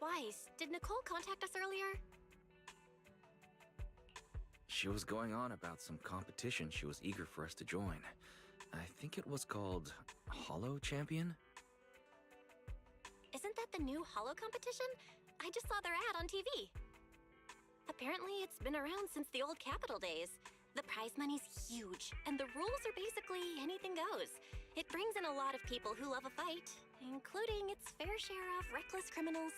Wise, did Nicole contact us earlier? She was going on about some competition she was eager for us to join. I think it was called Hollow Champion? Isn't that the new Hollow competition? I just saw their ad on TV. Apparently, it's been around since the old Capital days. The prize money's huge, and the rules are basically anything goes. It brings in a lot of people who love a fight, including its fair share of reckless criminals.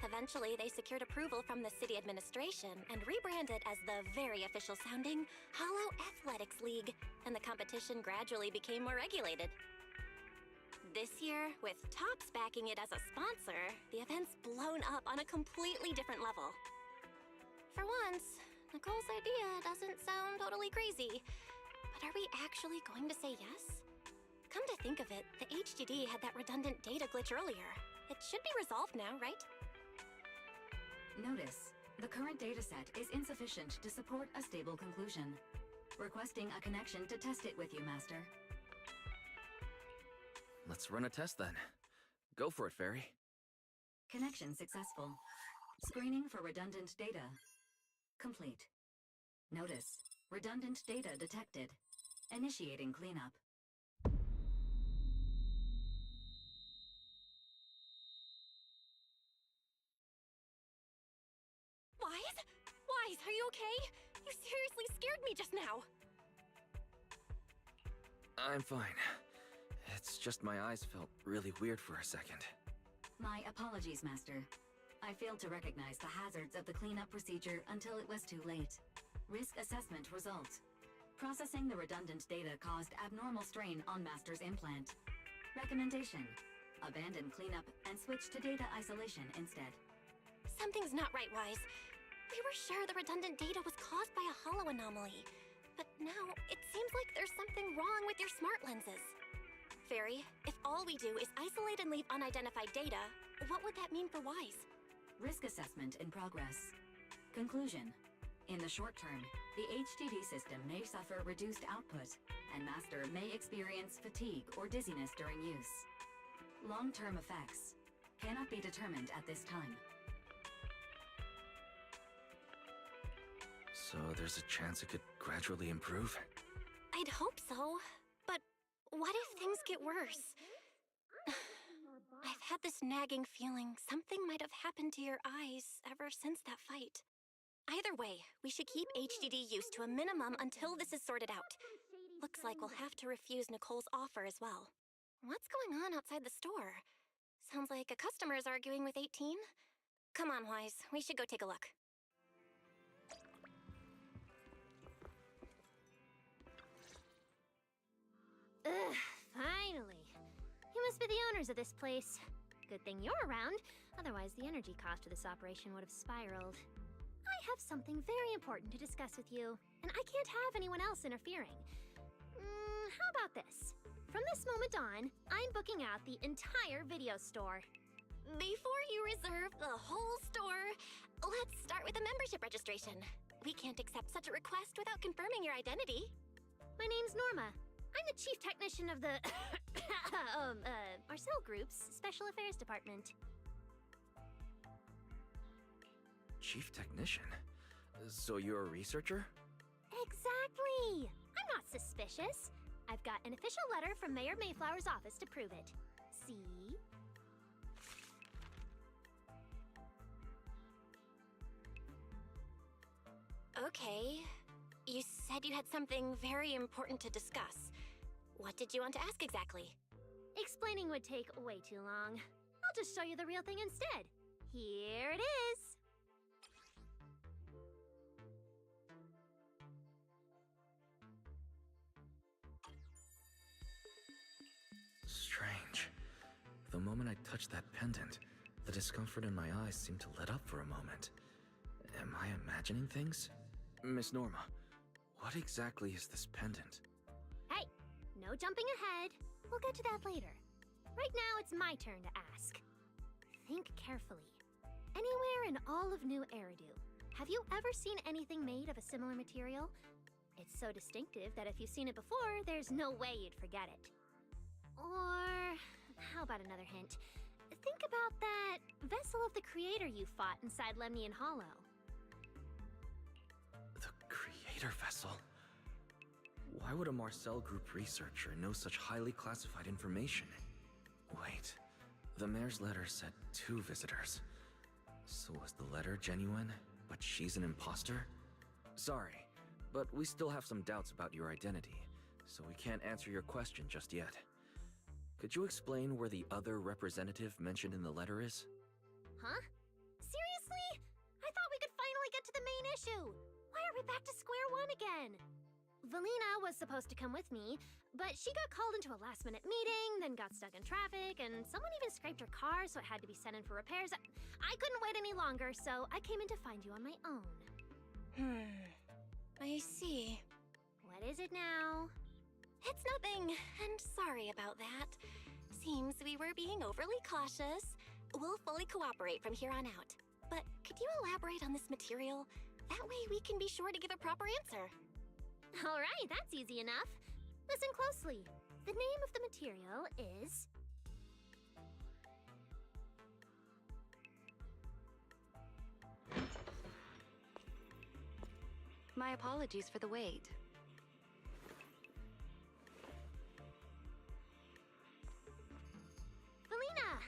Eventually, they secured approval from the city administration and rebranded as the very official sounding Hollow Athletics League, and the competition gradually became more regulated. This year, with Topps backing it as a sponsor, the event's blown up on a completely different level. For once, Nicole's idea doesn't sound totally crazy, but are we actually going to say yes? Come to think of it, the HDD had that redundant data glitch earlier. It should be resolved now, right? Notice, the current dataset is insufficient to support a stable conclusion. Requesting a connection to test it with you, Master. Let's run a test then. Go for it, Fairy. Connection successful. Screening for redundant data. Complete. Notice, redundant data detected. Initiating cleanup. Wise, are you okay? You seriously scared me just now. I'm fine. It's just my eyes felt really weird for a second. My apologies, Master. I failed to recognize the hazards of the cleanup procedure until it was too late. Risk assessment result. Processing the redundant data caused abnormal strain on Master's implant. Recommendation: abandon cleanup and switch to data isolation instead. Something's not right, Wise. We were sure the redundant data was caused by a hollow anomaly, but now it seems like there's something wrong with your smart lenses. Fairy, if all we do is isolate and leave unidentified data, what would that mean for Wise? Risk assessment in progress. Conclusion: in the short term, the HDD system may suffer reduced output, and Master may experience fatigue or dizziness during use. Long-term effects cannot be determined at this time. So there's a chance it could gradually improve? I'd hope so, but what if things get worse? I've had this nagging feeling something might have happened to your eyes ever since that fight. Either way, we should keep HDD use to a minimum until this is sorted out. Looks like we'll have to refuse Nicole's offer as well. What's going on outside the store? Sounds like a customer is arguing with 18. Come on, Wise, we should go take a look. Ugh, finally. You must be the owners of this place. Good thing you're around, otherwise the energy cost of this operation would have spiraled. I have something very important to discuss with you, and I can't have anyone else interfering. How about this? From this moment on, I'm booking out the entire video store. Before you reserve the whole store, let's start with the membership registration. We can't accept such a request without confirming your identity. My name's Norma. I'm the chief technician of the Marcel Group's Special Affairs Department. Chief technician? So you're a researcher? Exactly! I'm not suspicious. I've got an official letter from Mayor Mayflower's office to prove it. See? Okay. You said you had something very important to discuss. What did you want to ask exactly? Explaining would take way too long. I'll just show you the real thing instead. Here it is! Strange. The moment I touched that pendant, the discomfort in my eyes seemed to let up for a moment. Am I imagining things? Miss Norma, what exactly is this pendant? Hey, no jumping ahead. We'll get to that later. Right now, it's my turn to ask. Think carefully. Anywhere in all of New Eridan, have you ever seen anything made of a similar material? It's so distinctive that if you've seen it before, there's no way you'd forget it. Or how about another hint? think about that vessel of the Creator you fought inside Lemnian Hollow. The Creator Vessel? Why would a Marcel Group researcher know such highly classified information? Wait, the mayor's letter said 2 visitors. So was the letter genuine, but she's an imposter? Sorry, but we still have some doubts about your identity, so we can't answer your question just yet. Could you explain where the other representative mentioned in the letter is? Huh? Seriously? I thought we could finally get to the main issue. Why are we back to square one again? Valina was supposed to come with me, but she got called into a last-minute meeting, then got stuck in traffic, and someone even scraped her car, so it had to be sent in for repairs. I couldn't wait any longer, so I came in to find you on my own. I see. What is it now? It's nothing, and sorry about that. Seems we were being overly cautious. We'll fully cooperate from here on out. But could you elaborate on this material? That way we can be sure to give a proper answer. All right, that's easy enough. Listen closely. The name of the material is... My apologies for the wait. Valina!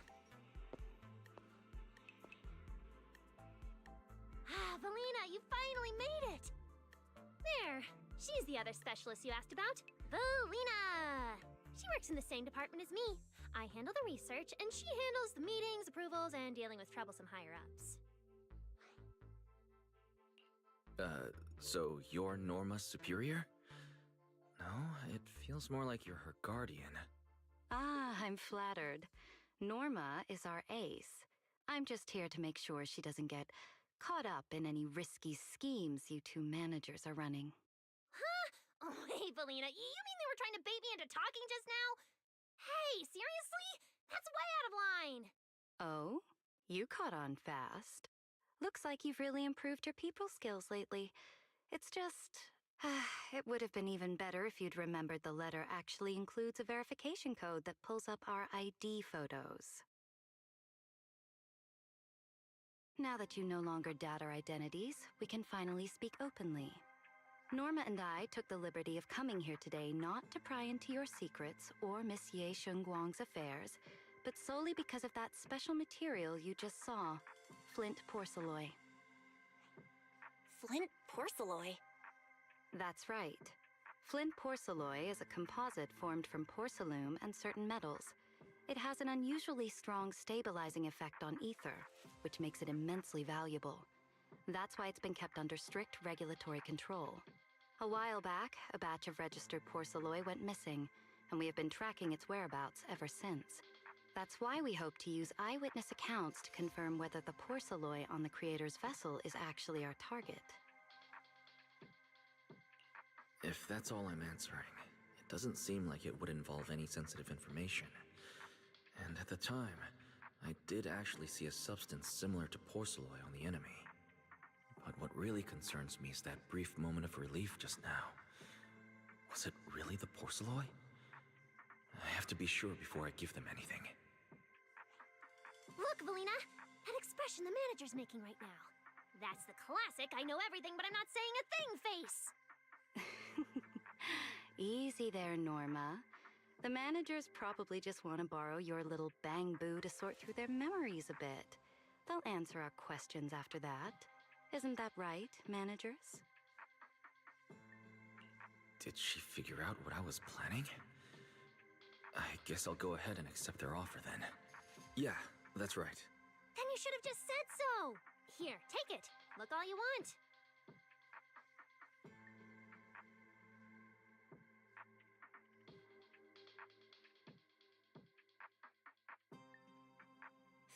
Valina, you finally made it! There, she's the other specialist you asked about. Valina! She works in the same department as me. I handle the research, and she handles the meetings, approvals, and dealing with troublesome higher-ups. So you're Norma's superior? No, it feels more like you're her guardian. Ah, I'm flattered. Norma is our ace. I'm just here to make sure she doesn't get caught up in any risky schemes you 2 managers are running. Huh? Oh, hey, Valina, you mean they were trying to bait me into talking just now? Hey, seriously? That's way out of line! Oh? You caught on fast. Looks like you've really improved your people skills lately. It's just... it would have been even better if you'd remembered the letter actually includes a verification code that pulls up our ID photos. Now that you no longer doubt our identities, we can finally speak openly. Norma and I took the liberty of coming here today not to pry into your secrets or Miss Ye Shengguang's affairs, but solely because of that special material you just saw, flint porcelain. Flint porcelain? That's right. Flint porcelain is a composite formed from porcelain and certain metals. It has an unusually strong stabilizing effect on ether, which makes it immensely valuable. That's why it's been kept under strict regulatory control. A while back, a batch of registered porcelain went missing, and we have been tracking its whereabouts ever since. That's why we hope to use eyewitness accounts to confirm whether the porcelain on the Creator's vessel is actually our target. If that's all I'm answering, it doesn't seem like it would involve any sensitive information. And at the time, I did actually see a substance similar to porcelain on the enemy. But what really concerns me is that brief moment of relief just now. Was it really the porcelain? I have to be sure before I give them anything. Look, Valina! That expression the manager's making right now. That's the classic I know everything but I'm not saying a thing face! Easy there, Norma. The managers probably just want to borrow your little bang-boo to sort through their memories a bit. They'll answer our questions after that. Isn't that right, managers? Did she figure out what I was planning? I guess I'll go ahead and accept their offer then. Yeah, that's right. Then you should have just said so! Here, take it. Look all you want.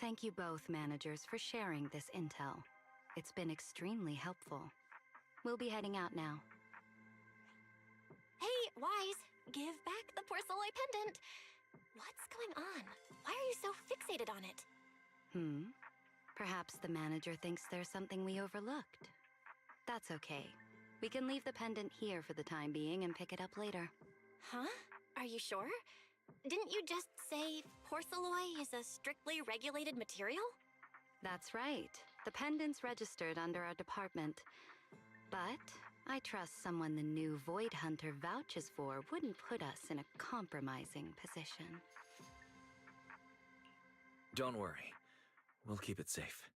Thank you both, managers, for sharing this intel. It's been extremely helpful. We'll be heading out now. Hey, Wise, give back the porcelain pendant. What's going on? Why are you so fixated on it? Perhaps the manager thinks there's something we overlooked. That's okay. We can leave the pendant here for the time being and pick it up later. Huh? Are you sure? Didn't you just say porcelain is a strictly regulated material? That's right. The pendant's registered under our department. But I trust someone the new Void Hunter vouches for wouldn't put us in a compromising position. Don't worry. We'll keep it safe.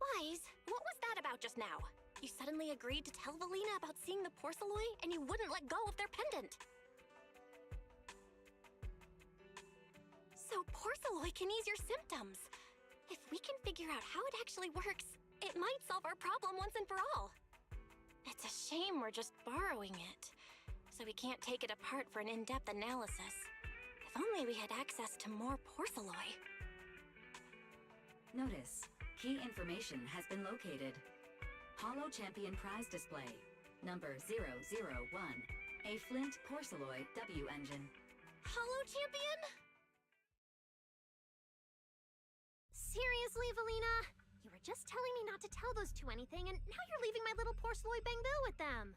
Wise, what was that about just now? You suddenly agreed to tell Valina about seeing the porcelain, and you wouldn't let go of their pendant. So porcelain can ease your symptoms. If we can figure out how it actually works, it might solve our problem once and for all. It's a shame we're just borrowing it, so we can't take it apart for an in-depth analysis. If only we had access to more porcelain. Notice, key information has been located. Holo Champion Prize Display, number 001, a Flint Porceloid W engine. Holo Champion? Seriously, Valina? You were just telling me not to tell those two anything, and now you're leaving my little porcelain Bangbill with them.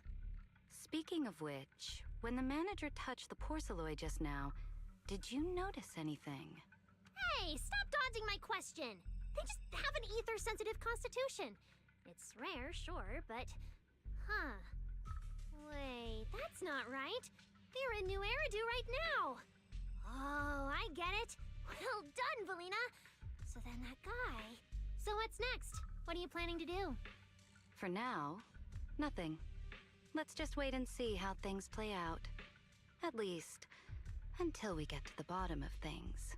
Speaking of which, when the manager touched the porceloid just now, did you notice anything? Hey, stop dodging my question! They just have an ether-sensitive constitution. It's rare, sure, but... Huh. Wait, that's not right. They're in New Eridu right now. Oh, I get it. Well done, Valina. So then that guy... So what's next? What are you planning to do? For now, nothing. Let's just wait and see how things play out. At least, until we get to the bottom of things.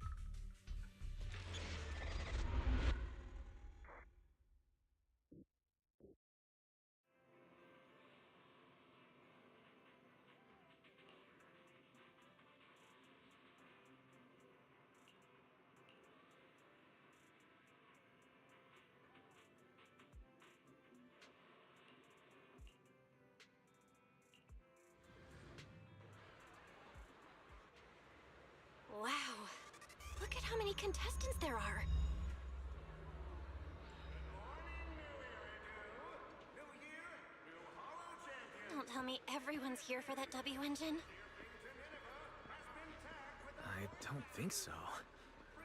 Wow. Look at how many contestants there are. Don't tell me everyone's here for that W engine. I don't think so.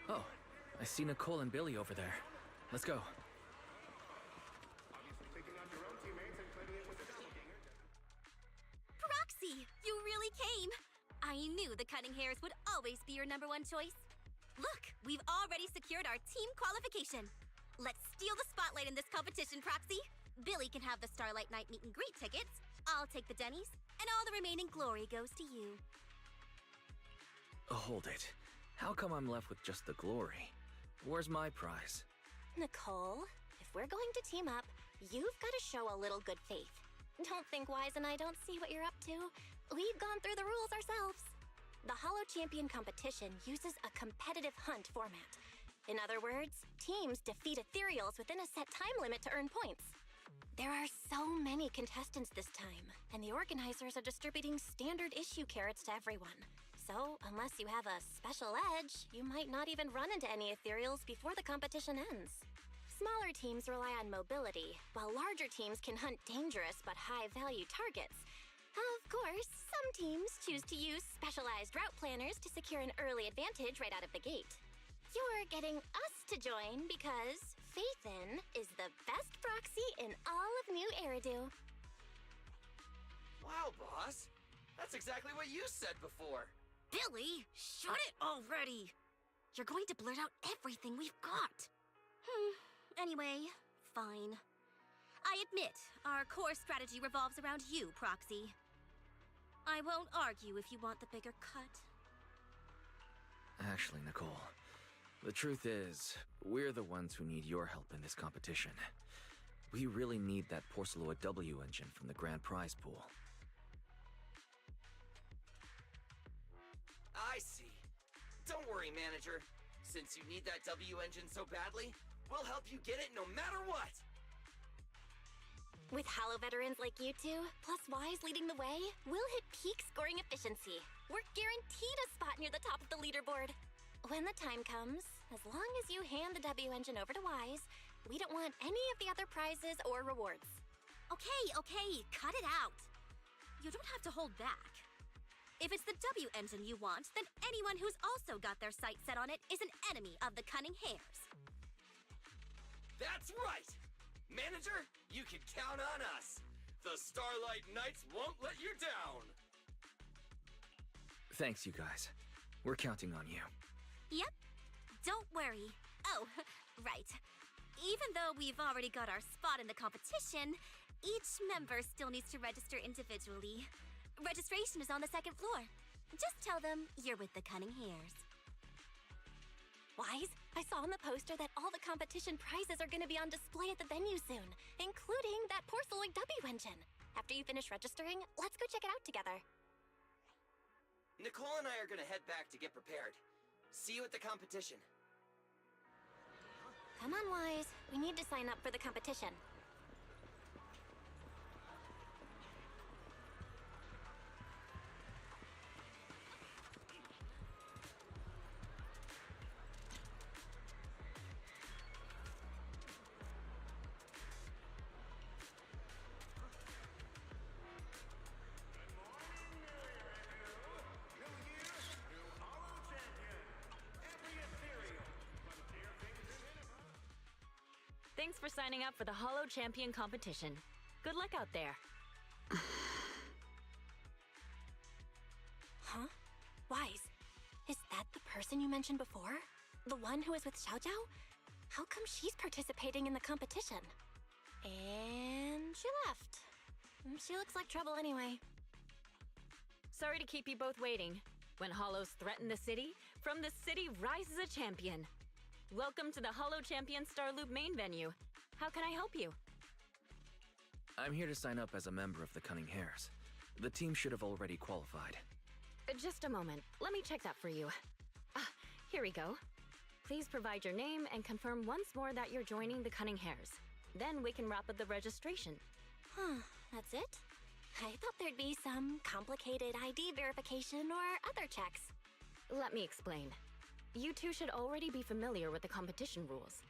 Oh, I see Nicole and Billy over there. Let's go. Proxy, you really came! I knew the cutting hairs would always be your number one choice. Look, we've already secured our team qualification. Let's steal the spotlight in this competition, Proxy. Billy can have the Starlight Night meet and greet tickets. I'll take the Denny's, and all the remaining glory goes to you. Hold it. How come I'm left with just the glory? Where's my prize? Nicole, if we're going to team up, you've got to show a little good faith. Don't think Wise and I don't see what you're up to. We've gone through the rules ourselves. The Holo Champion competition uses a competitive hunt format. In other words, teams defeat ethereals within a set time limit to earn points. There are so many contestants this time, and the organizers are distributing standard issue carrots to everyone. So, unless you have a special edge, you might not even run into any ethereals before the competition ends. Smaller teams rely on mobility, while larger teams can hunt dangerous but high-value targets. Of course, some teams choose to use specialized route planners to secure an early advantage right out of the gate. You're getting us to join because Faithin is the best proxy in all of New Eridu. Wow, boss. That's exactly what you said before. Billy, shut it already! You're going to blurt out everything we've got. Anyway, fine. I admit, our core strategy revolves around you, Proxy. I won't argue if you want the bigger cut. Actually, Nicole, the truth is, we're the ones who need your help in this competition. We really need that Porceloid W engine from the grand prize pool. I see. Don't worry, manager. Since you need that W engine so badly, we'll help you get it no matter what! With Holo veterans like you two, plus Wise leading the way, we'll hit peak scoring efficiency. We're guaranteed a spot near the top of the leaderboard. When the time comes, as long as you hand the W engine over to Wise, we don't want any of the other prizes or rewards. Okay, cut it out. You don't have to hold back. If it's the W engine you want, then anyone who's also got their sights set on it is an enemy of the Cunning Hares. That's right! Manager, you can count on us. The Starlight Knights won't let you down. Thanks, you guys. We're counting on you. Yep. Don't worry. Oh, right. Even though we've already got our spot in the competition, each member still needs to register individually. Registration is on the second floor. Just tell them you're with the Cunning Hares. Wise, I saw on the poster that all the competition prizes are gonna be on display at the venue soon, including that Porceloid W engine. After you finish registering, let's go check it out together. Nicole and I are gonna head back to get prepared. See you at the competition. Come on, Wise. We need to sign up for the competition. Thanks for signing up for the Hollow Champion competition. Good luck out there. Huh? Wise, is that the person you mentioned before? The one who was with Xiao Zhao? How come she's participating in the competition? And she left. She looks like trouble anyway. Sorry to keep you both waiting. When Hollows threaten the city, from the city rises a champion. Welcome to the Hollow Champion Starloop main venue. How can I help you? I'm here to sign up as a member of the Cunning Hares. The team should have already qualified. Just a moment. Let me check that for you. Here we go. Please provide your name and confirm once more that you're joining the Cunning Hares. Then we can wrap up the registration. Huh, that's it? I thought there'd be some complicated ID verification or other checks. Let me explain. You two should already be familiar with the competition rules.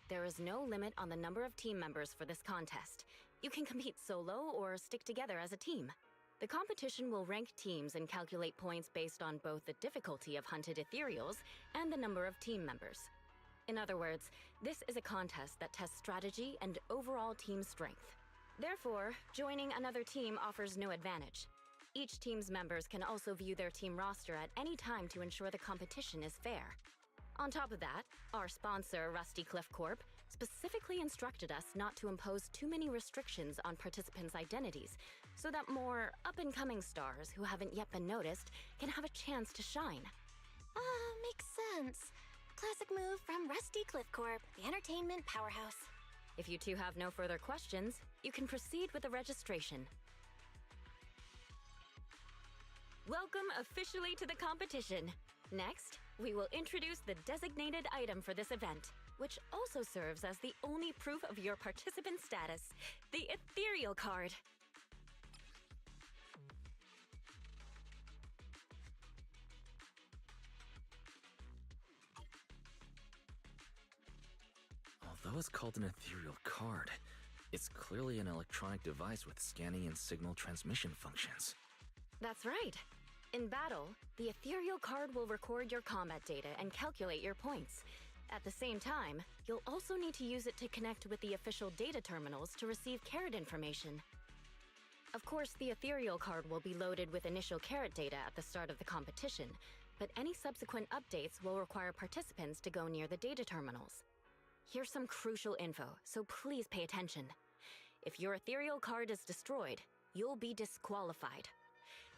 There is no limit on the number of team members for this contest. You can compete solo or stick together as a team. The competition will rank teams and calculate points based on both the difficulty of hunted ethereals and the number of team members. In other words, this is a contest that tests strategy and overall team strength. Therefore, joining another team offers no advantage. Each team's members can also view their team roster at any time to ensure the competition is fair. On top of that, our sponsor, Rusty Cliff Corp, specifically instructed us not to impose too many restrictions on participants' identities, so that more up-and-coming stars who haven't yet been noticed can have a chance to shine. Makes sense. Classic move from Rusty Cliff Corp, the entertainment powerhouse. If you two have no further questions, you can proceed with the registration. Welcome officially to the competition. Next, we will introduce the designated item for this event, which also serves as the only proof of your participant status, the Ethereal card. Although it's called an ethereal card, it's clearly an electronic device with scanning and signal transmission functions. That's right. In battle, the Ethereal card will record your combat data and calculate your points. At the same time, you'll also need to use it to connect with the official data terminals to receive carrot information. Of course, the Ethereal card will be loaded with initial carrot data at the start of the competition, but any subsequent updates will require participants to go near the data terminals. Here's some crucial info, so please pay attention. If your Ethereal card is destroyed, you'll be disqualified.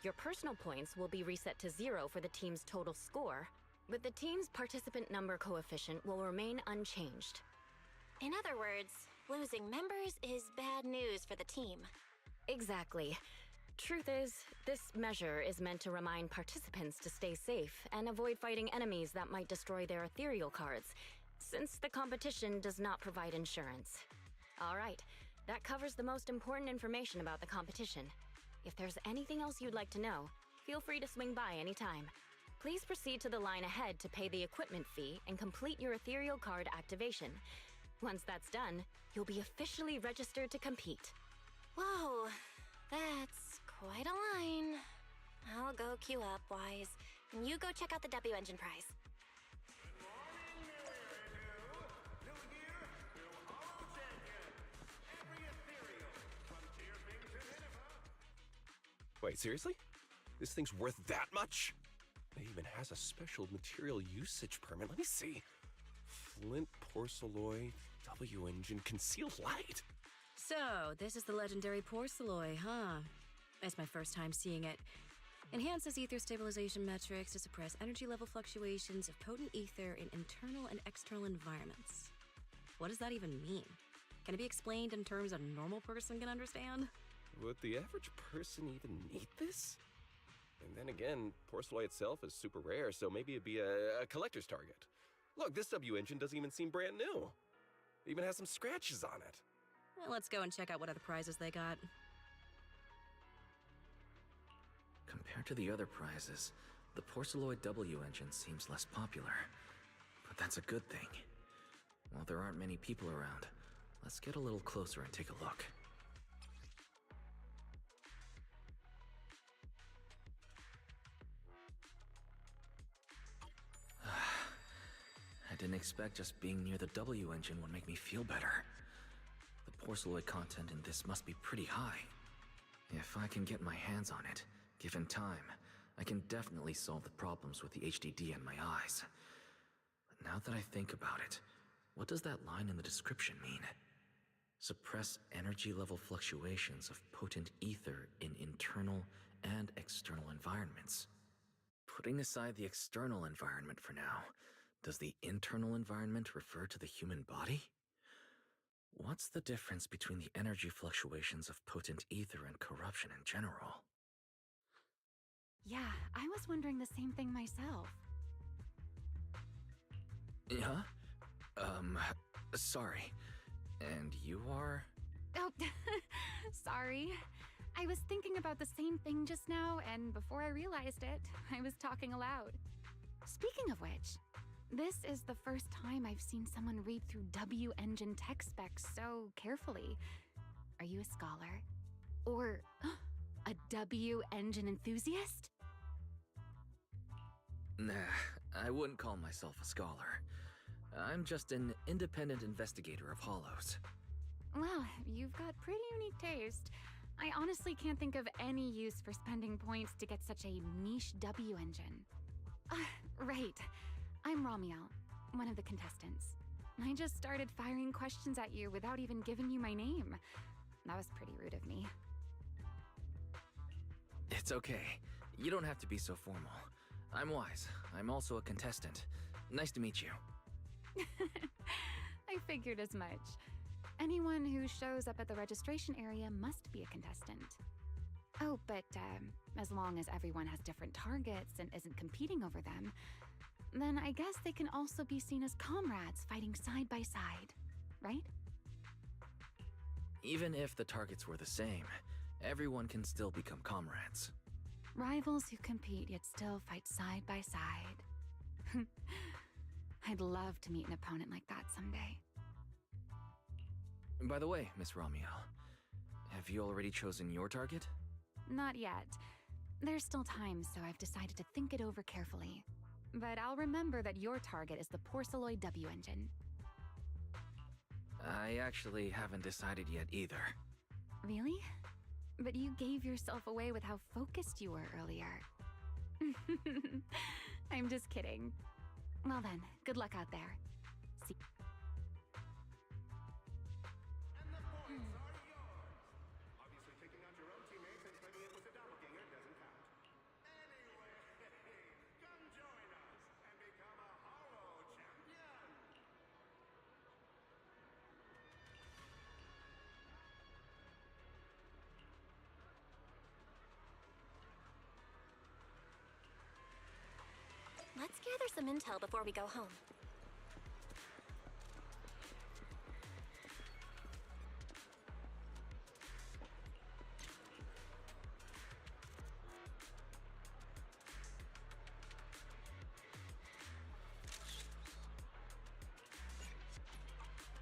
Your personal points will be reset to 0 for the team's total score, but the team's participant number coefficient will remain unchanged. In other words, losing members is bad news for the team. Exactly. Truth is, this measure is meant to remind participants to stay safe and avoid fighting enemies that might destroy their Ethereal cards, since the competition does not provide insurance. All right, that covers the most important information about the competition. If there's anything else you'd like to know, feel free to swing by anytime. Please proceed to the line ahead to pay the equipment fee and complete your Ethereal card activation. Once that's done, you'll be officially registered to compete. Whoa, that's Quite a line. I'll go queue up, Wise. And you go check out the W Engine prize. Wait, seriously? This thing's worth that much? It even has a special material usage permit. Let me see. Flint, porcelloy, W engine, concealed light. So, this is the legendary porcelloy, huh? It's my first time seeing it. Enhances ether stabilization metrics to suppress energy level fluctuations of potent ether in internal and external environments. What does that even mean? Can it be explained in terms a normal person can understand? Would the average person even need this? And then again, porcelloy itself is super rare, so maybe it'd be a collector's target. Look, this W engine doesn't even seem brand new. It even has some scratches on it. Well, let's go and check out what other prizes they got. Compared to the other prizes, the porcelloid W engine seems less popular. But that's a good thing. While there aren't many people around, let's get a little closer and take a look. I didn't expect just being near the W engine would make me feel better. The porcelloid content in this must be pretty high. If I can get my hands on it, given time, I can definitely solve the problems with the HDD in my eyes. But now that I think about it, what does that line in the description mean? Suppress energy level fluctuations of potent ether in internal and external environments. Putting aside the external environment for now, does the internal environment refer to the human body? What's the difference between the energy fluctuations of potent ether and corruption in general? Yeah, I was wondering the same thing myself. Huh? Sorry. And you are? Oh, sorry. I was thinking about the same thing just now, and before I realized it, I was talking aloud. Speaking of which, this is the first time I've seen someone read through W engine tech specs so carefully. Are you a scholar? Or a W engine enthusiast? Nah, I wouldn't call myself a scholar. I'm just an independent investigator of hollows. Well, you've got pretty unique taste. I honestly can't think of any use for spending points to get such a niche W engine. Right. I'm Ramiel, one of the contestants. I just started firing questions at you without even giving you my name. That was pretty rude of me. It's okay. You don't have to be so formal. I'm Wise. I'm also a contestant. Nice to meet you. I figured as much. Anyone who shows up at the registration area must be a contestant. Oh, but as long as everyone has different targets and isn't competing over them, then I guess they can also be seen as comrades fighting side by side, right? Even if the targets were the same, everyone can still become comrades. Rivals who compete yet still fight side by side. I'd love to meet an opponent like that someday. By the way, Miss Ramiel, have you already chosen your target? Not yet. There's still time, so I've decided to think it over carefully. But I'll remember that your target is the porcelloid W engine. I actually haven't decided yet either. Really? But you gave yourself away with how focused you were earlier. I'm just kidding. Well then, good luck out there. See. And the points are yours. Obviously, taking out your own teammates and claiming it was a doppelganger doesn't count. Anyway, come join us and become a Hollow champion. Let's gather some intel before we go home.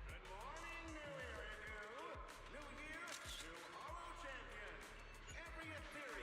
Good morning, New Eridan. New year, new Hollow champion. Every ethereal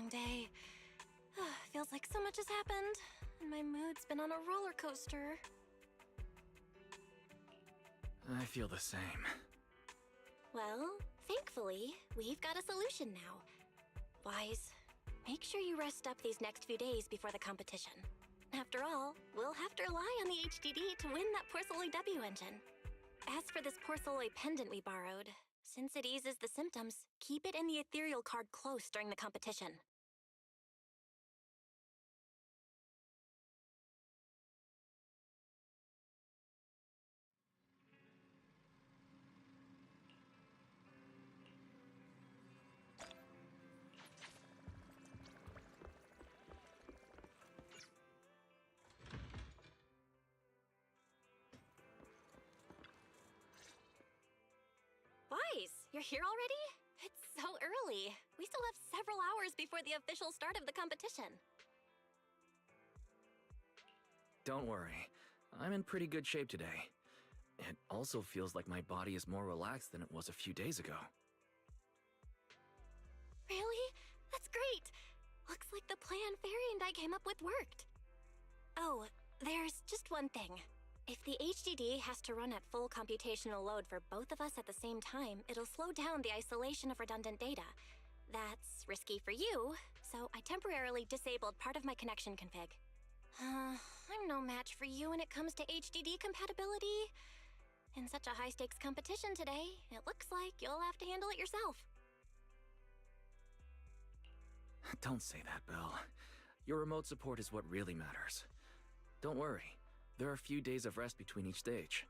long day. Feels like so much has happened, and my mood's been on a roller coaster. I feel the same. Well, thankfully, we've got a solution now. Wise, make sure you rest up these next few days before the competition. After all, we'll have to rely on the HDD to win that Porceloid W engine. As for this Porceloid pendant we borrowed, since it eases the symptoms, keep it in the ethereal card close during the competition. Wise, you're here already? It's so early. We still have several hours before the official start of the competition. Don't worry. I'm in pretty good shape today. It also feels like my body is more relaxed than it was a few days ago. Really? That's great! Looks like the plan Fairy and I came up with worked. Oh, there's just one thing. If the HDD has to run at full computational load for both of us at the same time, it'll slow down the isolation of redundant data. That's risky for you, so I temporarily disabled part of my connection config. I'm no match for you when it comes to HDD compatibility. In such a high-stakes competition today, it looks like you'll have to handle it yourself. Don't say that, Belle. Your remote support is what really matters. Don't worry. There are a few days of rest between each stage.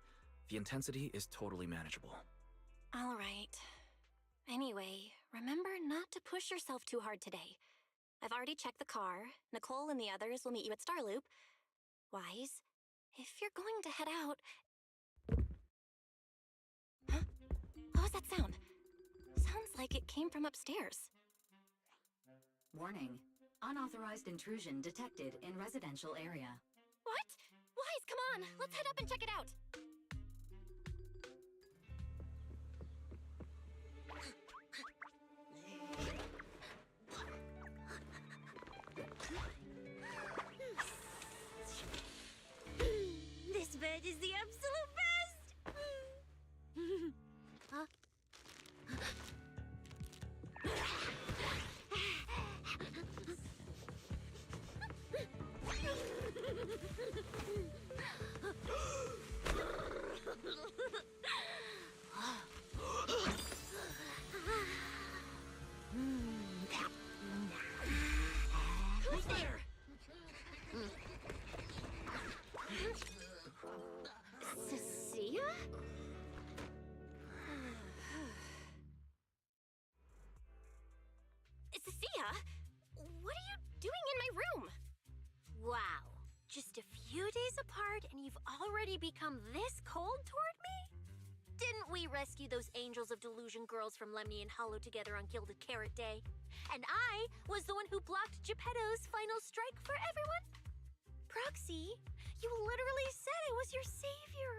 The intensity is totally manageable. All right. Anyway, remember not to push yourself too hard today. I've already checked the car. Nicole and the others will meet you at Starloop. Wise, if you're going to head out... Huh? What was that sound? Sounds like it came from upstairs. Warning. Unauthorized intrusion detected in residential area. What? Wise, come on! Let's head up and check it out! This bed is the absolute best! Huh? Who's there? Cecilia? Cecilia? What are you doing in my room? Wow. Just a few days apart and you've already become this cold toward me? Didn't we rescue those Angels of Delusion girls from Lemny and Hollow together on Gilded Carrot Day? And I was the one who blocked Geppetto's final strike for everyone? Proxy, you literally said I was your savior.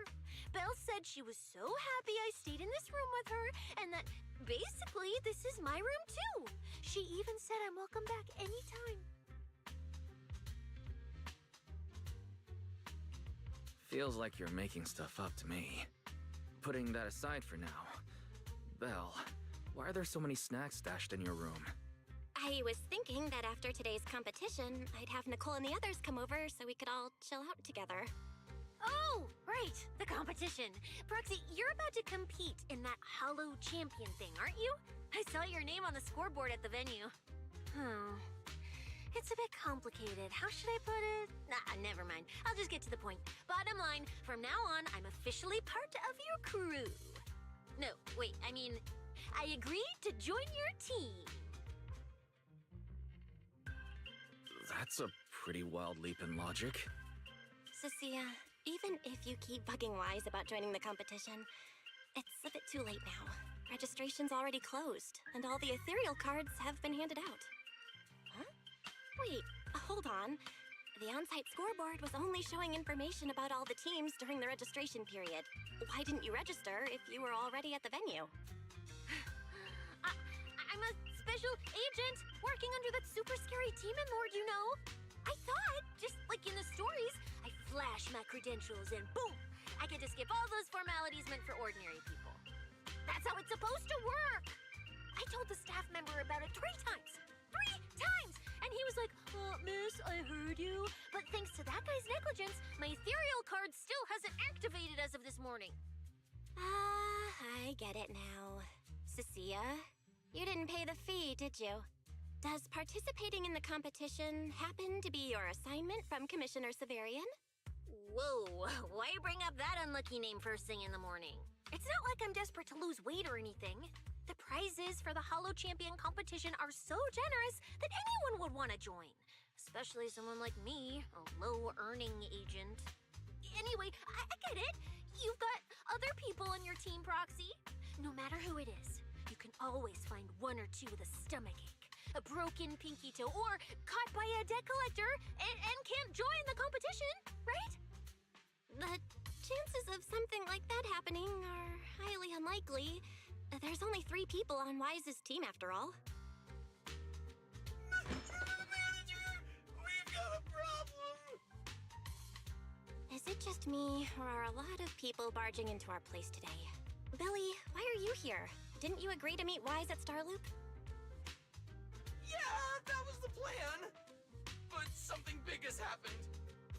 Belle said she was so happy I stayed in this room with her, and that basically this is my room too. She even said I'm welcome back anytime. Feels like you're making stuff up to me. Putting that aside for now. Belle, why are there so many snacks stashed in your room? I was thinking that after today's competition, I'd have Nicole and the others come over so we could all chill out together. Oh, right, the competition. Proxy, you're about to compete in that Hollow Champion thing, aren't you? I saw your name on the scoreboard at the venue. It's a bit complicated. How should I put it? Nah, never mind. I'll just get to the point. Bottom line, from now on, I'm officially part of your crew. No, wait, I mean, I agreed to join your team. That's a pretty wild leap in logic. Cecilia, even if you keep bugging Wise about joining the competition, it's a bit too late now. Registration's already closed, and all the ethereal cards have been handed out. Huh? Wait, hold on. The on-site scoreboard was only showing information about all the teams during the registration period. Why didn't you register if you were already at the venue? I'm a special agent working under that super scary demon lord, you know. I thought, just like in the stories, I flash my credentials and boom, I get to skip all those formalities meant for ordinary people. That's how it's supposed to work. I told the staff member about it 3 times. 3 times! And he was like, miss, I heard you. But thanks to that guy's negligence, my ethereal card still hasn't activated as of this morning. I get it now. Cecilia, you didn't pay the fee, did you? Does participating in the competition happen to be your assignment from Commissioner Severian? Whoa, why bring up that unlucky name first thing in the morning? It's not like I'm desperate to lose weight or anything. The prizes for the Hollow Champion competition are so generous that anyone would want to join. Especially someone like me, a low-earning agent. Anyway, I get it. You've got other people on your team, Proxy. No matter who it is, you can always find 1 or 2 with a stomachache, a broken pinky toe, or caught by a debt collector and can't join the competition, right? The chances of something like that happening are highly unlikely. There's only 3 people on Wise's team after all. Manager, we've got a problem. Is it just me, or are a lot of people barging into our place today? Billy, why are you here? Didn't you agree to meet Wise at Starloop? Yeah, that was the plan. But something big has happened.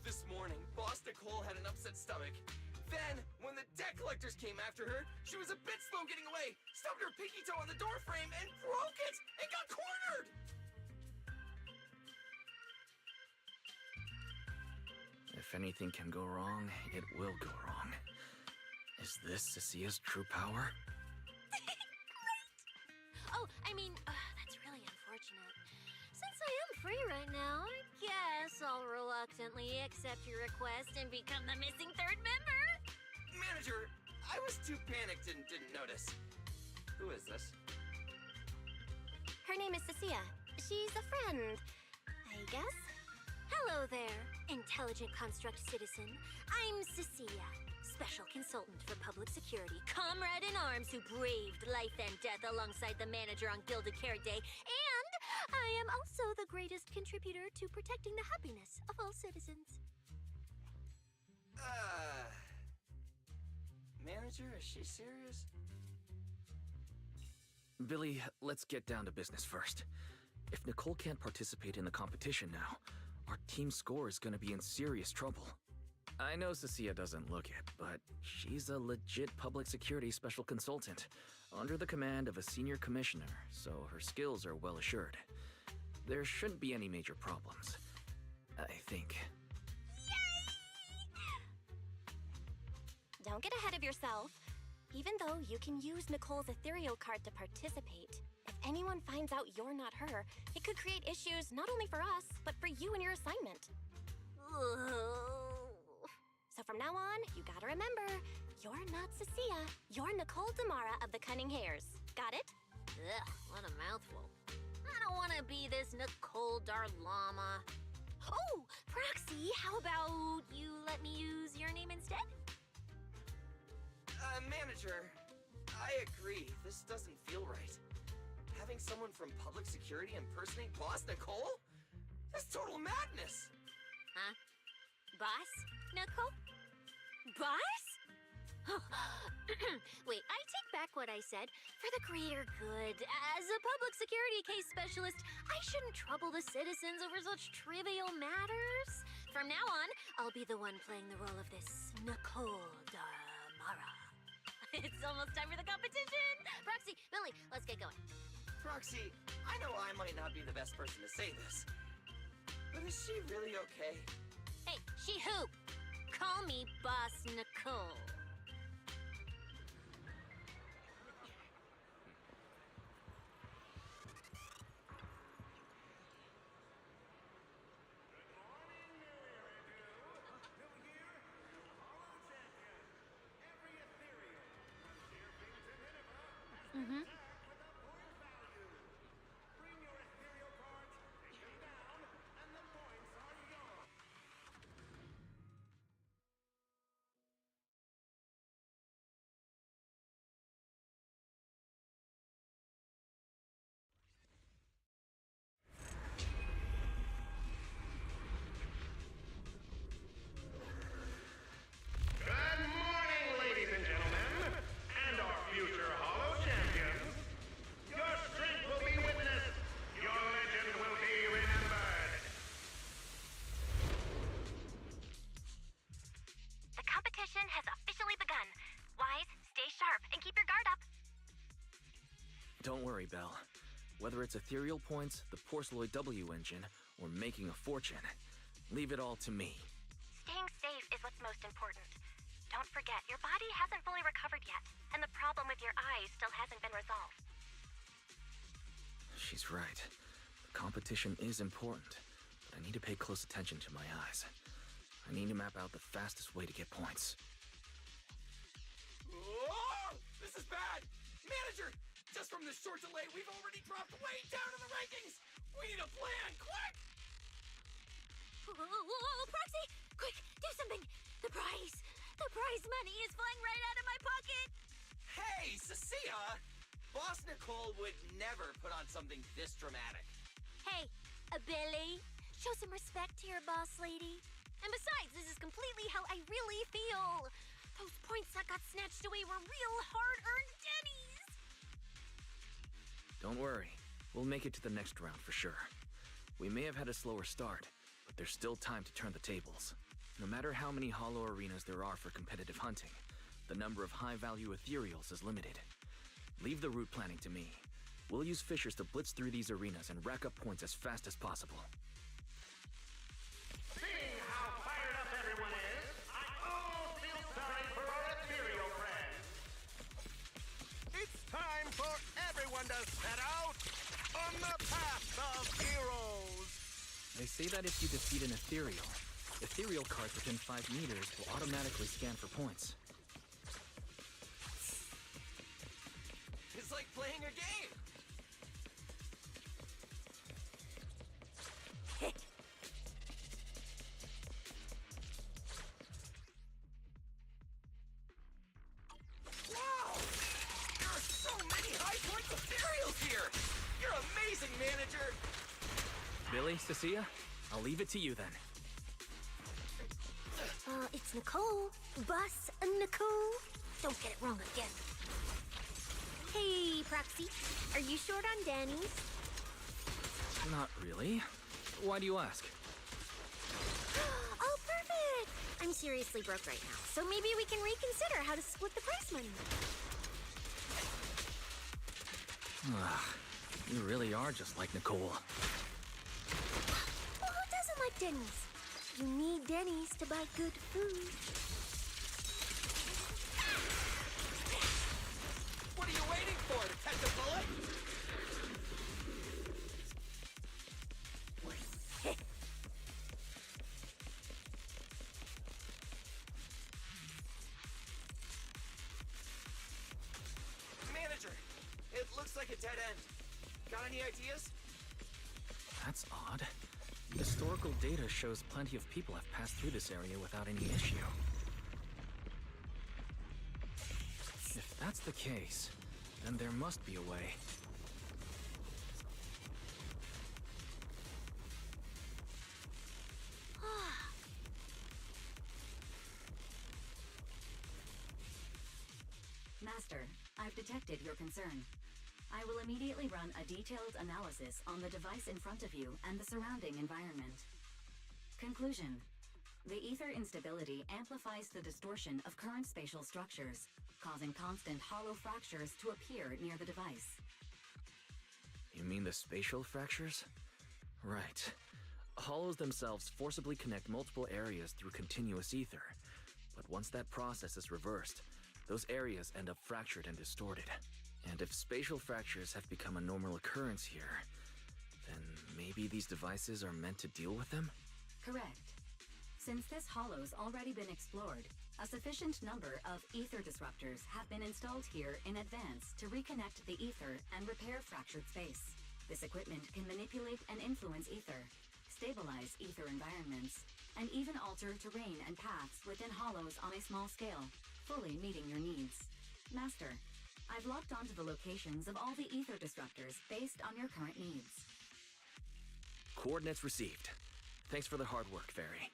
This morning, Boss Nicole had an upset stomach. Then, when the debt collectors came after her, she was a bit slow getting away, stubbed her pinky toe on the door frame, and broke it! And got cornered! If anything can go wrong, it will go wrong. Is this Cecilia's true power? Oh, I mean, that's really unfortunate. Since I am free right now, I guess I'll reluctantly accept your request and become the missing 3rd member. Manager, I was too panicked and didn't notice. Who is this? Her name is Cecilia. She's a friend, I guess. Hello there, intelligent construct citizen. I'm Cecilia, special consultant for public security, comrade in arms who braved life and death alongside the manager on Gilded Carrot Day, and I am also the greatest contributor to protecting the happiness of all citizens. Manager, is she serious? Billy, let's get down to business first. If Nicole can't participate in the competition now, our team score is gonna be in serious trouble. I know Cecilia doesn't look it, but she's a legit public security special consultant, under the command of a senior commissioner, so her skills are well assured. There shouldn't be any major problems, I think. Don't get ahead of yourself. Even though you can use Nicole's ethereal card to participate, if anyone finds out you're not her, it could create issues not only for us, but for you and your assignment. So from now on, you gotta remember, you're not Cecilia. You're Nicole Damara of the Cunning Hairs. Got it? Ugh, what a mouthful. I don't want to be this Nicole Darlama. Oh, Proxy, how about you let me use your name instead? Manager, I agree. This doesn't feel right. Having someone from public security impersonate Boss Nicole? That's total madness! Huh? Boss? Nicole? Boss? Wait, I take back what I said. For the greater good, as a public security case specialist, I shouldn't trouble the citizens over such trivial matters. From now on, I'll be the one playing the role of this Nicole Damara. It's almost time for the competition! Proxy, Billy, let's get going. Proxy, I know I might not be the best person to say this, but is she really okay? Hey, she who? Call me Boss Nicole. Mm-hmm. Don't worry, Belle. Whether it's ethereal points, the Porceloid W engine, or making a fortune, leave it all to me. Staying safe is what's most important. Don't forget, your body hasn't fully recovered yet, and the problem with your eyes still hasn't been resolved. She's right. The competition is important, but I need to pay close attention to my eyes. I need to map out the fastest way to get points. Whoa! This is bad! Manager! Just from this short delay, we've already dropped way down in the rankings! We need a plan, quick! Whoa, Proxy! Quick, do something! The prize money is flying right out of my pocket! Hey, Cecilia! Boss Nicole would never put on something this dramatic. Hey, Billy, show some respect to your boss lady. And besides, this is completely how I really feel. Those points that got snatched away were real hard-earned Denny's. Don't worry. We'll make it to the next round for sure. We may have had a slower start, but there's still time to turn the tables. No matter how many hollow arenas there are for competitive hunting, the number of high-value ethereals is limited. Leave the route planning to me. We'll use fishers to blitz through these arenas and rack up points as fast as possible. Seeing how fired up everyone is, I almost feel sorry for our ethereal friends. It's time for everyone to set out on the path of heroes. They say that if you defeat an ethereal cards within 5 meters will automatically scan for points. It's like playing a game! Wow! There are so many high-point ethereals here! You're amazing, manager! Billy, Cecilia, I'll leave it to you then. It's Nicole. Boss Nicole. Don't get it wrong again. Hey, Proxy. Are you short on Danny's? Not really. Why do you ask? Oh, perfect! I'm seriously broke right now, so maybe we can reconsider how to split the prize money. You really are just like Nicole. Well, who doesn't like Denny's? You need Denny's to buy good food. What are you waiting for, to catch a bullet? Manager, it looks like a dead end. Got any ideas? That's odd. Historical data shows plenty of people have passed through this area without any issue. If that's the case, then there must be a way. Master, I've detected your concern. I will immediately run a detailed analysis on the device in front of you and the surrounding environment. Conclusion. The ether instability amplifies the distortion of current spatial structures, causing constant hollow fractures to appear near the device. You mean the spatial fractures? Right. Hollows themselves forcibly connect multiple areas through continuous ether. But once that process is reversed, those areas end up fractured and distorted. And if spatial fractures have become a normal occurrence here, then maybe these devices are meant to deal with them? Correct. Since this hollow's already been explored, a sufficient number of ether disruptors have been installed here in advance to reconnect the ether and repair fractured space. This equipment can manipulate and influence ether, stabilize ether environments, and even alter terrain and paths within hollows on a small scale, fully meeting your needs. Master, I've locked onto the locations of all the ether disruptors based on your current needs. Coordinates received. Thanks for the hard work, Fairy.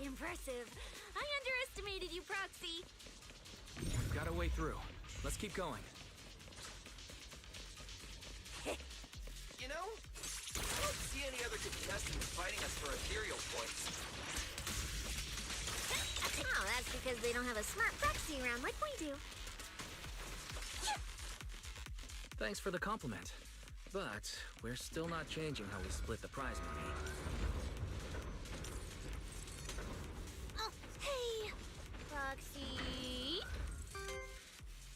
Impressive. I underestimated you, Proxy. We've got a way through. Let's keep going. You know, I don't see any other contestants fighting us for ethereal points. Oh, that's because they don't have a smart proxy around like we do. Thanks for the compliment. But we're still not changing how we split the prize money. Oh, hey! Proxy...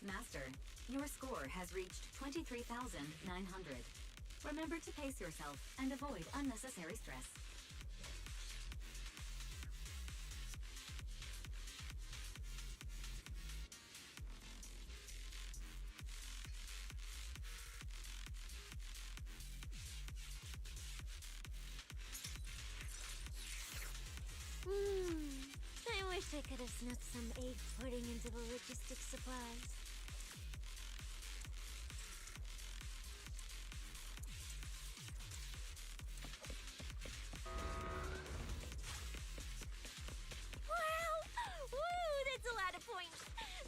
Master, your score has reached 23,900. Remember to pace yourself and avoid unnecessary stress. I wish I could have snuck some egg pudding into the logistics supplies. Wow! Woo! That's a lot of points.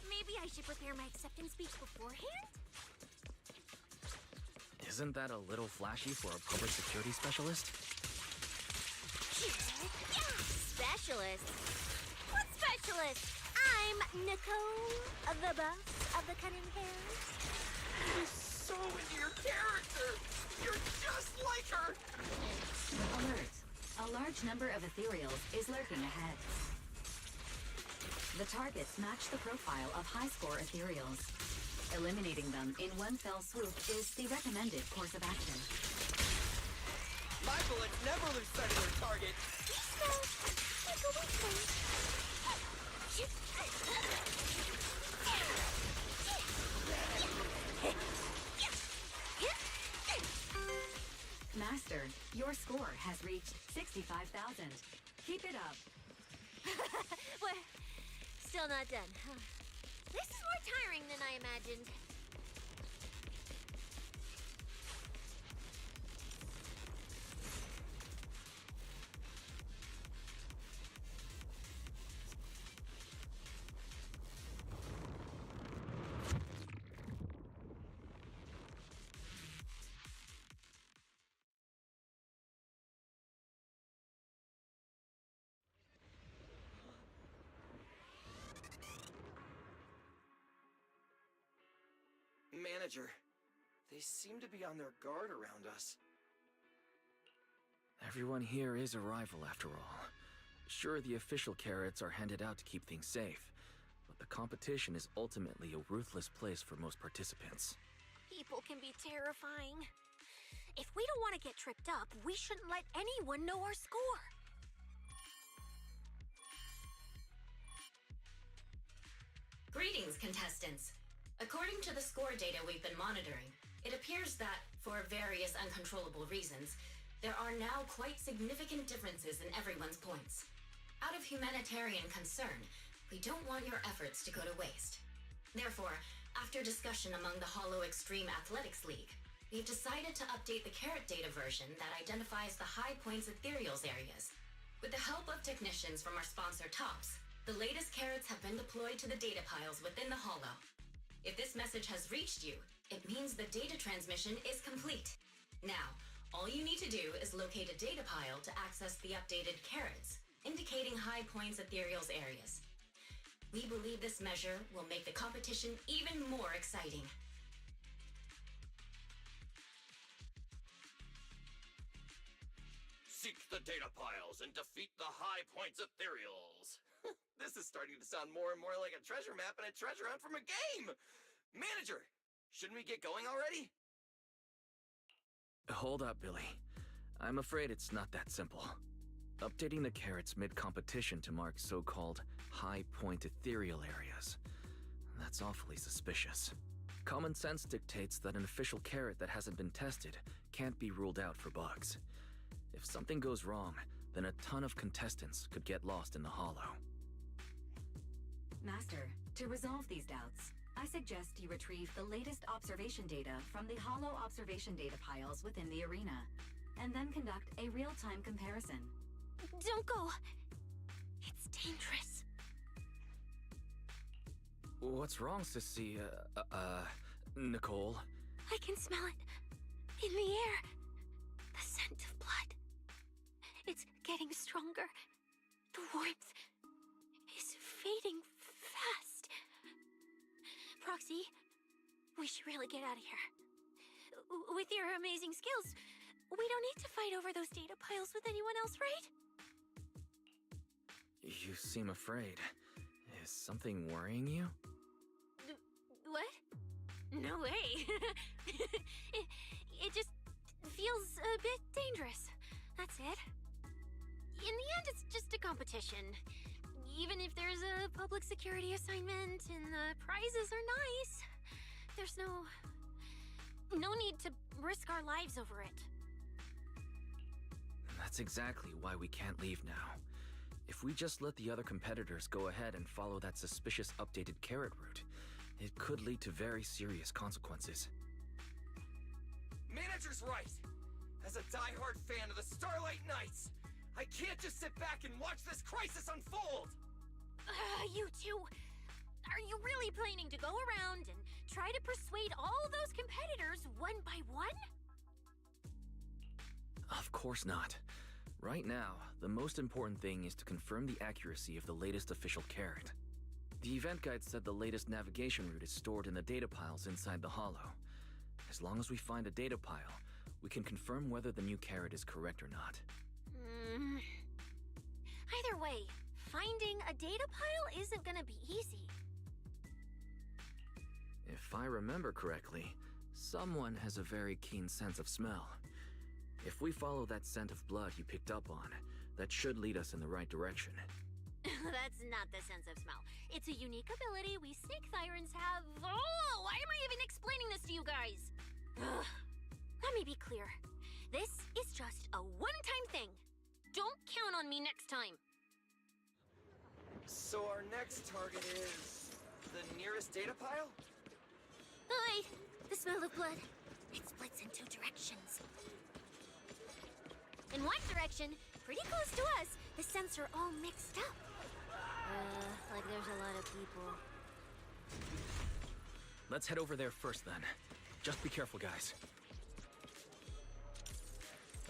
Maybe I should prepare my acceptance speech beforehand? Isn't that a little flashy for a public security specialist? Specialist? What specialist? I'm Nicole, the boss of the Cunning Hairs. You're so into your character! You're just like her! Alert! A large number of ethereals is lurking ahead. The targets match the profile of high-score ethereals. Eliminating them in one fell swoop is the recommended course of action. My bullets never lose sight of their target. Master, your score has reached 65,000. Keep it up. Well, still not done. This is more tiring than I imagined. Manager, they seem to be on their guard around us. Everyone here is a rival after all. Sure, the official carrots are handed out to keep things safe, but the competition is ultimately a ruthless place for most participants. People can be terrifying. If we don't want to get tripped up, we shouldn't let anyone know our score. Greetings, contestants. According to the score data we've been monitoring, it appears that, for various uncontrollable reasons, there are now quite significant differences in everyone's points. Out of humanitarian concern, we don't want your efforts to go to waste. Therefore, after discussion among the Hollow Extreme Athletics League, we've decided to update the carrot data version that identifies the high points ethereals areas. With the help of technicians from our sponsor TOPS, the latest carrots have been deployed to the data piles within the Hollow. If this message has reached you, it means the data transmission is complete. Now, all you need to do is locate a data pile to access the updated carrots, indicating high points ethereals areas. We believe this measure will make the competition even more exciting. Seek the data piles and defeat the high points ethereals. This is starting to sound more and more like a treasure map and a treasure hunt from a game! Manager, shouldn't we get going already? Hold up, Billy. I'm afraid it's not that simple. Updating the carrots mid-competition to mark so-called high-point ethereal areas. That's awfully suspicious. Common sense dictates that an official carrot that hasn't been tested can't be ruled out for bugs. If something goes wrong, then a ton of contestants could get lost in the Hollow. Master, to resolve these doubts, I suggest you retrieve the latest observation data from the Hollow observation data piles within the arena, and then conduct a real-time comparison. Don't go. It's dangerous. What's wrong, Sissy? Nicole? I can smell it. In the air. The scent of blood. It's getting stronger. The warmth is fading fast. Proxy, we should really get out of here. With your amazing skills, we don't need to fight over those data piles with anyone else, right? You seem afraid. Is something worrying you? What? No way. it just feels a bit dangerous. That's it. In the end, it's just a competition. Even if there's a public security assignment and the prizes are nice, there's no need to risk our lives over it. That's exactly why we can't leave now. If we just let the other competitors go ahead and follow that suspicious updated carrot route, it could lead to very serious consequences. Manager's right. As a diehard fan of the Starlight Knights, I can't just sit back and watch this crisis unfold! You two, are you really planning to go around and try to persuade all those competitors one by one? Of course not. Right now, the most important thing is to confirm the accuracy of the latest official carrot. The event guide said the latest navigation route is stored in the data piles inside the hollow. As long as we find a data pile, we can confirm whether the new carrot is correct or not. Either way, finding a data pile isn't gonna be easy. If I remember correctly, someone has a very keen sense of smell. If we follow that scent of blood you picked up on, that should lead us in the right direction. That's not the sense of smell. It's a unique ability we snake thyrans have. Oh, why am I even explaining this to you guys? Ugh. Let me be clear. This is just a one-time thing. Don't count on me next time. So our next target is the nearest data pile? Wait, the smell of blood. It splits in two directions. In one direction, pretty close to us, the scents are all mixed up. Like there's a lot of people. Let's head over there first then. Just be careful, guys.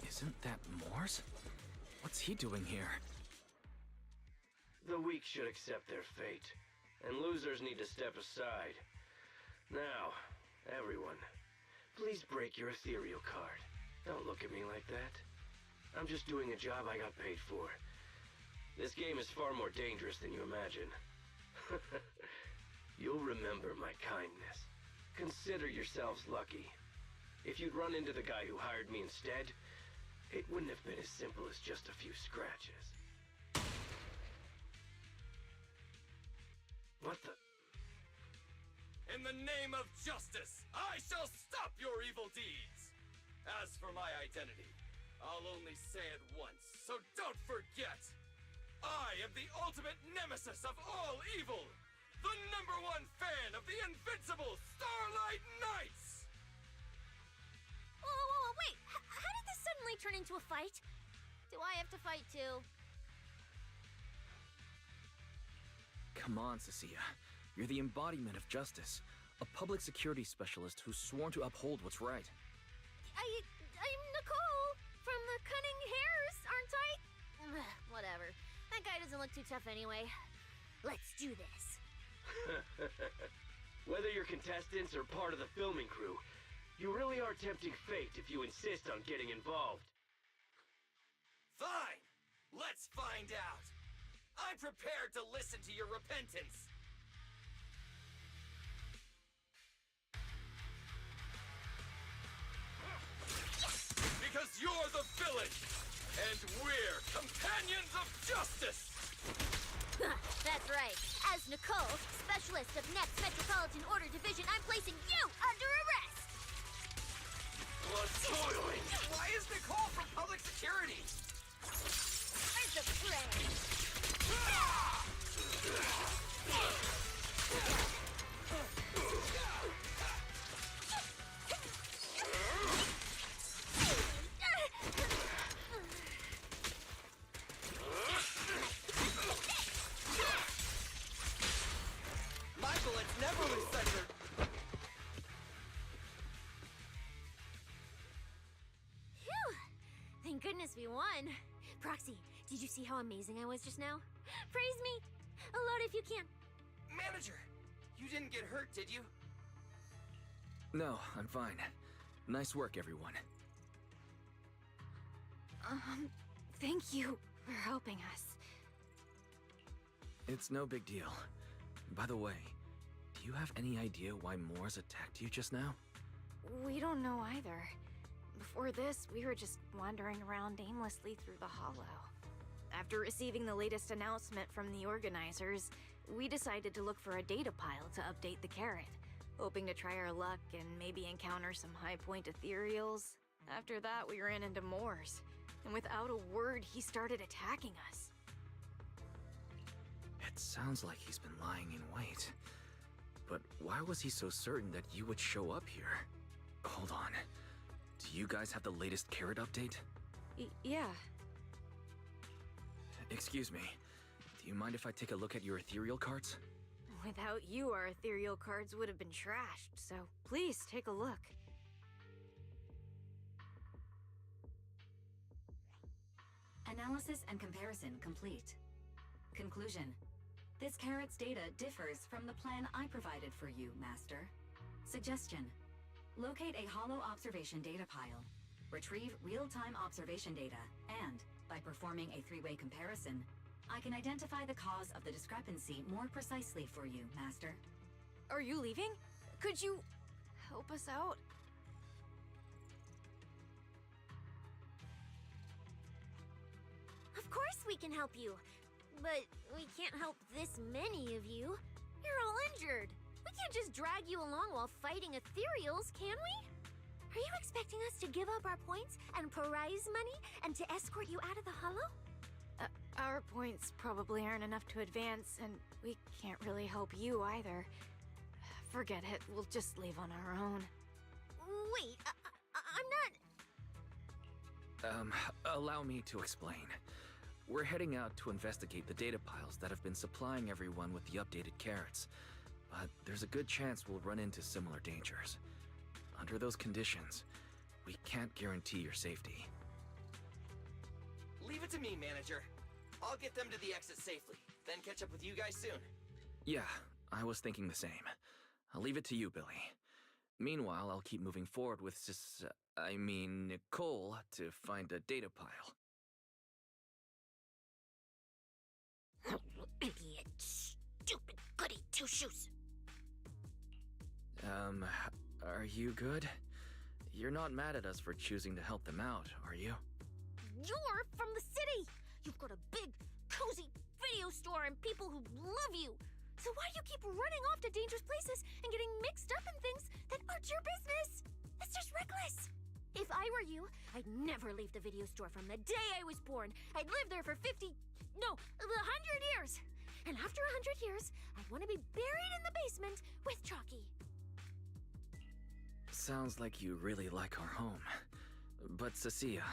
Isn't that Morse? What's he doing here? The weak should accept their fate, and losers need to step aside. Now, everyone, please break your ethereal card. Don't look at me like that. I'm just doing a job I got paid for. This game is far more dangerous than you imagine. You'll remember my kindness. Consider yourselves lucky. If you'd run into the guy who hired me instead, it wouldn't have been as simple as just a few scratches. What the? In the name of justice, I shall stop your evil deeds! As for my identity, I'll only say it once, so don't forget! I am the ultimate nemesis of all evil! The #1 fan of the invincible Starlight Knights! Whoa, wait! How did this suddenly turn into a fight? Do I have to fight too? Come on, Cecilia. You're the embodiment of justice. A public security specialist who's sworn to uphold what's right. I'm Nicole from the Cunning Hairs, aren't I? Whatever. That guy doesn't look too tough anyway. Let's do this. Whether you're contestants or part of the filming crew, you really are tempting fate if you insist on getting involved. Fine! Let's find out! I'm prepared to listen to your repentance! Because you're the villain! And we're companions of justice! That's right. As Nicole, specialist of Next Metropolitan Order Division, I'm placing you under arrest! What's toiling? Why is Nicole from public security? Where's the prey? Thank goodness we won. Proxy, did you see how amazing I was just now? Praise me! A lot if you can. Manager, you didn't get hurt, did you? No, I'm fine. Nice work, everyone. Thank you for helping us. It's no big deal. By the way, do you have any idea why Moors attacked you just now? We don't know either. Before this, we were just wandering around aimlessly through the hollow. After receiving the latest announcement from the organizers, we decided to look for a data pile to update the carrot, hoping to try our luck and maybe encounter some high-point ethereals. After that, we ran into Moors, and without a word, he started attacking us. It sounds like he's been lying in wait. But why was he so certain that you would show up here? Hold on. Do you guys have the latest carrot update? Yeah. Excuse me. Do you mind if I take a look at your ethereal cards? Without you, our ethereal cards would have been trashed, so please take a look. Analysis and comparison complete. Conclusion. This carrot's data differs from the plan I provided for you, Master. Suggestion. Locate a hollow observation data pile. Retrieve real-time observation data, and, by performing a three-way comparison, I can identify the cause of the discrepancy more precisely for you, Master. Are you leaving? Could you help us out? Of course we can help you. But we can't help this many of you. You're all injured. We can't just drag you along while fighting ethereals, can we? Are you expecting us to give up our points and prize money and to escort you out of the hollow? Our points probably aren't enough to advance, and we can't really help you either. Forget it, we'll just leave on our own. Wait, I'm not... Allow me to explain. We're heading out to investigate the data piles that have been supplying everyone with the updated carrots. But there's a good chance we'll run into similar dangers. Under those conditions, we can't guarantee your safety. Leave it to me, Manager. I'll get them to the exit safely, then catch up with you guys soon. Yeah, I was thinking the same. I'll leave it to you, Billy. Meanwhile, I'll keep moving forward with Nicole to find a data pile. Idiot. Stupid goody two-shoes. Are you good? You're not mad at us for choosing to help them out, are you? You're from the city. You've got a big, cozy video store and people who love you. So why do you keep running off to dangerous places and getting mixed up in things that aren't your business? It's just reckless. If I were you, I'd never leave the video store from the day I was born. I'd live there for 100 years. And after 100 years, I'd want to be buried in the basement with Chalky. Sounds like you really like our home. But Cecilia,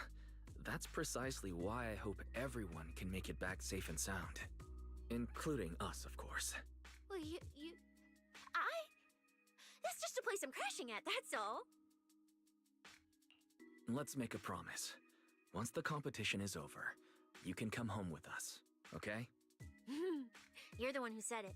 that's precisely why I hope everyone can make it back safe and sound. Including us, of course. Well, That's just a place I'm crashing at, that's all. Let's make a promise. Once the competition is over, you can come home with us, okay? You're the one who said it.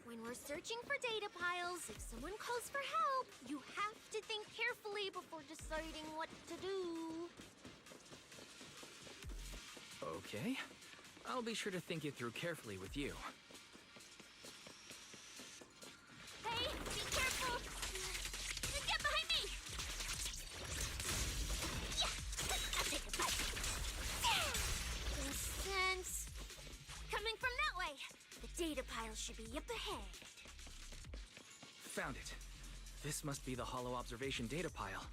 When we're searching for data piles, if someone calls for help, you have to think carefully before deciding what to do. Okay. I'll be sure to think it through carefully with you. Hey, be careful! Get behind me! Yeah! I'll take a bite. Sense. Coming from that way. The data pile should be up ahead. Found it. This must be the hollow observation data pile.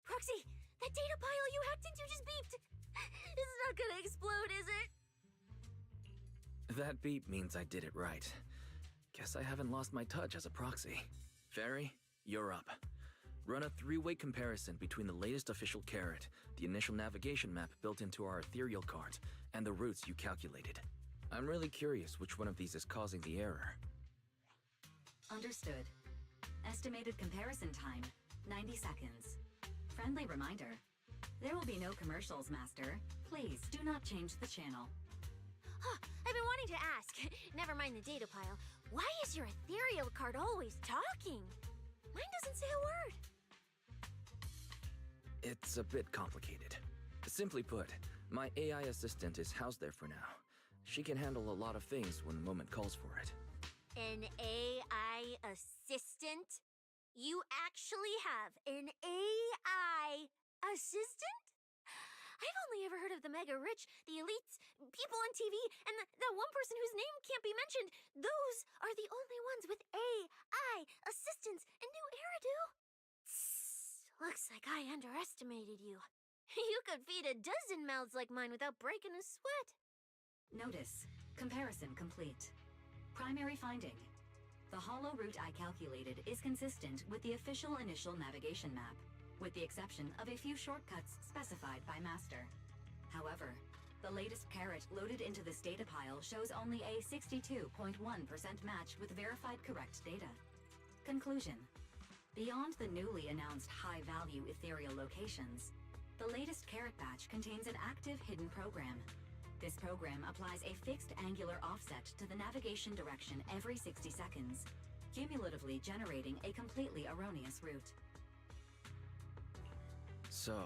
Proxy, that data pile you hacked into just beeped. It's not gonna explode, is it? That beep means I did it right. Guess I haven't lost my touch as a proxy. Fairy, you're up. Run a three-way comparison between the latest official carrot, the initial navigation map built into our ethereal card, and the routes you calculated. I'm really curious which one of these is causing the error. Understood. Estimated comparison time, 90 seconds. Friendly reminder. There will be no commercials, Master. Please do not change the channel. Huh, I've been wanting to ask. Never mind the data pile. Why is your ethereal card always talking? Mine doesn't say a word. It's a bit complicated. Simply put, my AI assistant is housed there for now. She can handle a lot of things when the moment calls for it. An AI assistant? You actually have an AI assistant? I've only ever heard of the mega rich, the elites, people on TV, and that one person whose name can't be mentioned. Those are the only ones with AI assistants in New Eridan. Looks like I underestimated you. You could feed a dozen mouths like mine without breaking a sweat. Notice. Comparison complete. Primary finding. The hollow route I calculated is consistent with the official initial navigation map, with the exception of a few shortcuts specified by Master. However, the latest carrot loaded into this data pile shows only a 62.1% match with verified correct data. Conclusion. Beyond the newly announced high-value ethereal locations, the latest carrot batch contains an active hidden program. This program applies a fixed angular offset to the navigation direction every 60 seconds, cumulatively generating a completely erroneous route. So,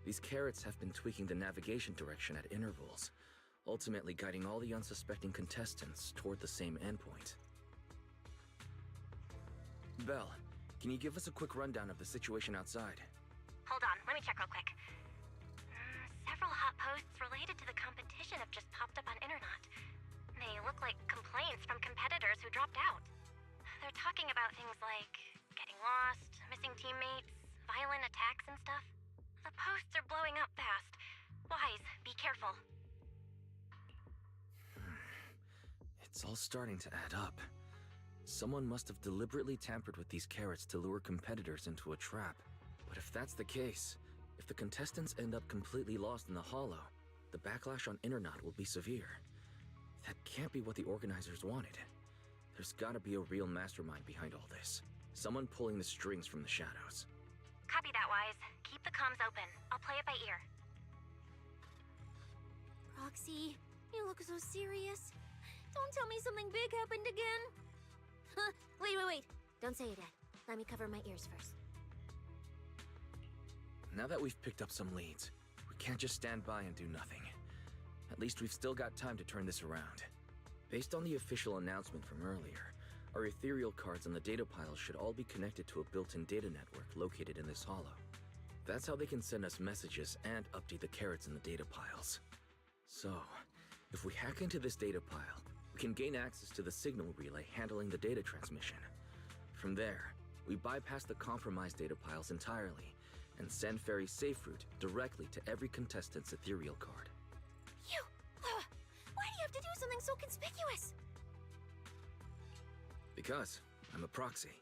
these carrots have been tweaking the navigation direction at intervals, ultimately guiding all the unsuspecting contestants toward the same endpoint. Belle, can you give us a quick rundown of the situation outside? Hold on, let me check real quick. Several hot posts related to the competition have just popped up on Internet. They look like complaints from competitors who dropped out. They're talking about things like getting lost, missing teammates, violent attacks and stuff. The posts are blowing up fast. Wise, be careful. It's all starting to add up. Someone must have deliberately tampered with these carrots to lure competitors into a trap. But if that's the case, if the contestants end up completely lost in the hollow, the backlash on Internet will be severe. That can't be what the organizers wanted. There's gotta be a real mastermind behind all this. Someone pulling the strings from the shadows. Copy that, Wise. Keep the comms open. I'll play it by ear. Roxy, you look so serious. Don't tell me something big happened again. Huh, wait. Don't say it yet. Let me cover my ears first. Now that we've picked up some leads, we can't just stand by and do nothing. At least we've still got time to turn this around. Based on the official announcement from earlier, our ethereal cards on the data piles should all be connected to a built-in data network located in this hollow. That's how they can send us messages and update the carrots in the data piles. So, if we hack into this data pile, we can gain access to the signal relay handling the data transmission. From there, we bypass the compromised data piles entirely and send Fairy's safe route directly to every contestant's ethereal card. Why do you have to do something so conspicuous? Because I'm a proxy.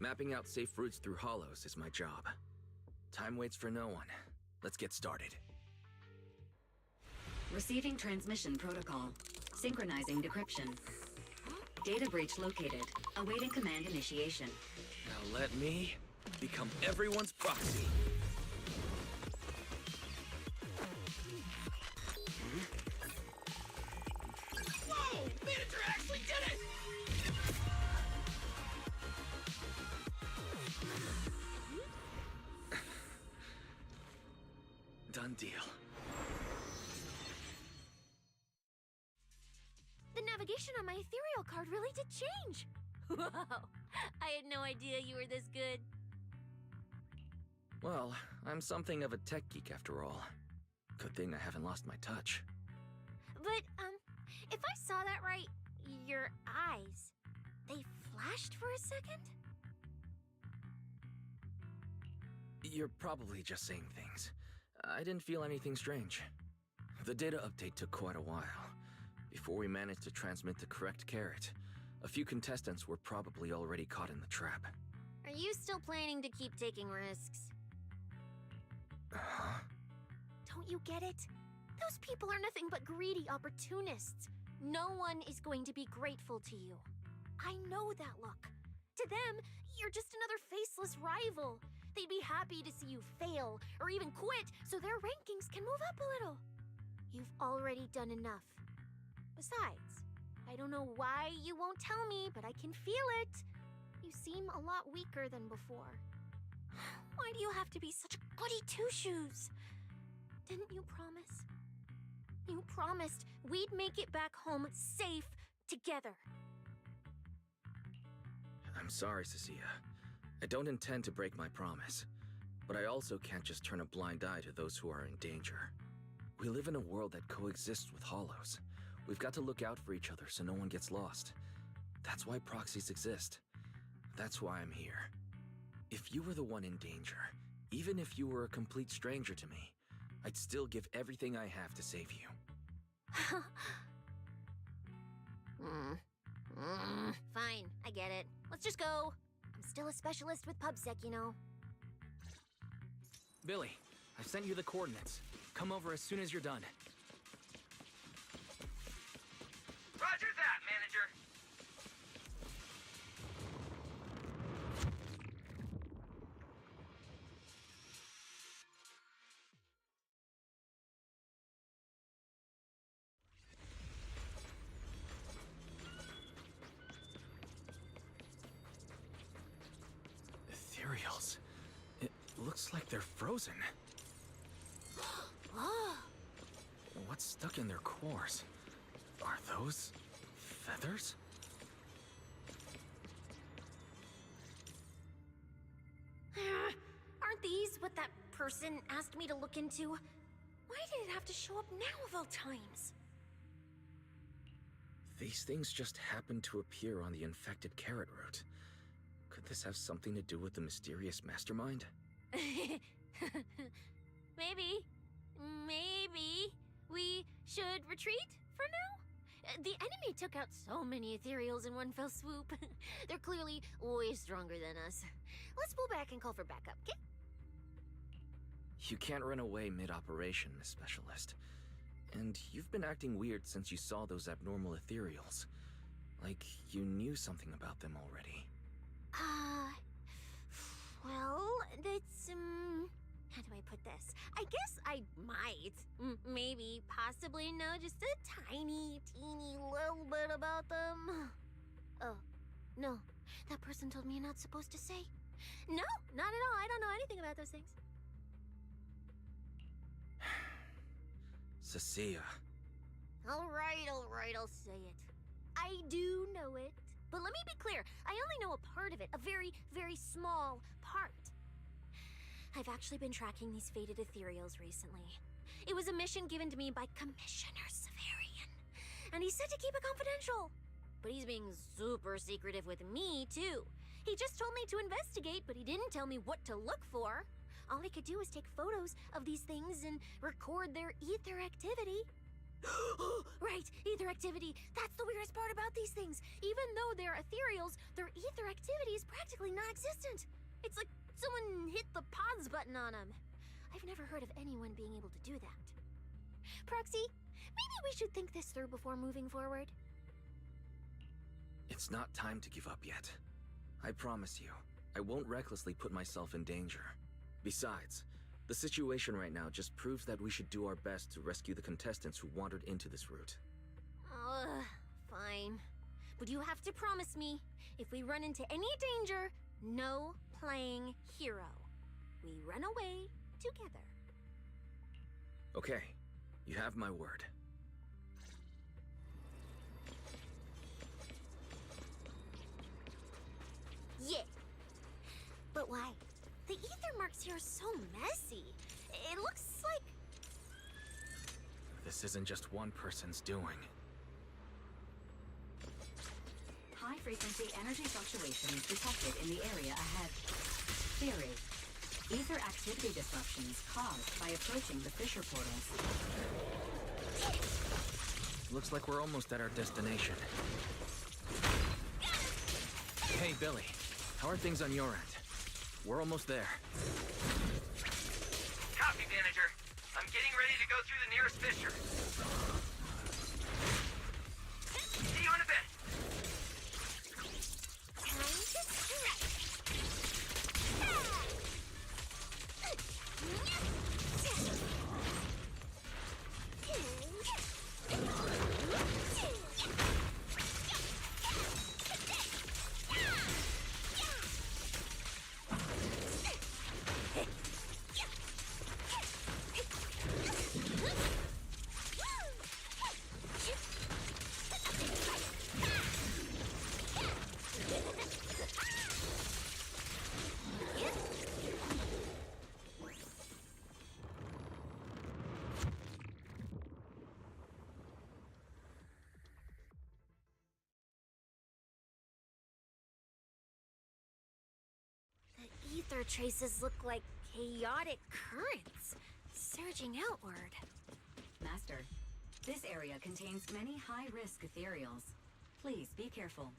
Mapping out safe routes through hollows is my job. Time waits for no one. Let's get started. Receiving transmission protocol. Synchronizing decryption. Data breach located. Awaiting command initiation. Now let me become everyone's proxy. Whoa! Manager actually did it! Done deal. The navigation on my ethereal card really did change. Wow, I had no idea you were this good. Well, I'm something of a tech geek after all. Good thing I haven't lost my touch. But, if I saw that right, your eyes, they flashed for a second? You're probably just saying things. I didn't feel anything strange. The data update took quite a while. Before we managed to transmit the correct carrot, a few contestants were probably already caught in the trap. Are you still planning to keep taking risks? Huh? Don't you get it? Those people are nothing but greedy opportunists. No one is going to be grateful to you. I know that look. To them, you're just another faceless rival. They'd be happy to see you fail or even quit so their rankings can move up a little. You've already done enough. Besides, I don't know why you won't tell me, but I can feel it. You seem a lot weaker than before. Why do you have to be such a goody two-shoes? Didn't you promise? You promised we'd make it back home safe together. I'm sorry, Cecilia. I don't intend to break my promise, but I also can't just turn a blind eye to those who are in danger. We live in a world that coexists with hollows. We've got to look out for each other so no one gets lost. That's why proxies exist. That's why I'm here. If you were the one in danger, even if you were a complete stranger to me, I'd still give everything I have to save you. Fine, I get it. Let's just go. I'm still a specialist with PubSec, you know. Billy, I've sent you the coordinates. Come over as soon as you're done. Roger that, manager. Ethereals. It looks like they're frozen. What's stuck in their cores? Are those feathers? Aren't these what that person asked me to look into? Why did it have to show up now of all times? These things just happen to appear on the infected carrot root. Could this have something to do with the mysterious mastermind? Maybe. Maybe we should retreat for now? The enemy took out so many ethereals in one fell swoop. They're clearly way stronger than us. Let's pull back and call for backup, okay? You can't run away mid-operation, Miss Specialist. And you've been acting weird since you saw those abnormal ethereals. Like you knew something about them already. Well, that's, how do I put this? I guess I might, maybe, possibly know just a tiny, teeny little bit about them. Oh, no. That person told me you're not supposed to say. No, not at all. I don't know anything about those things. Cecilia. All right, I'll say it. I do know it. But let me be clear, I only know a part of it, a very, very small part. I've actually been tracking these fated ethereals recently. It was a mission given to me by Commissioner Severian, and he said to keep it confidential. But he's being super secretive with me, too. He just told me to investigate, but he didn't tell me what to look for. All he could do was take photos of these things and record their ether activity. Right, ether activity. That's the weirdest part about these things. Even though they're ethereals, their ether activity is practically non-existent. It's like someone hit the pause button on them. I've never heard of anyone being able to do that. Proxy, maybe we should think this through before moving forward. It's not time to give up yet. I promise you, I won't recklessly put myself in danger. Besides, the situation right now just proves that we should do our best to rescue the contestants who wandered into this route. Fine. But you have to promise me, if we run into any danger, no playing hero. We run away together. Okay, you have my word. Yeah. But why? The ether marks here are so messy. It looks like... This isn't just one person's doing. High-frequency energy fluctuations detected in the area ahead. Theory: ether activity disruptions caused by approaching the fissure portals. Looks like we're almost at our destination. Hey, Billy. How are things on your end? We're almost there. Copy, manager. I'm getting ready to go through the nearest fissure. See you in a bit. The ether traces look like chaotic currents, surging outward. Master, this area contains many high-risk ethereals. Please be careful.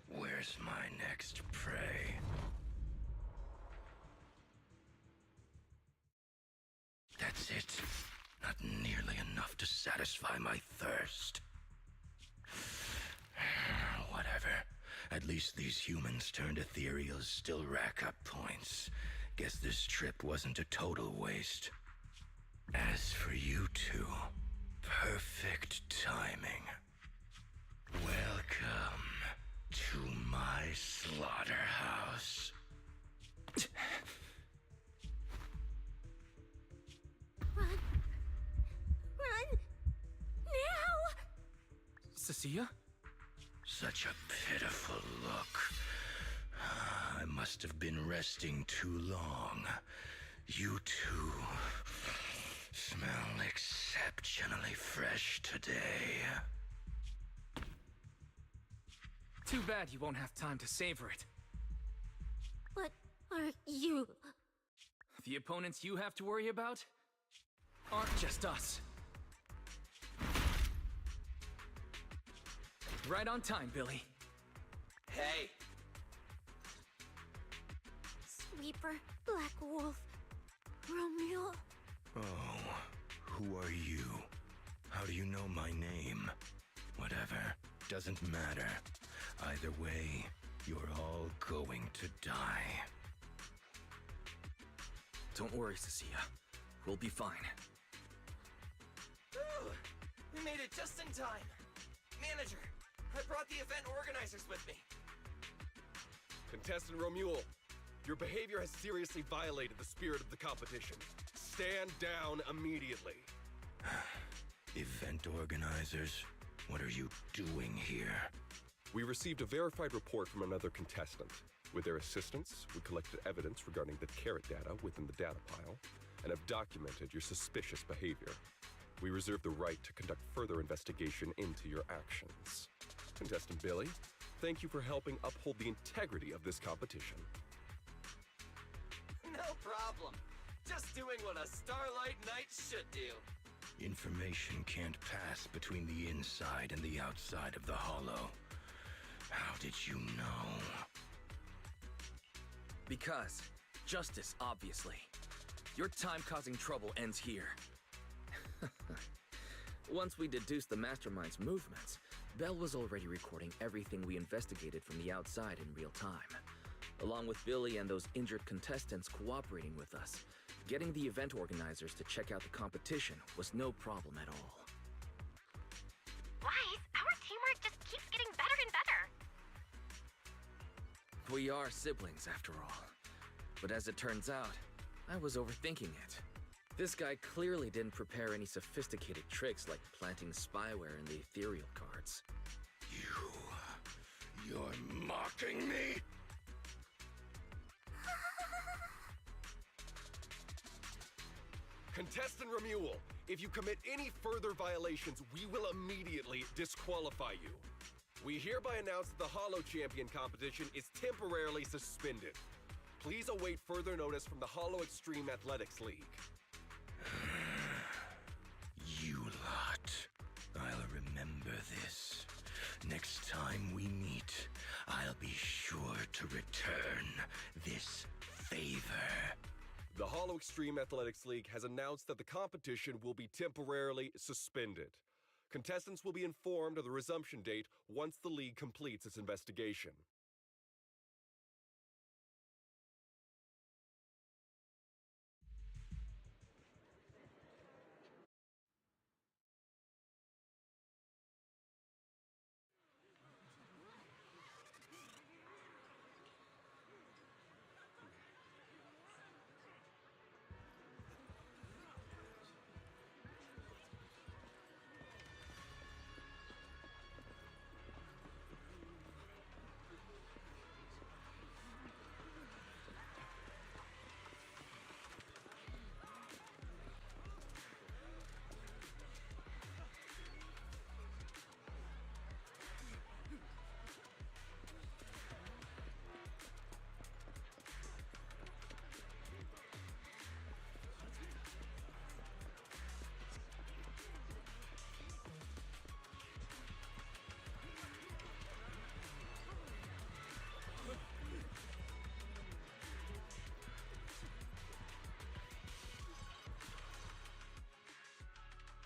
Where's my next prey? That's it. Not nearly enough to satisfy my thirst. Whatever. At least these humans turned ethereals still rack up points. Guess this trip wasn't a total waste. As for you two, perfect timing. Welcome to my slaughterhouse. Run! Now! Cecilia? Such a pitiful look. I must have been resting too long. You two smell exceptionally fresh today. Too bad you won't have time to savor it. What are you? The opponents you have to worry about aren't just us. Right on time, Billy. Hey, Sweeper, Black Wolf, Romeo. Oh, who are you? How do you know my name? Whatever, doesn't matter. Either way, you're all going to die. Don't worry, Cecilia. We'll be fine. Ooh, we made it just in time. Manager, I brought the event organizers with me. Contestant Romuald, your behavior has seriously violated the spirit of the competition. Stand down immediately. Event organizers, what are you doing here? We received a verified report from another contestant. With their assistance, we collected evidence regarding the carrot data within the data pile, and have documented your suspicious behavior. We reserve the right to conduct further investigation into your actions. Contestant Billy, thank you for helping uphold the integrity of this competition. No problem. Just doing what a Starlight Knight should do. Information can't pass between the inside and the outside of the Hollow. How did you know? Because justice, obviously. Your time causing trouble ends here. Once we deduced the Mastermind's movements, Bell was already recording everything we investigated from the outside in real time. Along with Billy and those injured contestants cooperating with us, getting the event organizers to check out the competition was no problem at all. Wise, our teamwork just keeps getting better and better. We are siblings, after all. But as it turns out, I was overthinking it. This guy clearly didn't prepare any sophisticated tricks like planting spyware in the ethereal cards. You're mocking me? Contestant Romuald, if you commit any further violations, we will immediately disqualify you. We hereby announce that the Hollow Champion competition is temporarily suspended. Please await further notice from the Hollow Extreme Athletics League. You Next time we meet, I'll be sure to return this favor. The Hollow Extreme Athletics League has announced that the competition will be temporarily suspended. Contestants will be informed of the resumption date once the league completes its investigation.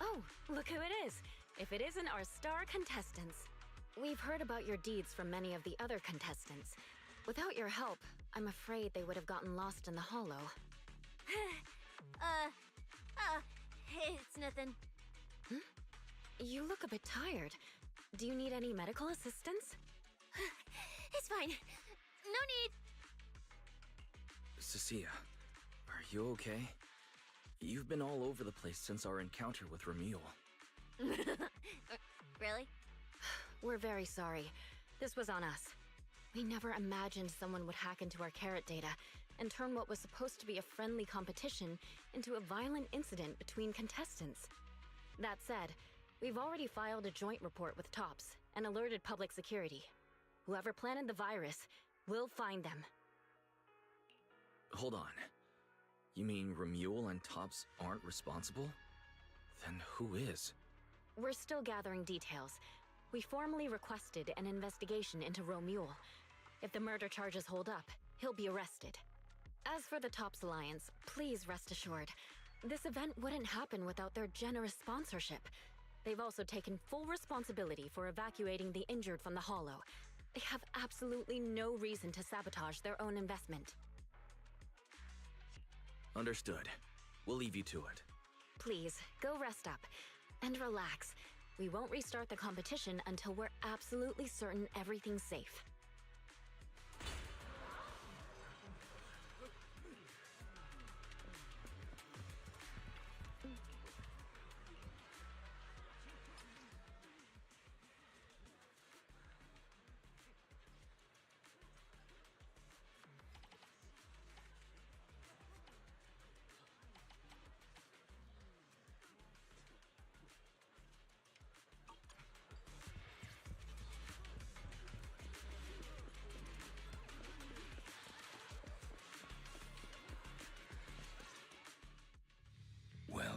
Oh, look who it is! If it isn't our star contestants. We've heard about your deeds from many of the other contestants. Without your help, I'm afraid they would have gotten lost in the hollow. It's nothing. You look a bit tired. Do you need any medical assistance? It's fine. No need. Cecilia, are you okay? You've been all over the place since our encounter with Ramil. Really? We're very sorry. This was on us. We never imagined someone would hack into our carrot data and turn what was supposed to be a friendly competition into a violent incident between contestants. That said, we've already filed a joint report with TOPS and alerted public security. Whoever planted the virus, we'll find them. Hold on. You mean Ramil and Tops aren't responsible? Then who is? We're still gathering details. We formally requested an investigation into Ramil. If the murder charges hold up, he'll be arrested. As for the Tops Alliance, please rest assured, this event wouldn't happen without their generous sponsorship. They've also taken full responsibility for evacuating the injured from the Hollow. They have absolutely no reason to sabotage their own investment. Understood. We'll leave you to it. Please, go rest up. And relax. We won't restart the competition until we're absolutely certain everything's safe.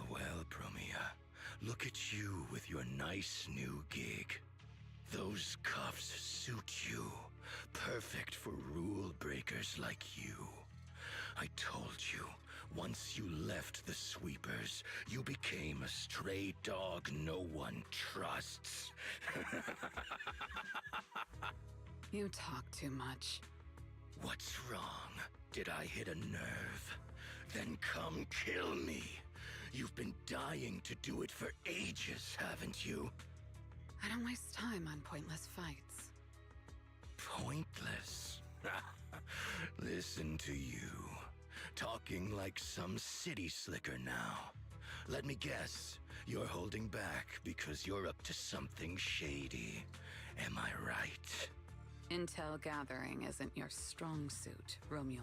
Well, Promia. Look at you with your nice new gig. Those cuffs suit you. Perfect for rule breakers like you. I told you, once you left the sweepers, you became a stray dog no one trusts. You talk too much. What's wrong? Did I hit a nerve? Then come kill me. You've been dying to do it for ages, haven't you? I don't waste time on pointless fights. Pointless? Listen to you. Talking like some city slicker now. Let me guess, you're holding back because you're up to something shady. Am I right? Intel gathering isn't your strong suit, Romule.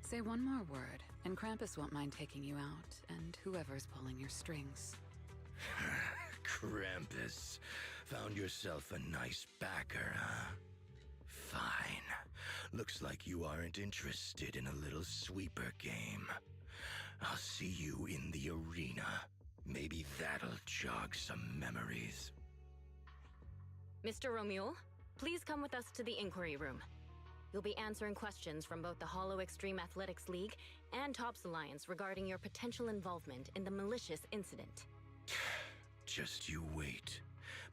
Say one more word, and Krampus won't mind taking you out, and whoever's pulling your strings. Krampus. Found yourself a nice backer, huh? Fine. Looks like you aren't interested in a little sweeper game. I'll see you in the arena. Maybe that'll jog some memories. Mr. Romuald, please come with us to the inquiry room. You'll be answering questions from both the Hollow Extreme Athletics League and Tops Alliance regarding your potential involvement in the malicious incident. Just you wait.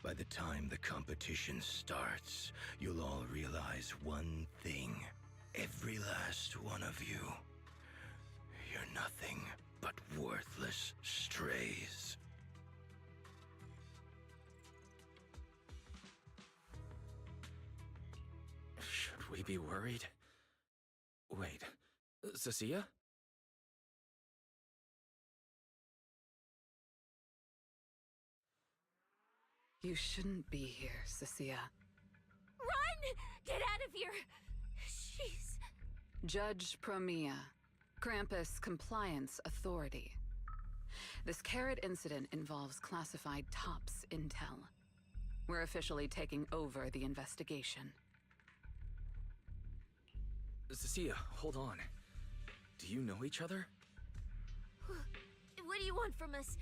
By the time the competition starts, you'll all realize one thing. Every last one of you. You're nothing but worthless strays. Should we be worried? Wait, Cecilia? You shouldn't be here, Cecilia. Run! Get out of here! She's... Judge Promia, Krampus Compliance Authority. This Carrot incident involves classified Tops intel. We're officially taking over the investigation. Cecilia, hold on. Do you know each other? What do you want from us?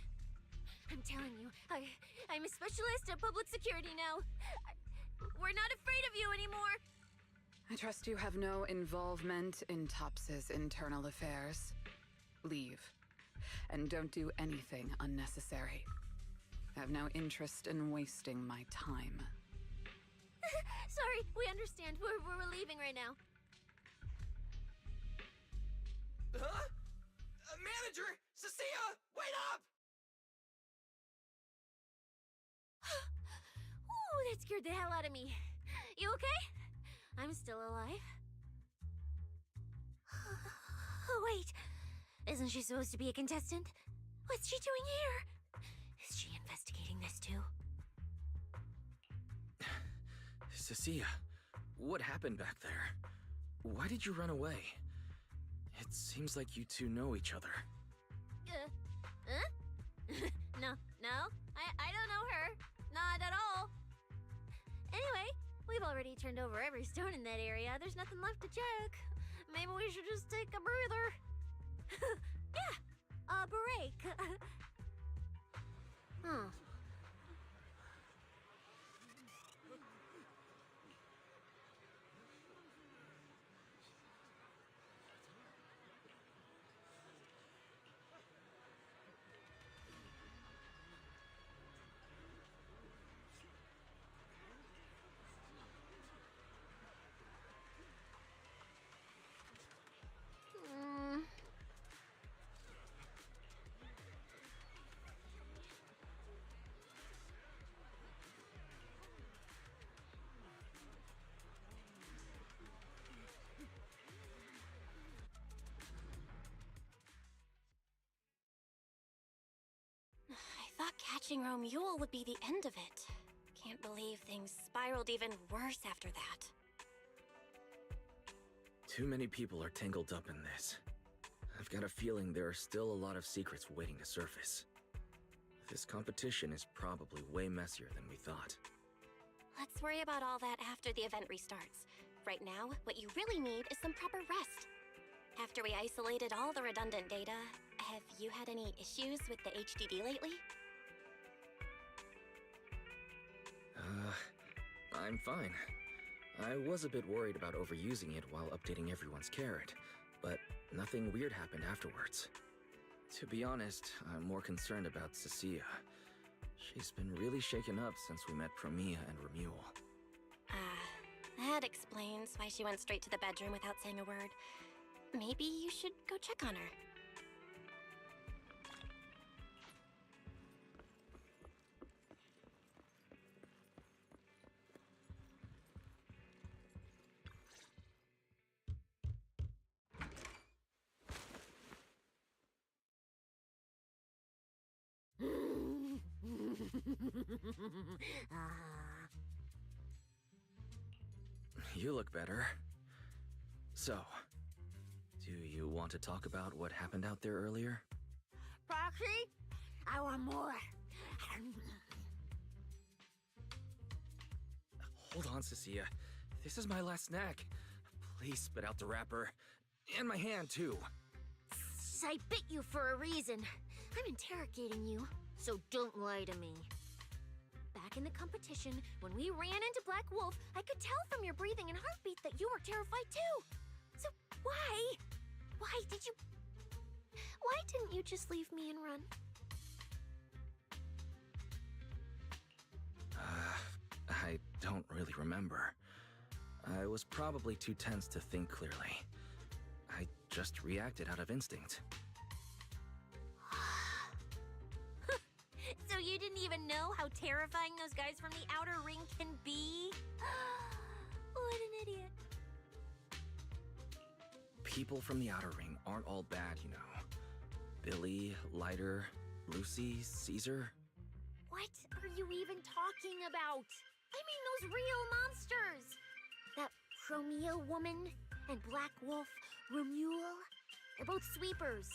I'm telling you, I'm a specialist at public security now. We're not afraid of you anymore. I trust you have no involvement in Tops's internal affairs. Leave. And don't do anything unnecessary. I have no interest in wasting my time. Sorry, we understand. We're leaving right now. Huh? Manager! Cecilia! Wait up! Ooh, that scared the hell out of me. You okay? I'm still alive. Oh, wait. Isn't she supposed to be a contestant? What's she doing here? Is she investigating this too? Cecilia, what happened back there? Why did you run away? It seems like you two know each other. No, I don't know her. Not at all. Anyway, we've already turned over every stone in that area. There's nothing left to check. Maybe we should just take a breather. Yeah, a break. I thought catching Romuald would be the end of it. Can't believe things spiraled even worse after that. Too many people are tangled up in this. I've got a feeling there are still a lot of secrets waiting to surface. This competition is probably way messier than we thought. Let's worry about all that after the event restarts. Right now, what you really need is some proper rest. After we isolated all the redundant data, have you had any issues with the HDD lately? I'm fine. I was a bit worried about overusing it while updating everyone's carrot, but nothing weird happened afterwards. To be honest, I'm more concerned about Cecilia. She's been really shaken up since we met Promia and Romuald. That explains why she went straight to the bedroom without saying a word. Maybe you should go check on her. You look better. So, do you want to talk about what happened out there earlier? Proxy, I want more. Hold on, Cecilia. This is my last snack. Please spit out the wrapper. And my hand, too. I bit you for a reason. I'm interrogating you, so don't lie to me. Back Back in the competition, when we ran into Black Wolf, I could tell from your breathing and heartbeat that you were terrified too. So why? Why didn't you just leave me and run? I don't really remember. I was probably too tense to think clearly. I just reacted out of instinct. So you didn't even know how terrifying those guys from the Outer Ring can be? What an idiot. People from the Outer Ring aren't all bad, you know. Billy, Lighter, Lucy, Caesar. What are you even talking about? I mean those real monsters! That Chromia woman and Black Wolf, Romule, they're both sweepers.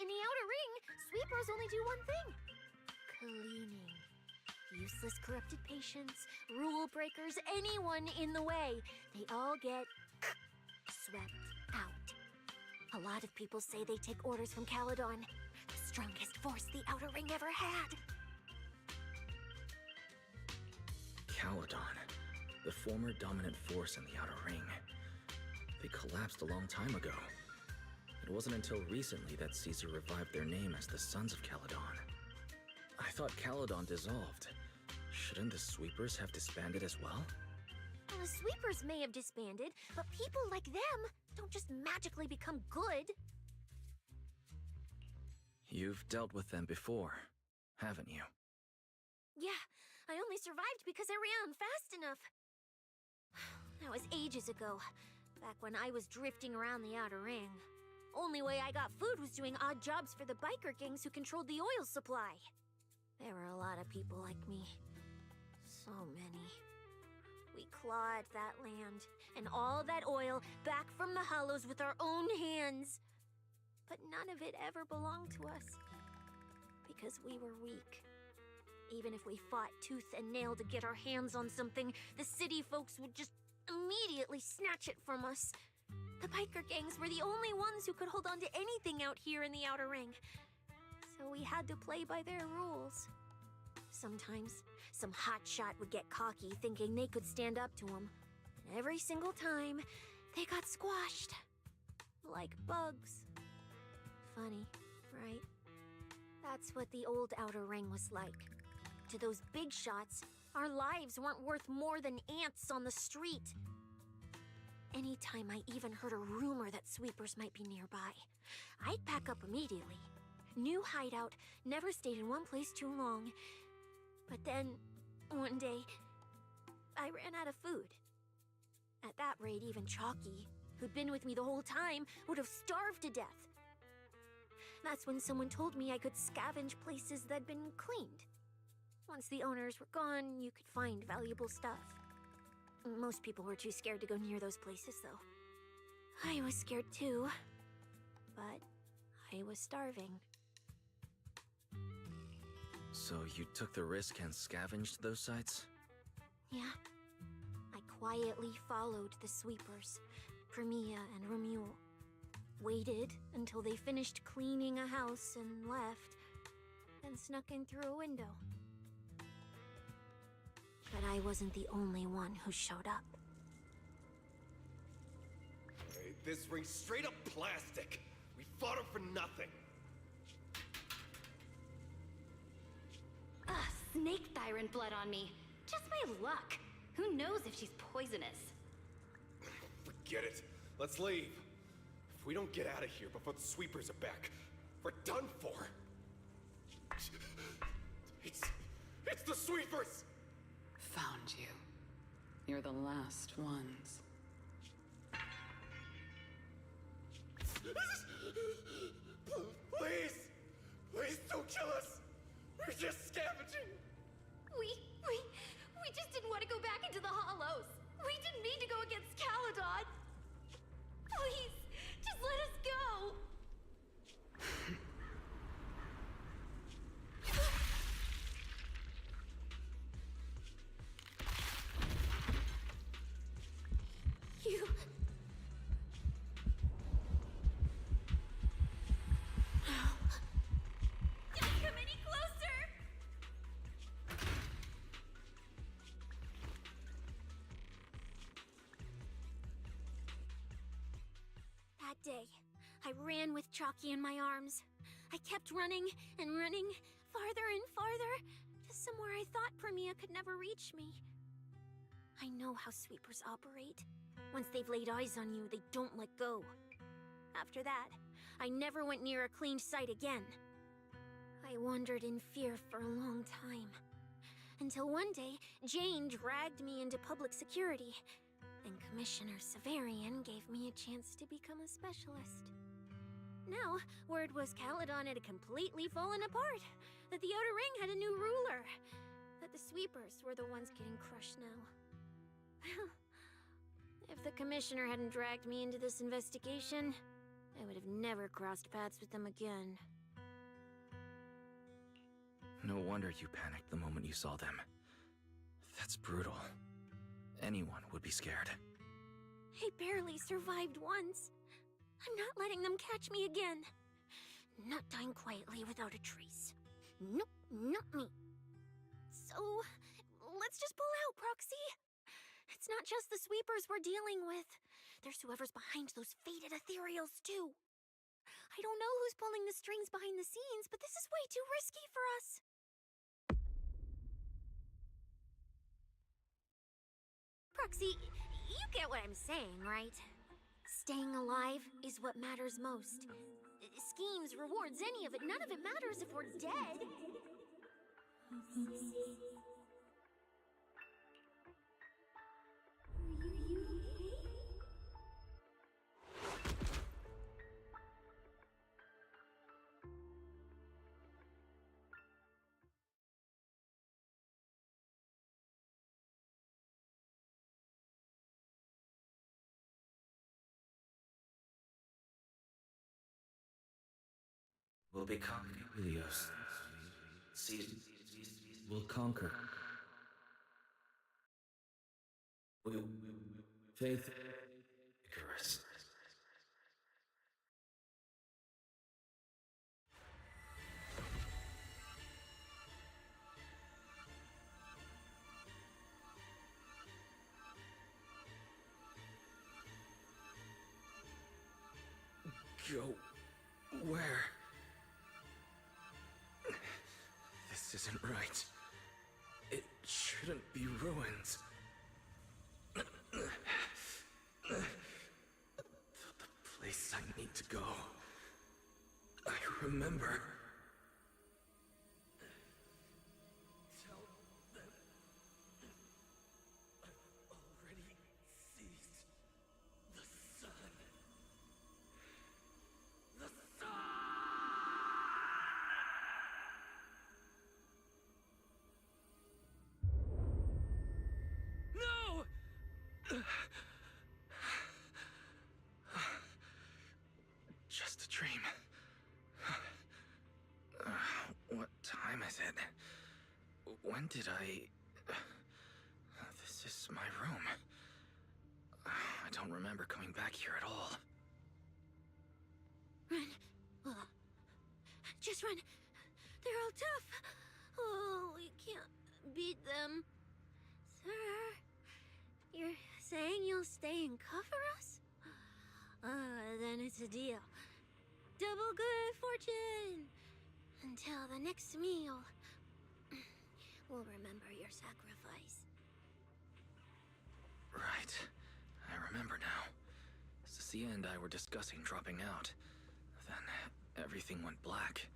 In the Outer Ring, sweepers only do one thing. Cleaning. Useless corrupted patients, rule breakers, anyone in the way. They all get swept out. A lot of people say they take orders from Caledon, the strongest force the Outer Ring ever had. Caledon, the former dominant force in the Outer Ring. They collapsed a long time ago. It wasn't until recently that Caesar revived their name as the Sons of Caledon. I thought Caledon dissolved. Shouldn't the Sweepers have disbanded as well? Well, the Sweepers may have disbanded, but people like them don't just magically become good. You've dealt with them before, haven't you? Yeah, I only survived because I ran fast enough. That was ages ago, back when I was drifting around the Outer Ring. Only way I got food was doing odd jobs for the biker gangs who controlled the oil supply. There were a lot of people like me. So many. We clawed that land and all that oil back from the hollows with our own hands. But none of it ever belonged to us. Because we were weak. Even if we fought tooth and nail to get our hands on something, the city folks would just immediately snatch it from us. The biker gangs were the only ones who could hold on to anything out here in the Outer Ring. So we had to play by their rules. Sometimes, some hotshot would get cocky thinking they could stand up to him. And every single time, they got squashed. Like bugs. Funny, right? That's what the old Outer Ring was like. To those big shots, our lives weren't worth more than ants on the street. Anytime I even heard a rumor that sweepers might be nearby, I'd pack up immediately. New hideout, never stayed in one place too long. But then, one day, I ran out of food. At that rate, even Chalky, who'd been with me the whole time, would have starved to death. That's when someone told me I could scavenge places that'd been cleaned. Once the owners were gone, you could find valuable stuff. Most people were too scared to go near those places, though. I was scared too, but I was starving. So you took the risk and scavenged those sites? Yeah. I quietly followed the sweepers, Chromia and Romule. Waited until they finished cleaning a house and left, then snuck in through a window. But I wasn't the only one who showed up. Hey, this ring's straight up plastic. We fought him for nothing. Snake tyrant blood on me. Just my luck. Who knows if she's poisonous? Forget it. Let's leave. If we don't get out of here before the sweepers are back, we're done for. It's the sweepers! Found you. You're the last ones. Please! Please don't kill us! We're just scavenging! We just didn't want to go back into the hollows. We didn't mean to go against Caledon. Please, just let us go. day. I ran with Chalky in my arms. I kept running and running, farther and farther, to somewhere I thought Premia could never reach me. I know how sweepers operate. Once they've laid eyes on you, they don't let go. After that, I never went near a cleaned site again. I wandered in fear for a long time. Until one day, Jane dragged me into public security, and Commissioner Severian gave me a chance to become a specialist. Now, word was Caledon had completely fallen apart, that the Outer Ring had a new ruler, that the sweepers were the ones getting crushed now. If the Commissioner hadn't dragged me into this investigation, I would have never crossed paths with them again. No wonder you panicked the moment you saw them. That's brutal. Anyone would be scared. I barely survived once. I'm not letting them catch me again. Not dying quietly without a trace. Nope, not me. So, let's just pull out, Proxy. It's not just the sweepers we're dealing with. There's whoever's behind those faded ethereals, too. I don't know who's pulling the strings behind the scenes, but this is way too risky for us. Proxy, you get what I'm saying, right? Staying alive is what matters most. Schemes, rewards, any of it, none of it matters if we're dead. We'll become Helios. We'll conquer. Faith. Icarus. Go where? This isn't right. It shouldn't be ruins. The place I need to go. I remember. Tell them I've already seized the sun. The sun! No! Just a dream. What time is it? When did I... This is my room. I don't remember coming back here at all. Run. Just run. They're all tough. Oh, we can't beat them. Sir, you're saying you'll stay and cover us? Then it's a deal. Double good fortune. Until the next meal. We'll remember your sacrifice. Right. I remember now. Cecilia and I were discussing dropping out. Then everything went black.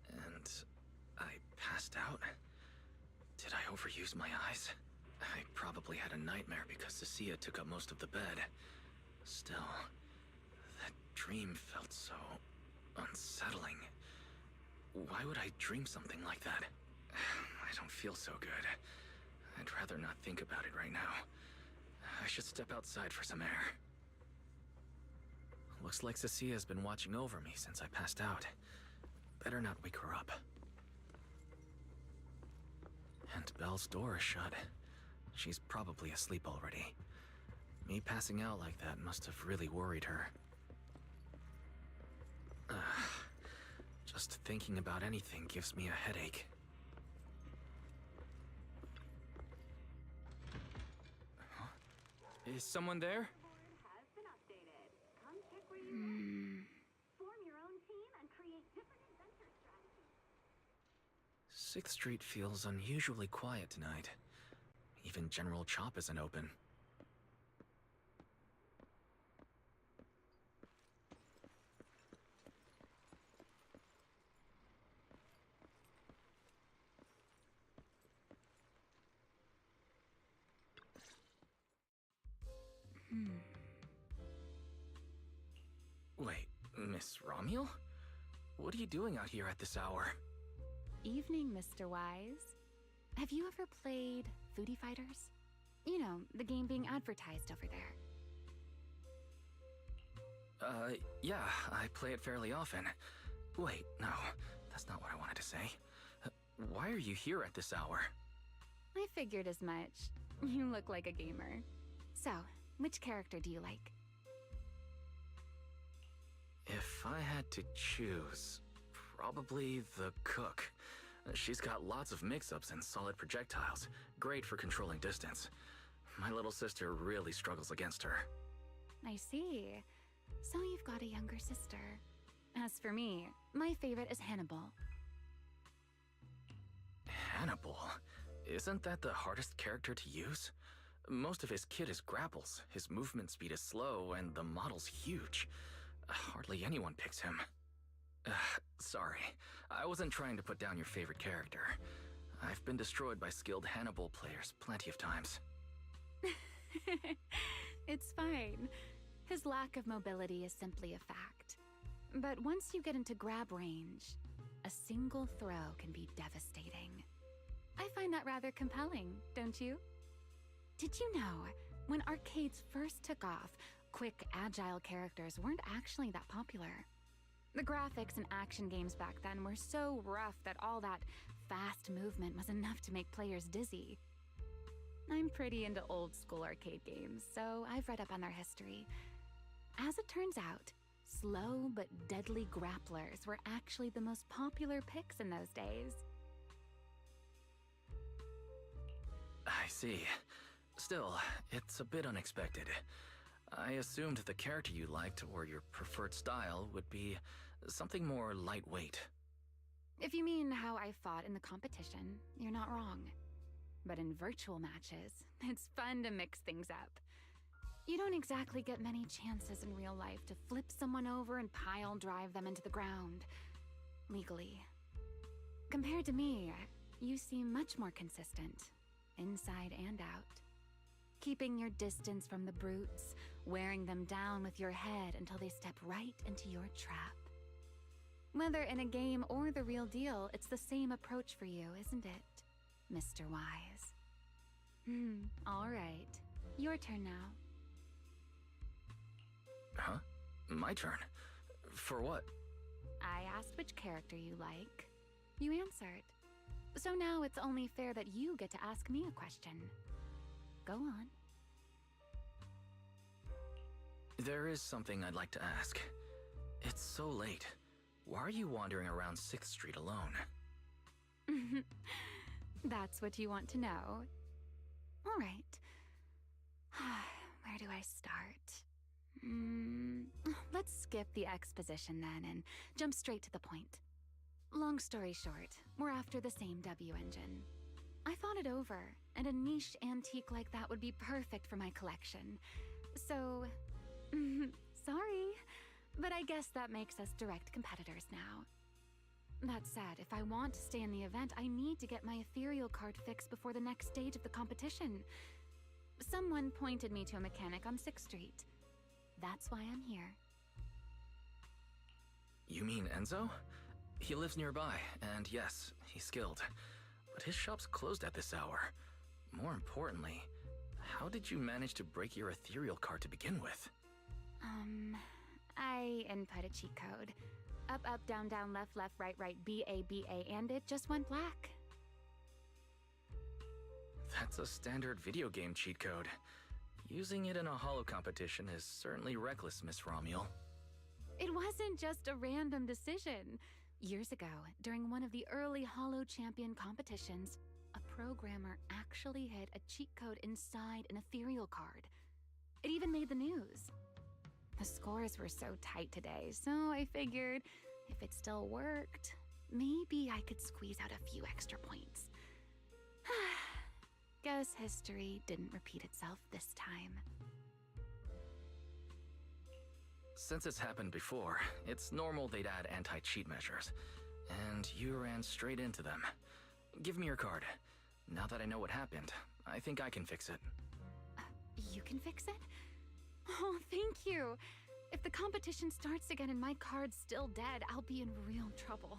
And I passed out. Did I overuse my eyes? I probably had a nightmare because Cecilia took up most of the bed. Still, that dream felt so unsettling. Why would I dream something like that? I don't feel so good. I'd rather not think about it right now. I should step outside for some air. Looks like Cecilia's been watching over me since I passed out. Better not wake her up. And Belle's door is shut. She's probably asleep already. Me passing out like that must have really worried her. Just thinking about anything gives me a headache. Huh? Is someone there? Has been updated. Come check where you street feels unusually quiet tonight. Even General Chop isn't open. Wait, Miss Romuel? What are you doing out here at this hour? Evening, Mr. Wise. Have you ever played Foodie Fighters? You know, the game being advertised over there. Yeah, I play it fairly often. Wait, no, that's not what I wanted to say. Why are you here at this hour? I figured as much. You look like a gamer. So, which character do you like? If I had to choose, probably the cook. She's got lots of mix-ups and solid projectiles, great for controlling distance. My little sister really struggles against her. I see. So you've got a younger sister. As for me, my favorite is Hannibal. Hannibal? Isn't that the hardest character to use? Most of his kit is grapples, his movement speed is slow, and the model's huge. Hardly anyone picks him. Sorry, I wasn't trying to put down your favorite character. I've been destroyed by skilled Hannibal players plenty of times. It's fine. His lack of mobility is simply a fact. But once you get into grab range, a single throw can be devastating. I find that rather compelling, don't you? Did you know, when arcades first took off, quick, agile characters weren't actually that popular? The graphics in action games back then were so rough that all that fast movement was enough to make players dizzy. I'm pretty into old-school arcade games, so I've read up on their history. As it turns out, slow but deadly grapplers were actually the most popular picks in those days. I see. Still, it's a bit unexpected. I assumed the character you liked or your preferred style would be something more lightweight. If you mean how I fought in the competition, you're not wrong. But in virtual matches, it's fun to mix things up. You don't exactly get many chances in real life to flip someone over and pile drive them into the ground. Legally. Compared to me, you seem much more consistent, inside and out. Keeping your distance from the brutes, wearing them down with your head until they step right into your trap. Whether in a game or the real deal, it's the same approach for you, isn't it, Mr. Wise? All right. Your turn now. Huh? My turn? For what? I asked which character you like. You answered. So now it's only fair that you get to ask me a question. Go on. There is something I'd like to ask. It's so late. Why are you wandering around 6th Street alone? That's what you want to know. All right. Where do I start? Let's skip the exposition then and jump straight to the point. Long story short, we're after the same W engine. I thought it over, and a niche antique like that would be perfect for my collection. So, sorry, but I guess that makes us direct competitors now. That said, if I want to stay in the event, I need to get my ethereal card fixed before the next stage of the competition. Someone pointed me to a mechanic on 6th Street. That's why I'm here. You mean Enzo? He lives nearby, and yes, he's skilled. But his shop's closed at this hour. More importantly, how did you manage to break your ethereal card to begin with? I input a cheat code. Up, up, down, down, left, left, right, right, B, A, and it just went black. That's a standard video game cheat code. Using it in a holo competition is certainly reckless, Miss Romuel. It wasn't just a random decision. Years ago, during one of the early Holo Champion competitions, a programmer actually hid a cheat code inside an ethereal card. It even made the news. The scores were so tight today, so I figured if it still worked, maybe I could squeeze out a few extra points. Guess history didn't repeat itself this time. Since it's happened before, it's normal they'd add anti-cheat measures. And you ran straight into them. Give me your card. Now that I know what happened, I think I can fix it. You can fix it? Oh, thank you. If the competition starts again and my card's still dead, I'll be in real trouble.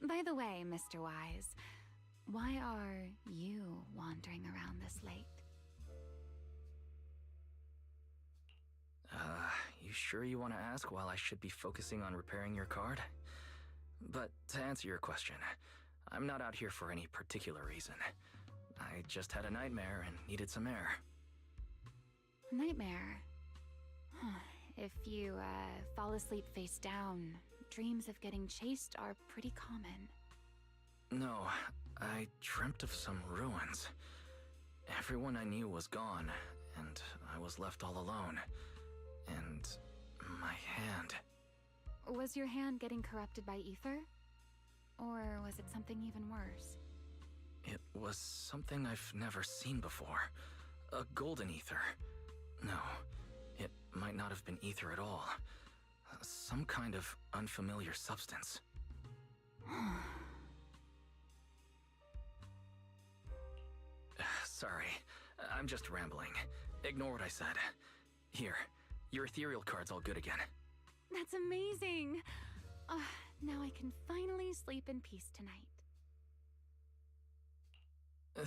By the way, Mr. Wise, why are you wandering around this late? You sure you want to ask while I should be focusing on repairing your card? But to answer your question, I'm not out here for any particular reason. I just had a nightmare and needed some air. Nightmare? If you, fall asleep face down, dreams of getting chased are pretty common. No, I dreamt of some ruins. Everyone I knew was gone, and I was left all alone. And my hand. Was your hand getting corrupted by ether? Or was it something even worse? It was something I've never seen before. A golden ether. No, it might not have been ether at all. Some kind of unfamiliar substance. Sorry, I'm just rambling. Ignore what I said. Here, your ethereal card's all good again. That's amazing! Now I can finally sleep in peace tonight.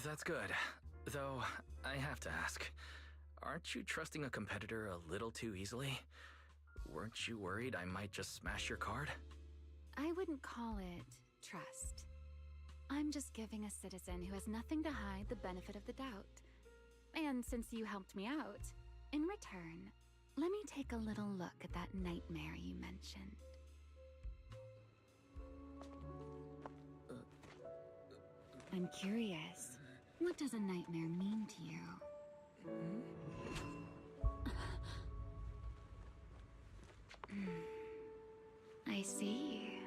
That's good. Though, I have to ask, aren't you trusting a competitor a little too easily? Weren't you worried I might just smash your card? I wouldn't call it trust. I'm just giving a citizen who has nothing to hide the benefit of the doubt. And since you helped me out, in return, let me take a little look at that nightmare you mentioned. I'm curious, what does a nightmare mean to you? I see.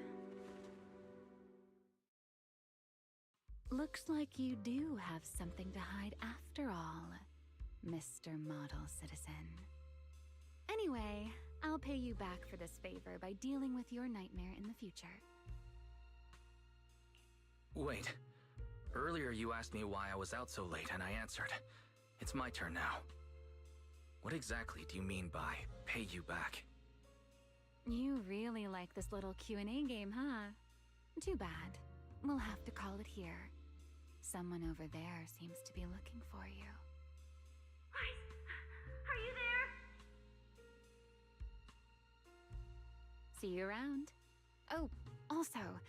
Looks like you do have something to hide after all, Mr. Model Citizen. Anyway, I'll pay you back for this favor by dealing with your nightmare in the future. Wait. Earlier you asked me why I was out so late, and I answered. It's my turn now. What exactly do you mean by pay you back? You really like this little Q&A game, huh? Too bad. We'll have to call it here. Someone over there seems to be looking for you. Are you there? See you around. Oh, also,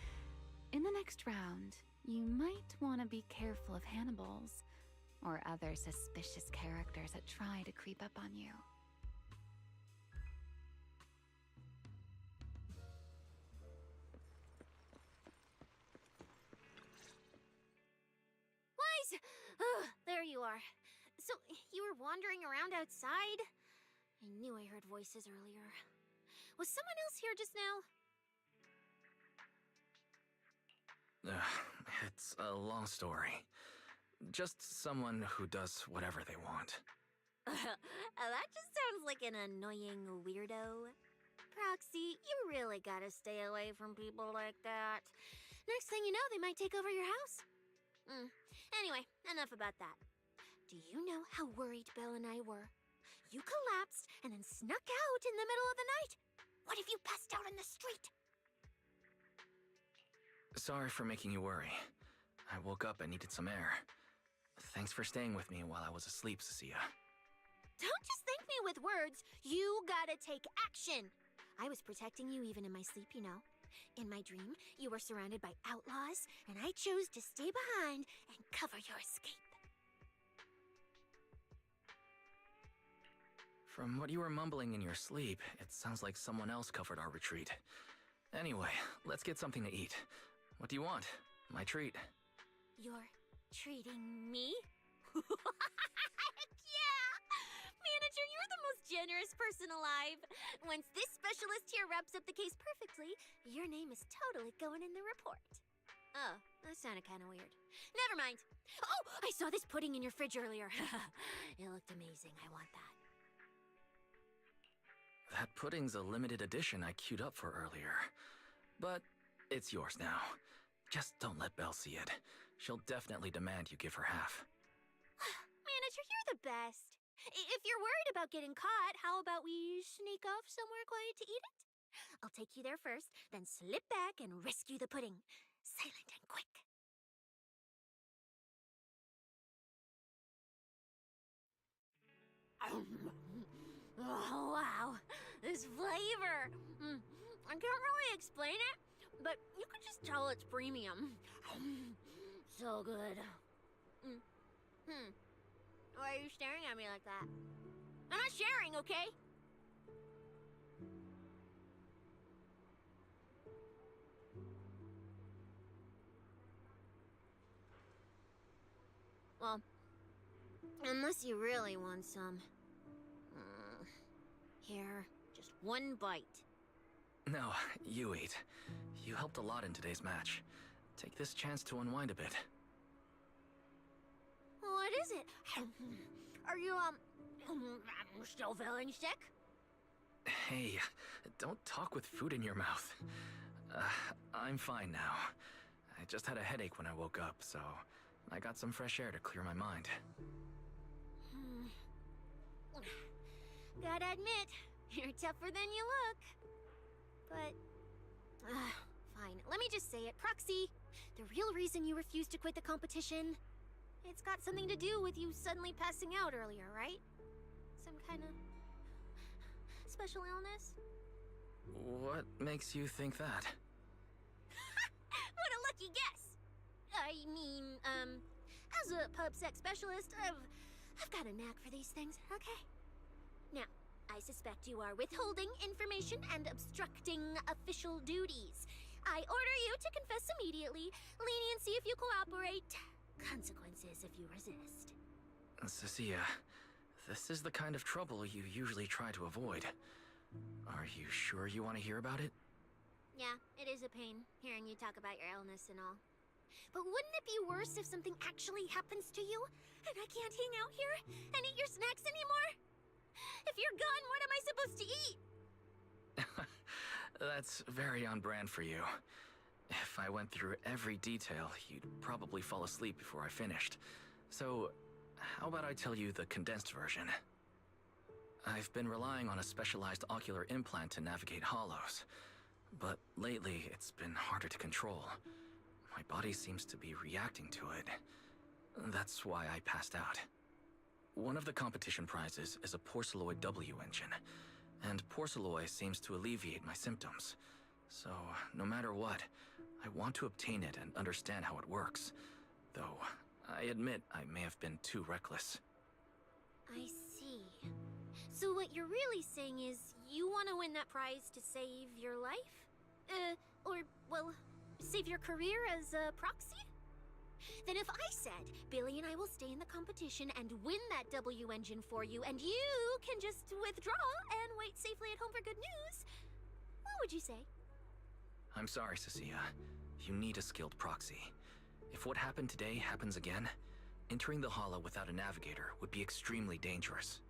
in the next round, you might want to be careful of Hannibals or other suspicious characters that try to creep up on you. Wise! Oh, there you are. So, you were wandering around outside? I knew I heard voices earlier. Was someone else here just now? It's a long story. Just someone who does whatever they want. That just sounds like an annoying weirdo. Proxy, you really gotta stay away from people like that. Next thing you know, they might take over your house. Anyway, enough about that. Do you know how worried Belle and I were? You collapsed and then snuck out in the middle of the night. What if you passed out in the street? Sorry for making you worry. I woke up and needed some air. Thanks for staying with me while I was asleep, Cecilia. Don't just thank me with words. You gotta take action. I was protecting you even in my sleep, you know. In my dream, you were surrounded by outlaws, and I chose to stay behind and cover your escape. From what you were mumbling in your sleep, it sounds like someone else covered our retreat. Anyway, let's get something to eat. What do you want? My treat. You're treating me? Heck yeah! Manager, you're the most generous person alive. Once this specialist here wraps up the case perfectly, your name is totally going in the report. Oh, that sounded kind of weird. Never mind. Oh, I saw this pudding in your fridge earlier. It looked amazing. I want that. That pudding's a limited edition I queued up for earlier. But it's yours now. Just don't let Belle see it. She'll definitely demand you give her half. Manager, you're the best. If you're worried about getting caught, how about we sneak off somewhere quiet to eat it? I'll take you there first, then slip back and rescue the pudding. Silent and quick. Oh, wow. This flavor. I can't really explain it, but you can just tell it's premium. So good. Why are you staring at me like that? I'm not sharing, okay? Well, unless you really want some. Here, just one bite. No, you eat. You helped a lot in today's match. Take this chance to unwind a bit. What is it? Are you, still feeling sick? Hey, don't talk with food in your mouth. I'm fine now. I just had a headache when I woke up, so I got some fresh air to clear my mind. Gotta admit, you're tougher than you look. But, fine. Let me just say it. Proxy, the real reason you refused to quit the competition, it's got something to do with you suddenly passing out earlier, right? Some kind of special illness? What makes you think that? What a lucky guess! I mean, as a pub sex specialist, I've got a knack for these things, okay? Now, I suspect you are withholding information and obstructing official duties. I order you to confess immediately, leniency if you cooperate, consequences if you resist. Cecilia, this is the kind of trouble you usually try to avoid. Are you sure you want to hear about it? Yeah, it is a pain, hearing you talk about your illness and all. But wouldn't it be worse if something actually happens to you, and I can't hang out here and eat your snacks anymore? If you're gone, what am I supposed to eat? That's very on brand for you. If I went through every detail, you'd probably fall asleep before I finished. So, how about I tell you the condensed version? I've been relying on a specialized ocular implant to navigate hollows. But lately, it's been harder to control. My body seems to be reacting to it. That's why I passed out. One of the competition prizes is a Porceloid W engine, and Porceloid seems to alleviate my symptoms. So, no matter what, I want to obtain it and understand how it works. Though, I admit I may have been too reckless. I see. So what you're really saying is you want to win that prize to save your life? Save your career as a proxy? Then if I said, Billy and I will stay in the competition and win that W engine for you, and you can just withdraw and wait safely at home for good news, what would you say? I'm sorry, Cecilia. You need a skilled proxy. If what happened today happens again, entering the hollow without a navigator would be extremely dangerous.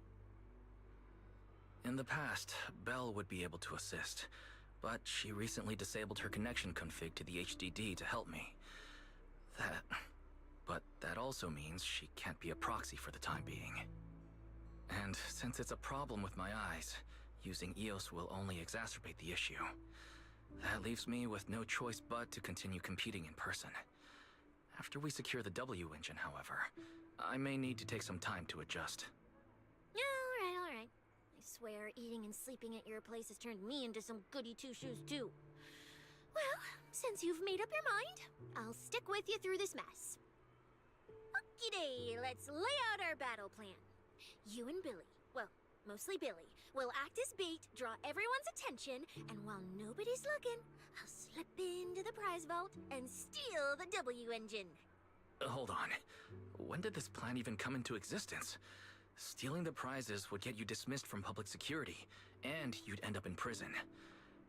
In the past, Belle would be able to assist, but she recently disabled her connection config to the HDD to help me. But that also means she can't be a proxy for the time being. And since it's a problem with my eyes, using EOS will only exacerbate the issue. That leaves me with no choice but to continue competing in person. After we secure the W engine, however, I may need to take some time to adjust. All right. I swear, eating and sleeping at your place has turned me into some goody two-shoes too. Well, since you've made up your mind, I'll stick with you through this mess. Okie-day, let's lay out our battle plan. You and Billy, well, mostly Billy, will act as bait, draw everyone's attention, and while nobody's looking, I'll slip into the prize vault and steal the W engine. Hold on. When did this plan even come into existence? Stealing the prizes would get you dismissed from public security, and you'd end up in prison.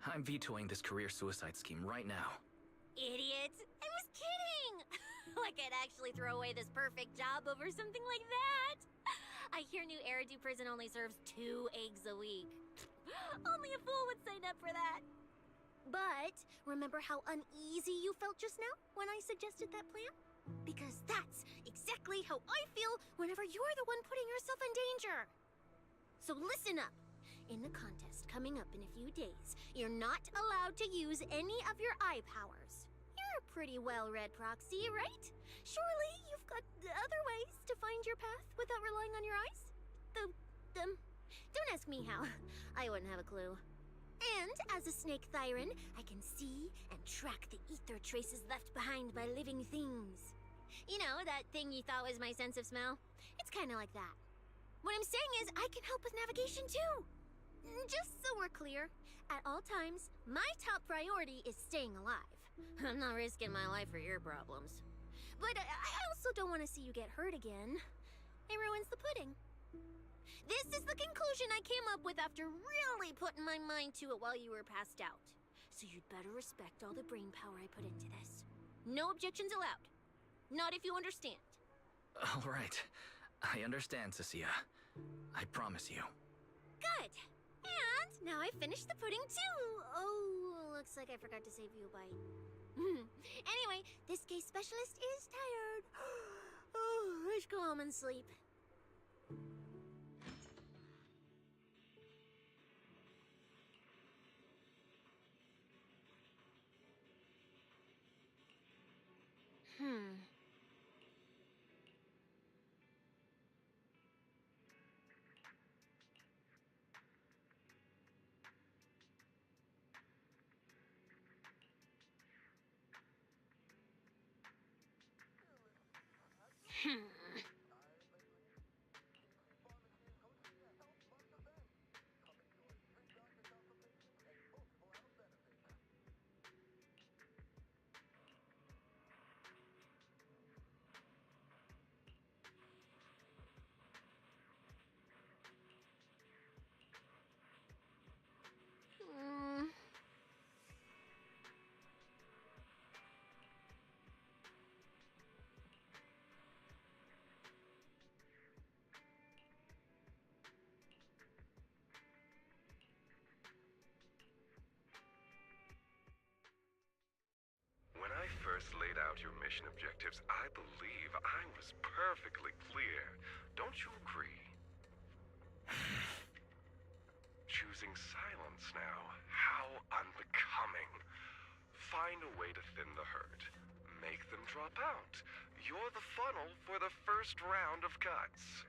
I'm vetoing this career suicide scheme right now. Idiot! I was kidding! Like I'd actually throw away this perfect job over something like that! I hear New Eridan prison only serves 2 eggs a week. Only a fool would sign up for that. But remember how uneasy you felt just now when I suggested that plan? Because that's exactly how I feel whenever you're the one putting yourself in danger. So listen up. In the contest coming up in a few days, you're not allowed to use any of your eye powers. You're a pretty well-read proxy, right? Surely you've got other ways to find your path without relying on your eyes? Don't ask me how. I wouldn't have a clue. And as a snake Thyran, I can see and track the ether traces left behind by living things. You know, that thing you thought was my sense of smell? It's kind of like that. What I'm saying is I can help with navigation too. Just so we're clear, at all times, my top priority is staying alive. I'm not risking my life for your problems. But I also don't want to see you get hurt again. It ruins the pudding. This is the conclusion I came up with after really putting my mind to it while you were passed out. So you'd better respect all the brain power I put into this. No objections allowed. Not if you understand. All right. I understand, Cecilia. I promise you. Good. And now I've finished the pudding too. Oh, looks like I forgot to save you a bite. Anyway, this case specialist is tired. Oh, let's go home and sleep. When I first laid out your mission objectives, I believe I was perfectly clear. Don't you agree? Choosing silence now. How unbecoming. Find a way to thin the herd. Make them drop out. You're the funnel for the first round of cuts.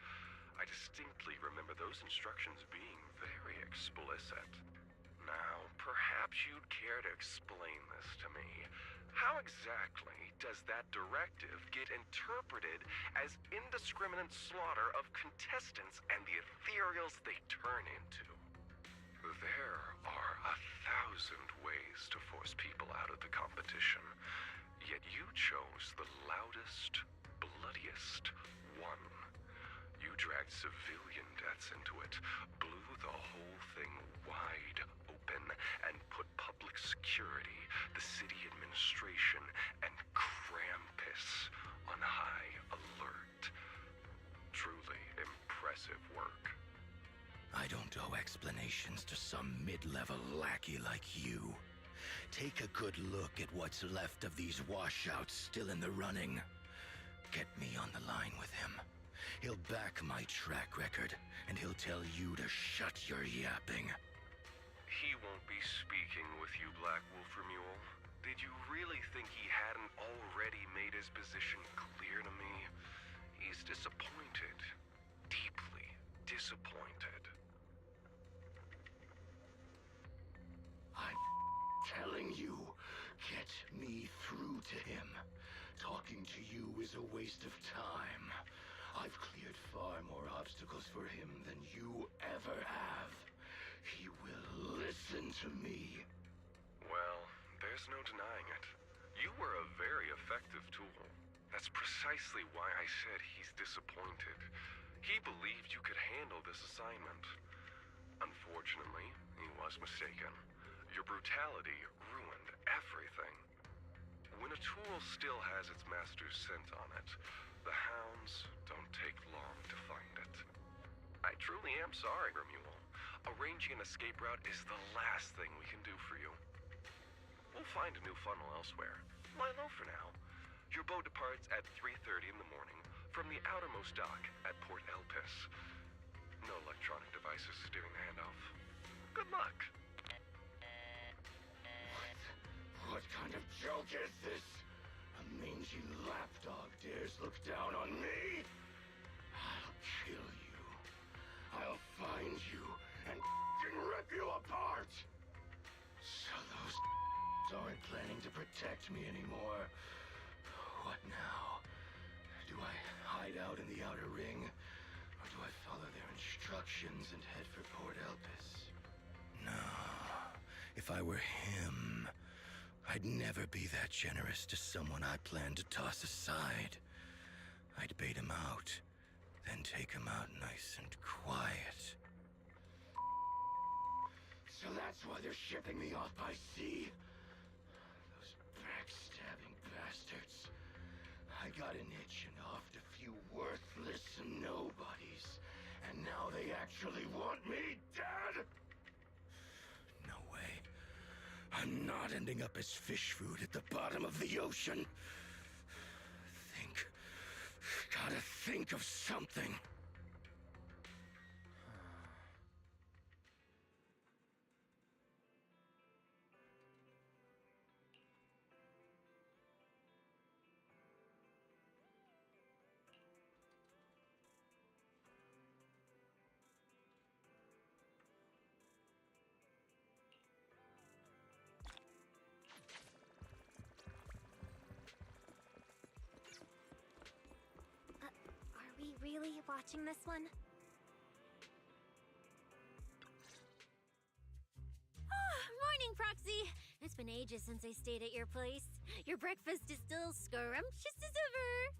I distinctly remember those instructions being very explicit. Now, perhaps you'd care to explain this to me. How exactly does that directive get interpreted as indiscriminate slaughter of contestants and the ethereals they turn into? There are 1,000 ways to force people out of the competition, yet you chose the loudest, bloodiest one. You dragged civilian deaths into it, blew the whole thing wide open, and put public security, the city administration, and Krampus on high alert. Truly impressive work. I don't owe explanations to some mid-level lackey like you. Take a good look at what's left of these washouts still in the running. Get me on the line with him. He'll back my track record, and he'll tell you to shut your yapping. He won't be speaking with you, Black Wolframule. Did you really think he hadn't already made his position clear to me? He's disappointed. Deeply disappointed. I'm telling you, get me through to him. Talking to you is a waste of time. I've cleared far more obstacles for him than you ever have. He will listen to me. Well, there's no denying it. You were a very effective tool. That's precisely why I said he's disappointed. He believed you could handle this assignment. Unfortunately, he was mistaken. Your brutality ruined everything. When a tool still has its master's scent on it, the hounds don't take long to find it. I truly am sorry, Remuel. Arranging an escape route is the last thing we can do for you. We'll find a new funnel elsewhere. Lie low for now. Your boat departs at 3:30 in the morning from the outermost dock at Port Elpis. No electronic devices steering the handoff. Good luck. What kind of joke is this? A mangy lapdog dares look down on me? I'll kill you. I'll find you and rip you apart. So those aren't planning to protect me anymore. What now? Do I hide out in the outer ring? Or do I follow their instructions and head for Port Elpis? No. If I were him, I'd never be that generous to someone I planned to toss aside. I'd bait him out, then take him out nice and quiet. So that's why they're shipping me off by sea? Those backstabbing bastards. I got an itch and offed a few worthless nobodies, and now they actually want me dead? No way. I'm not ending up as fish food at the bottom of the ocean. Gotta think of something. Are we really watching this one? Morning, Proxy! It's been ages since I stayed at your place. Your breakfast is still scrumptious as ever.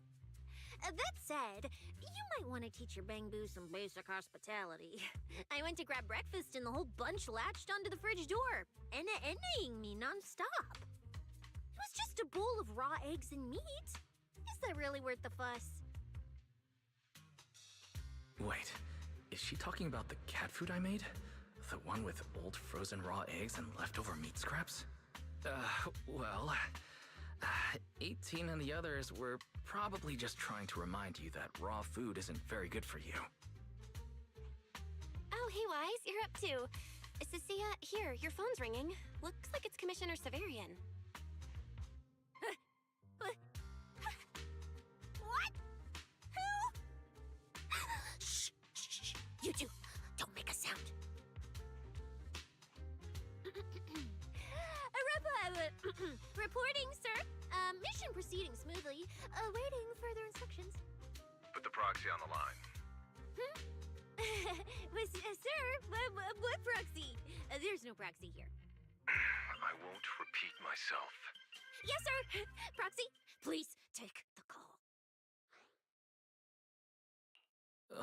That said, you might want to teach your Bangbu some basic hospitality. I went to grab breakfast and the whole bunch latched onto the fridge door, envying me nonstop. It was just a bowl of raw eggs and meat. Is that really worth the fuss? Wait, is she talking about the cat food I made? The one with old frozen raw eggs and leftover meat scraps? Well, 18 and the others were probably just trying to remind you that raw food isn't very good for you. Oh, hey, Wise, you're up too. Cecilia, here, your phone's ringing. Looks like it's Commissioner Severian. What? Who? Shh, shh, shh. You two, don't make a sound. Reporting, sir. Mission proceeding smoothly. Awaiting further instructions. Put the proxy on the line. Sir, what proxy? There's no proxy here. I won't repeat myself. Yes, sir. Proxy, please take the call.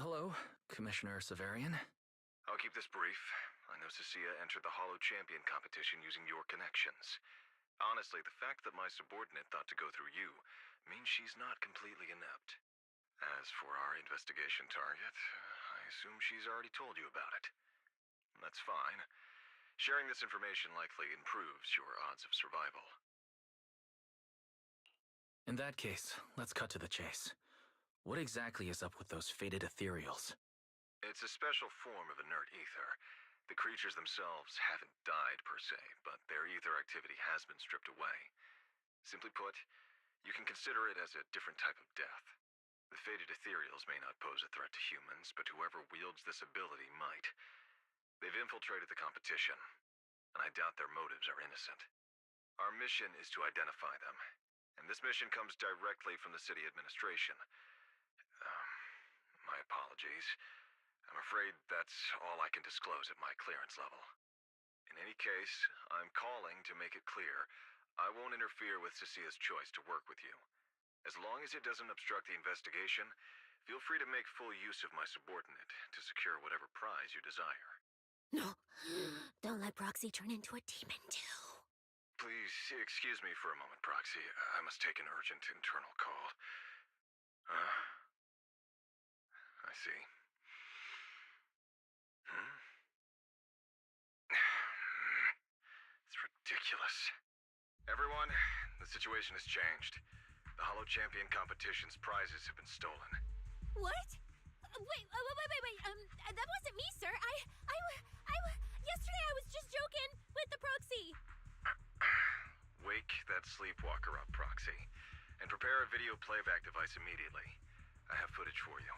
Hello, Commissioner Severian. I'll keep this brief. I know Cecilia entered the Hollow Champion competition using your connections. Honestly, the fact that my subordinate thought to go through you means she's not completely inept. As for our investigation target, I assume she's already told you about it. That's fine. Sharing this information likely improves your odds of survival. In that case, let's cut to the chase. What exactly is up with those fated ethereals? It's a special form of inert ether. The creatures themselves haven't died per se, but their ether activity has been stripped away. Simply put, you can consider it as a different type of death. The fated ethereals may not pose a threat to humans, but whoever wields this ability might. They've infiltrated the competition, and I doubt their motives are innocent. Our mission is to identify them, and this mission comes directly from the city administration. My apologies. I'm afraid that's all I can disclose at my clearance level. In any case, I'm calling to make it clear I won't interfere with Cecilia's choice to work with you. As long as it doesn't obstruct the investigation, feel free to make full use of my subordinate to secure whatever prize you desire. No, don't let Proxy turn into a demon too. Please excuse me for a moment, Proxy. I must take an urgent internal call. I see. It's ridiculous. Everyone, the situation has changed. The Hollow Champion competition's prizes have been stolen. What? Wait. That wasn't me, sir. Yesterday I was just joking with the Proxy. Wake that sleepwalker up, Proxy, and prepare a video playback device immediately. I have footage for you.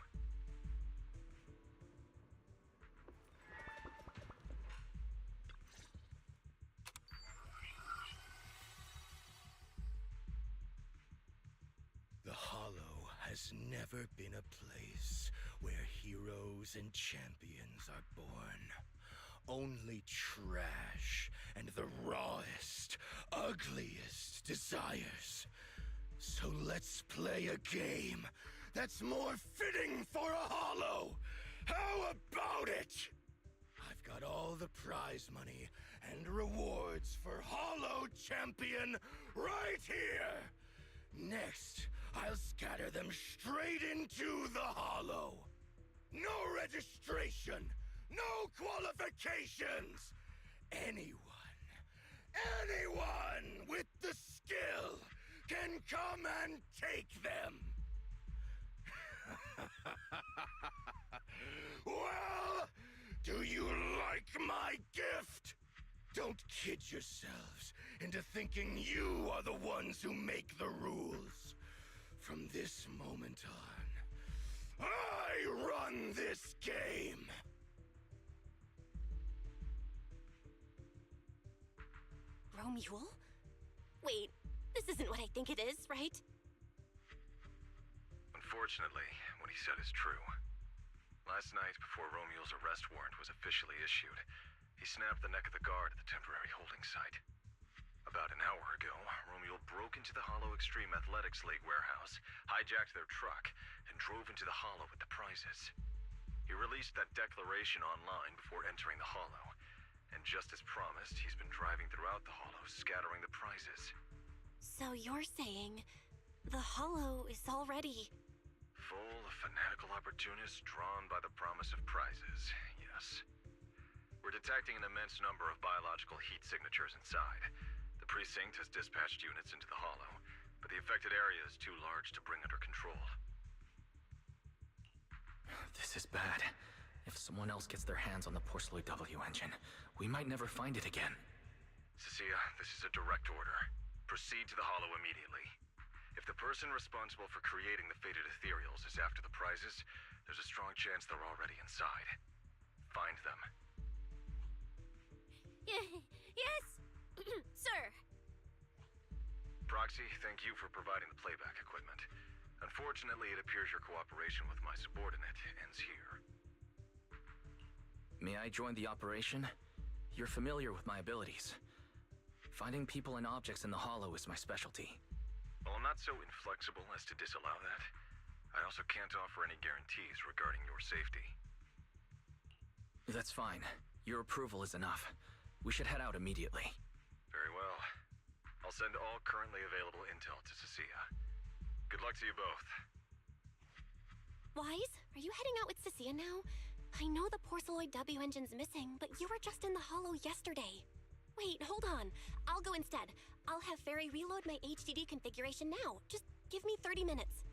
The Hollow has never been a place where heroes and champions are born. Only trash and the rawest, ugliest desires. So let's play a game that's more fitting for a Hollow. How about it? I've got all the prize money and rewards for Hollow Champion right here. Next, I'll scatter them straight into the Hollow. No registration, no qualifications. Anyone with the skill can come and take them. Well, do you like my gift? Don't kid yourselves into thinking you are the ones who make the rules. From this moment on, I run this game. Romule? Wait, this isn't what I think it is, right? Unfortunately, what he said is true. Last night, before Romule's arrest warrant was officially issued, he snapped the neck of the guard at the temporary holding site. About an hour ago, Romule broke into the Hollow Extreme Athletics League warehouse, hijacked their truck, and drove into the Hollow with the prizes. He released that declaration online before entering the Hollow, and just as promised, he's been driving throughout the Hollow, scattering the prizes. So you're saying the Hollow is already... Full of fanatical opportunists drawn by the promise of prizes, yes. We're detecting an immense number of biological heat signatures inside. The precinct has dispatched units into the Hollow, but the affected area is too large to bring under control. This is bad. If someone else gets their hands on the Porceloid W engine, we might never find it again. Cecilia, this is a direct order. Proceed to the Hollow immediately. If the person responsible for creating the fated ethereals is after the prizes, there's a strong chance they're already inside. Find them. Yes, sir. Proxy, thank you for providing the playback equipment. Unfortunately, it appears your cooperation with my subordinate ends here. May I join the operation? You're familiar with my abilities. Finding people and objects in the Hollow is my specialty. Well, I'm not so inflexible as to disallow that. I also can't offer any guarantees regarding your safety. That's fine. Your approval is enough. We should head out immediately. Very well. I'll send all currently available intel to Cecilia. Good luck to you both. Wise, are you heading out with Cecilia now? I know the Porceloid W engine's missing, but you were just in the Hollow yesterday. Wait, hold on. I'll go instead. I'll have Fairy reload my HDD configuration now. Just give me 30 minutes.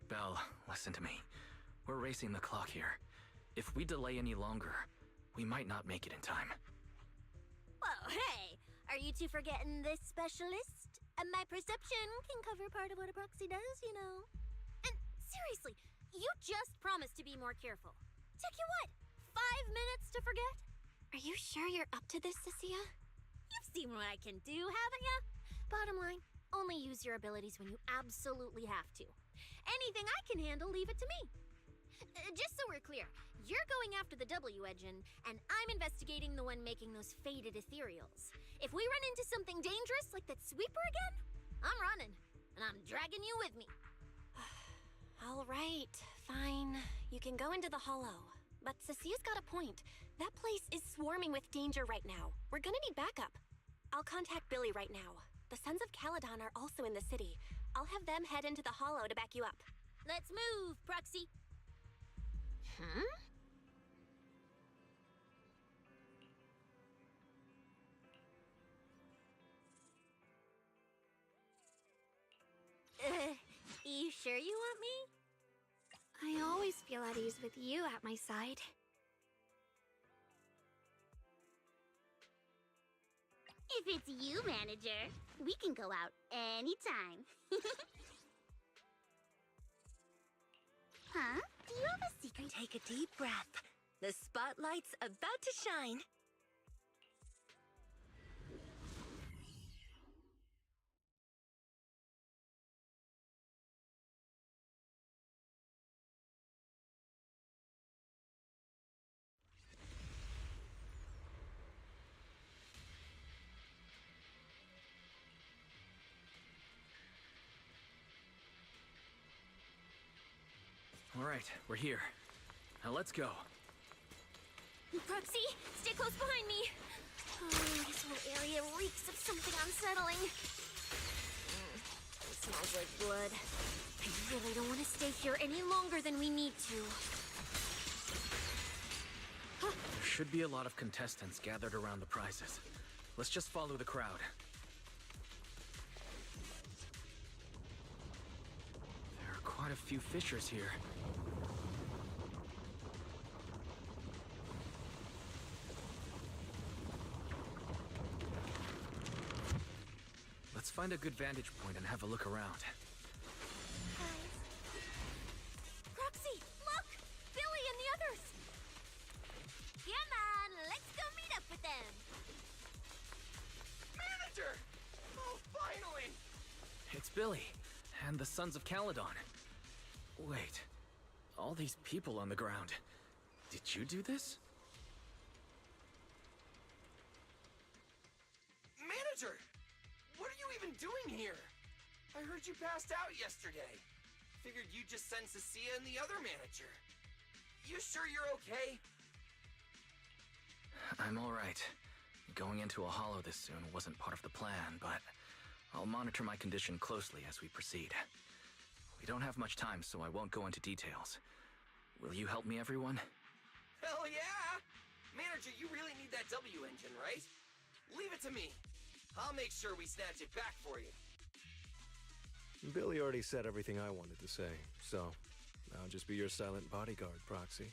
Belle, listen to me. We're racing the clock here. If we delay any longer, we might not make it in time. Well, hey, are you two forgetting this specialist? My perception can cover part of what a proxy does, you know. And seriously, you just promised to be more careful. Took you what, 5 minutes to forget? Are you sure you're up to this, Cecilia? You've seen what I can do, haven't ya? Bottom line, only use your abilities when you absolutely have to. Anything I can handle, leave it to me. Just so we're clear, you're going after the W engine, and I'm investigating the one making those faded ethereals. If we run into something dangerous like that sweeper again, I'm running. and I'm dragging you with me. All right, fine. You can go into the hollow. But Cecia's got a point. That place is swarming with danger right now. We're gonna need backup. I'll contact Billy right now. The Sons of Caledon are also in the city. I'll have them head into the hollow to back you up. Let's move, Proxy. Hmm? You sure you want me? I always feel at ease with you at my side. If it's you, manager, we can go out anytime. Huh? Do you have a secret? Take a deep breath. The spotlight's about to shine. All right, we're here. Now let's go. Proxy, stay close behind me. Oh, this whole area reeks of something unsettling. It smells like blood. I really don't want to stay here any longer than we need to. There should be a lot of contestants gathered around the prizes. Let's just follow the crowd. There are quite a few fishers here. Let's find a good vantage point and have a look around. Proxy, look! Billy and the others! Come on, let's go meet up with them. Manager! Oh, finally! It's Billy, and the Sons of Caledon. Wait, all these people on the ground. Did you do this? Manager! What are you even doing here? I heard you passed out yesterday. Figured you'd just send Cecilia and the other manager. You sure you're okay? I'm all right. Going into a hollow this soon wasn't part of the plan, but I'll monitor my condition closely as we proceed. We don't have much time, so I won't go into details. Will you help me, everyone? Hell yeah! Manager, you really need that W engine, right? Leave it to me. I'll make sure we snatch it back for you. Billy already said everything I wanted to say, so I'll just be your silent bodyguard, Proxy.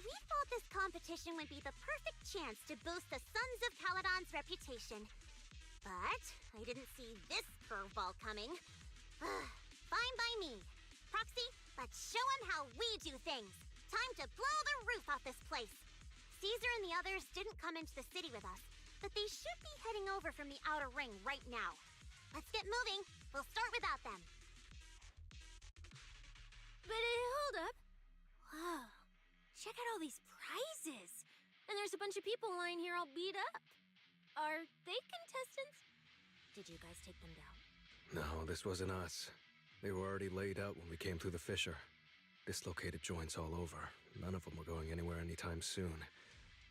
We thought this competition would be the perfect chance to boost the Sons of Caledon's reputation. But I didn't see this curveball coming. Fine by me. Proxy, let's show them how we do things. Time to blow the roof off this place. Caesar and the others didn't come into the city with us, but they should be heading over from the outer ring right now. Let's get moving. We'll start without them. But hold up. Whoa. Check out all these prizes. And there's a bunch of people lying here all beat up. Are they contestants? Did you guys take them down? No, this wasn't us. They were already laid out when we came through the fissure. Dislocated joints all over. None of them were going anywhere anytime soon.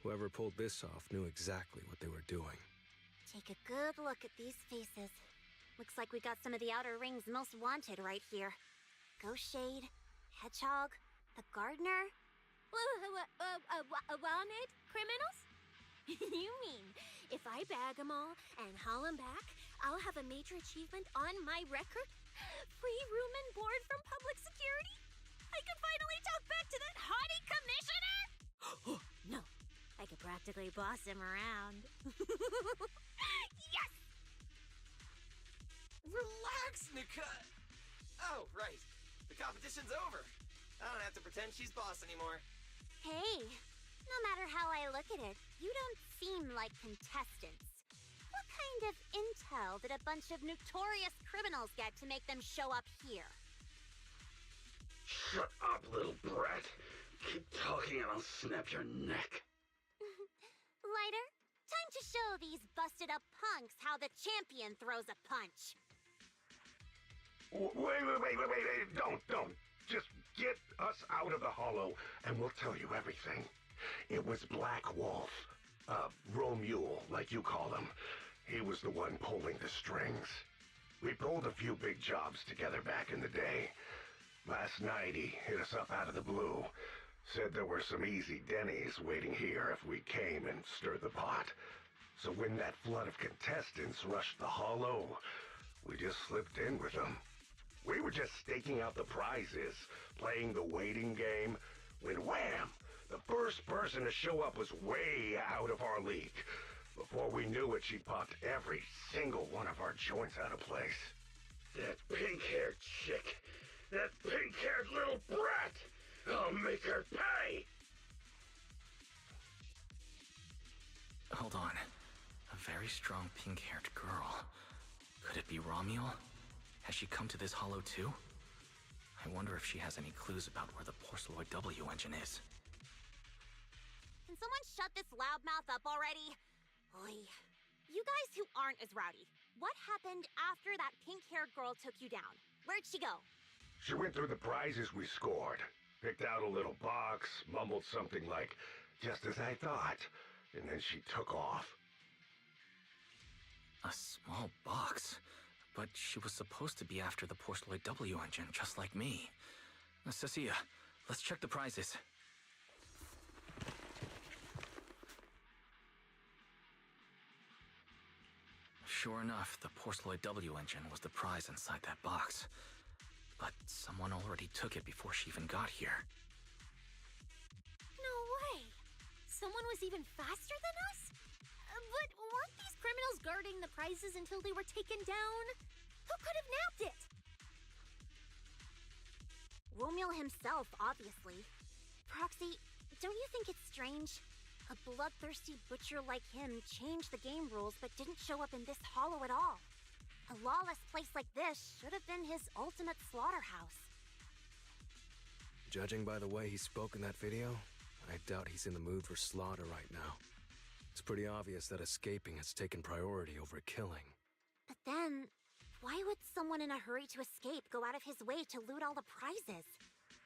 Whoever pulled this off knew exactly what they were doing. Take a good look at these faces. Looks like we got some of the outer ring's most wanted right here. Ghost Shade, Hedgehog, the Gardener. Wanted criminals? You mean, if I bag them all and haul them back, I'll have a major achievement on my record? Free room and board from public security? I can finally talk back to that haughty commissioner? No, I could practically boss him around. Yes! Relax, Nika! Oh, right. The competition's over. I don't have to pretend she's boss anymore. Hey, no matter how I look at it, you don't seem like contestants. What kind of intel did a bunch of notorious criminals get to make them show up here? Shut up, little brat. Keep talking and I'll snap your neck. Lighter, time to show these busted up punks how the champion throws a punch. Wait. Don't. Just get us out of the hollow, and we'll tell you everything. It was Black Wolf. Romule, like you call him. He was the one pulling the strings. We pulled a few big jobs together back in the day. Last night, he hit us up out of the blue. Said there were some easy Denny's waiting here if we came and stirred the pot. So when that flood of contestants rushed the hollow, we just slipped in with them. We were just staking out the prizes, playing the waiting game, when wham! The first person to show up was way out of our league. Before we knew it, she popped every single one of our joints out of place. That pink-haired chick. That pink-haired little brat. I'll make her pay. Hold on. A very strong pink-haired girl. Could it be Romule? Has she come to this hollow too? I wonder if she has any clues about where the Porceloid W engine is. Can someone shut this loudmouth up already? Oy. You guys who aren't as rowdy, what happened after that pink-haired girl took you down? Where'd she go? She went through the prizes we scored, picked out a little box, mumbled something like, "Just as I thought," and then she took off. A small box? But she was supposed to be after the Porceloid W engine, just like me. Cecilia, let's check the prizes. Sure enough, the Porceloid W engine was the prize inside that box. But someone already took it before she even got here. No way! Someone was even faster than us? But weren't these criminals guarding the prizes until they were taken down? Who could have nabbed it? Romule himself, obviously. Proxy, don't you think it's strange? A bloodthirsty butcher like him changed the game rules but didn't show up in this hollow at all. A lawless place like this should have been his ultimate slaughterhouse. Judging by the way he spoke in that video, I doubt he's in the mood for slaughter right now. It's pretty obvious that escaping has taken priority over killing. But then, why would someone in a hurry to escape go out of his way to loot all the prizes?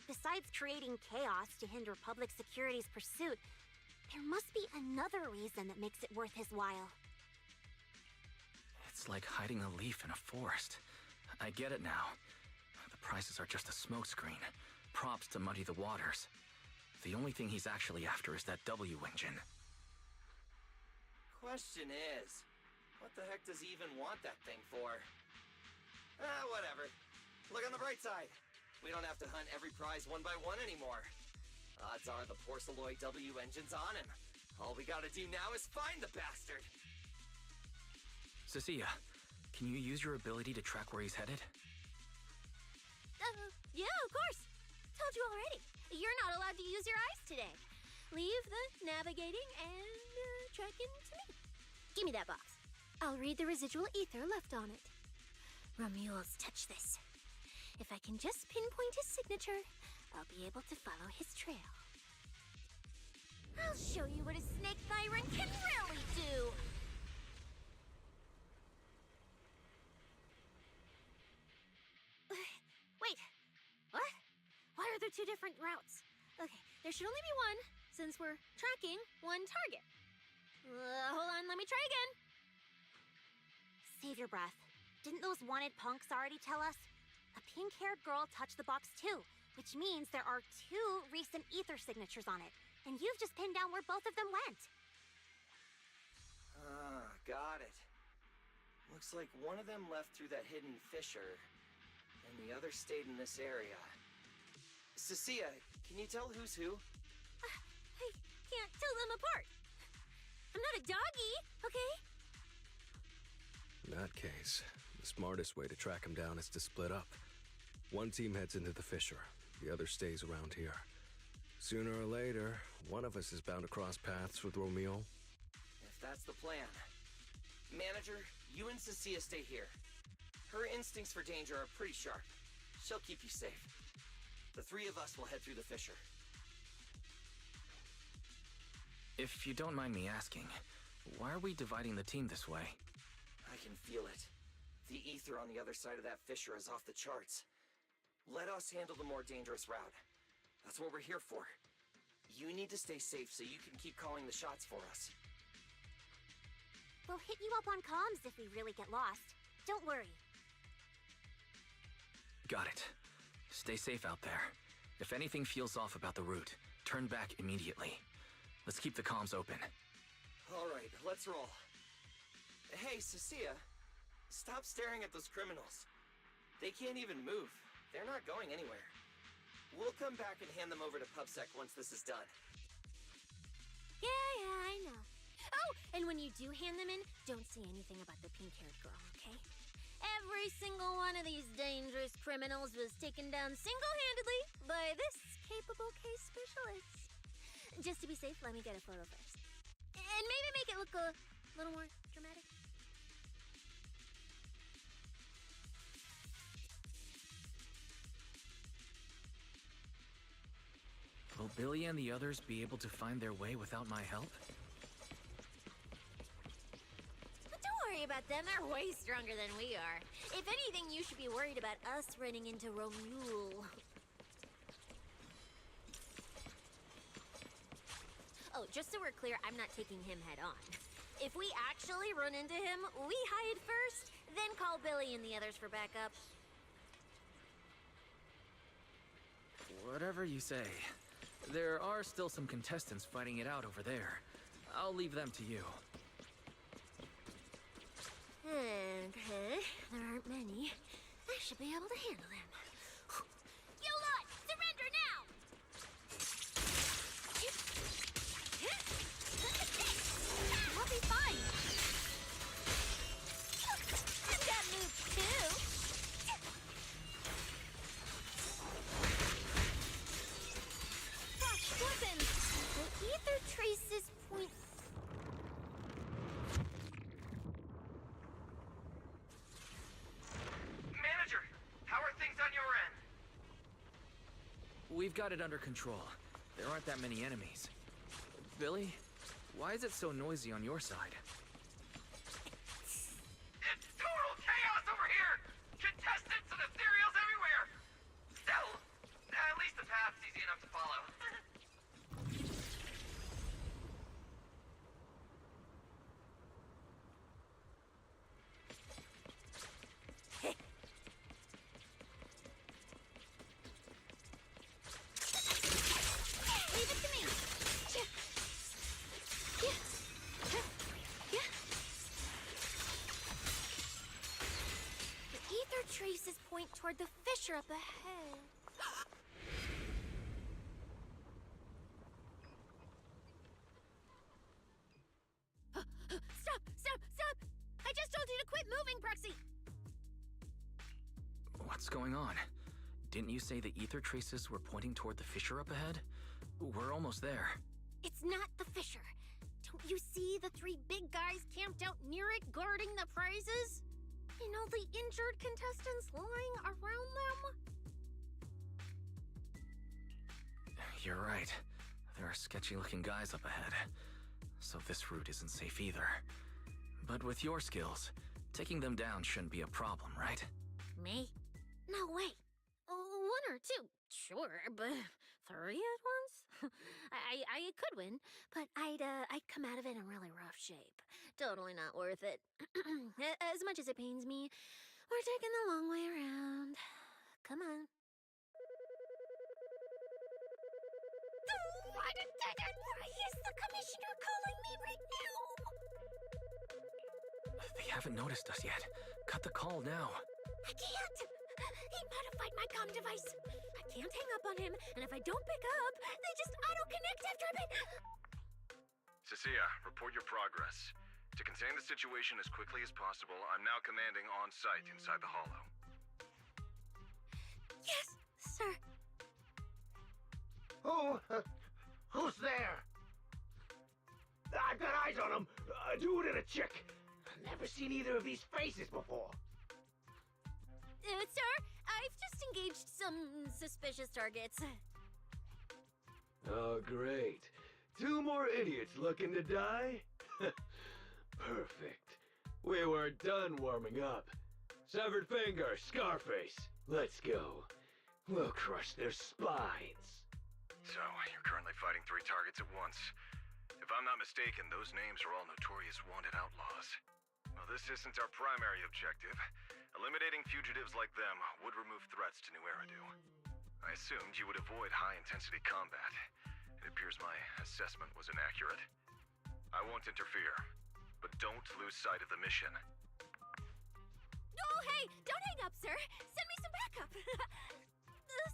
Besides creating chaos to hinder public security's pursuit, there must be another reason that makes it worth his while. It's like hiding a leaf in a forest. I get it now. The prizes are just a smokescreen, props to muddy the waters. The only thing he's actually after is that W engine. Question is, what the heck does he even want that thing for? Whatever. Look on the bright side. We don't have to hunt every prize one by one anymore. Odds are the Porceloid W engine's on him. All we gotta do now is find the bastard. Cecilia, can you use your ability to track where he's headed? Yeah, of course. Told you already. You're not allowed to use your eyes today. Leave the navigating and tracking to me. Give me that box. I'll read the residual ether left on it. Romule's touch this. If I can just pinpoint his signature, I'll be able to follow his trail. I'll show you what a snake tyrant can really do! Wait, what? Why are there two different routes? Okay, there should only be one, since we're tracking one target. Hold on, let me try again. Save your breath. Didn't those wanted punks already tell us? A pink-haired girl touched the box too, which means there are two recent ether signatures on it, and you've just pinned down where both of them went. Got it. Looks like one of them left through that hidden fissure, and the other stayed in this area. Cecilia, can you tell who's who? I can't tell them apart. I'm not a doggy, okay? In that case, the smartest way to track him down is to split up. One team heads into the fissure, the other stays around here. Sooner or later, one of us is bound to cross paths with Romule. If that's the plan. Manager, you and Cecilia stay here. Her instincts for danger are pretty sharp. She'll keep you safe. The three of us will head through the fissure. If you don't mind me asking, why are we dividing the team this way? I can feel it. The ether on the other side of that fissure is off the charts. Let us handle the more dangerous route. That's what we're here for. You need to stay safe so you can keep calling the shots for us. We'll hit you up on comms if we really get lost. Don't worry. Got it. Stay safe out there. If anything feels off about the route, turn back immediately. Let's keep the comms open. All right, let's roll. Hey, Cecilia. Stop staring at those criminals. They can't even move. They're not going anywhere. We'll come back and hand them over to PubSec once this is done. Yeah, I know. Oh, and when you do hand them in, don't say anything about the pink-haired girl, okay? Every single one of these dangerous criminals was taken down single-handedly by this capable case specialist. Just to be safe, let me get a photo first. And maybe make it look a little more dramatic. Will Billy and the others be able to find their way without my help? Don't worry about them, they're way stronger than we are. If anything, you should be worried about us running into Romule. Oh, just so we're clear, I'm not taking him head on. If we actually run into him, we hide first, then call Billy and the others for backup. Whatever you say. There are still some contestants fighting it out over there. I'll leave them to you. Okay, there aren't many. I should be able to handle them. You lot, surrender now! I'll be fine. You got moved too. Weapons! The ether traces point. Manager, how are things on your end? We've got it under control. There aren't that many enemies. Billy, why is it so noisy on your side? It's total chaos over here! Contestants and ethereals everywhere! Still, at least the path's easy enough to follow. Leave it to me. The ether traces point toward the fissure up ahead. Stop! I just told you to quit moving, Proxy! What's going on? Didn't you say the ether traces were pointing toward the fissure up ahead? We're almost there. It's not the fissure. Don't you see the three big guys camped out near it guarding the prizes? And all the injured contestants lying around them? You're right. There are sketchy-looking guys up ahead. So this route isn't safe either. But with your skills, taking them down shouldn't be a problem, right? Me? No way. One or two, sure, but three at once? I could win, but I'd come out of it in really rough shape. Totally not worth it. As much as it pains me, we're taking the long way around. Come on. Why is the commissioner calling me right now? They haven't noticed us yet. Cut the call now. I can't! He modified my comm device. I can't hang up on him, and if I don't pick up, they just auto-connect after a bit. Cecilia, report your progress. To contain the situation as quickly as possible, I'm now commanding on-site inside the Hollow. Yes, sir. Who's there? I've got eyes on him. A dude and a chick. Never seen either of these faces before. Sir, I've just engaged some suspicious targets. Oh, great. 2 more idiots looking to die? Perfect. We weren't done warming up. Severed finger, Scarface. Let's go. We'll crush their spines. So, you're currently fighting 3 targets at once. If I'm not mistaken, those names are all notorious wanted outlaws. Well, this isn't our primary objective. Eliminating fugitives like them would remove threats to New Eridu. I assumed you would avoid high-intensity combat. It appears my assessment was inaccurate. I won't interfere, but don't lose sight of the mission. Oh, hey! Don't hang up, sir! Send me some backup!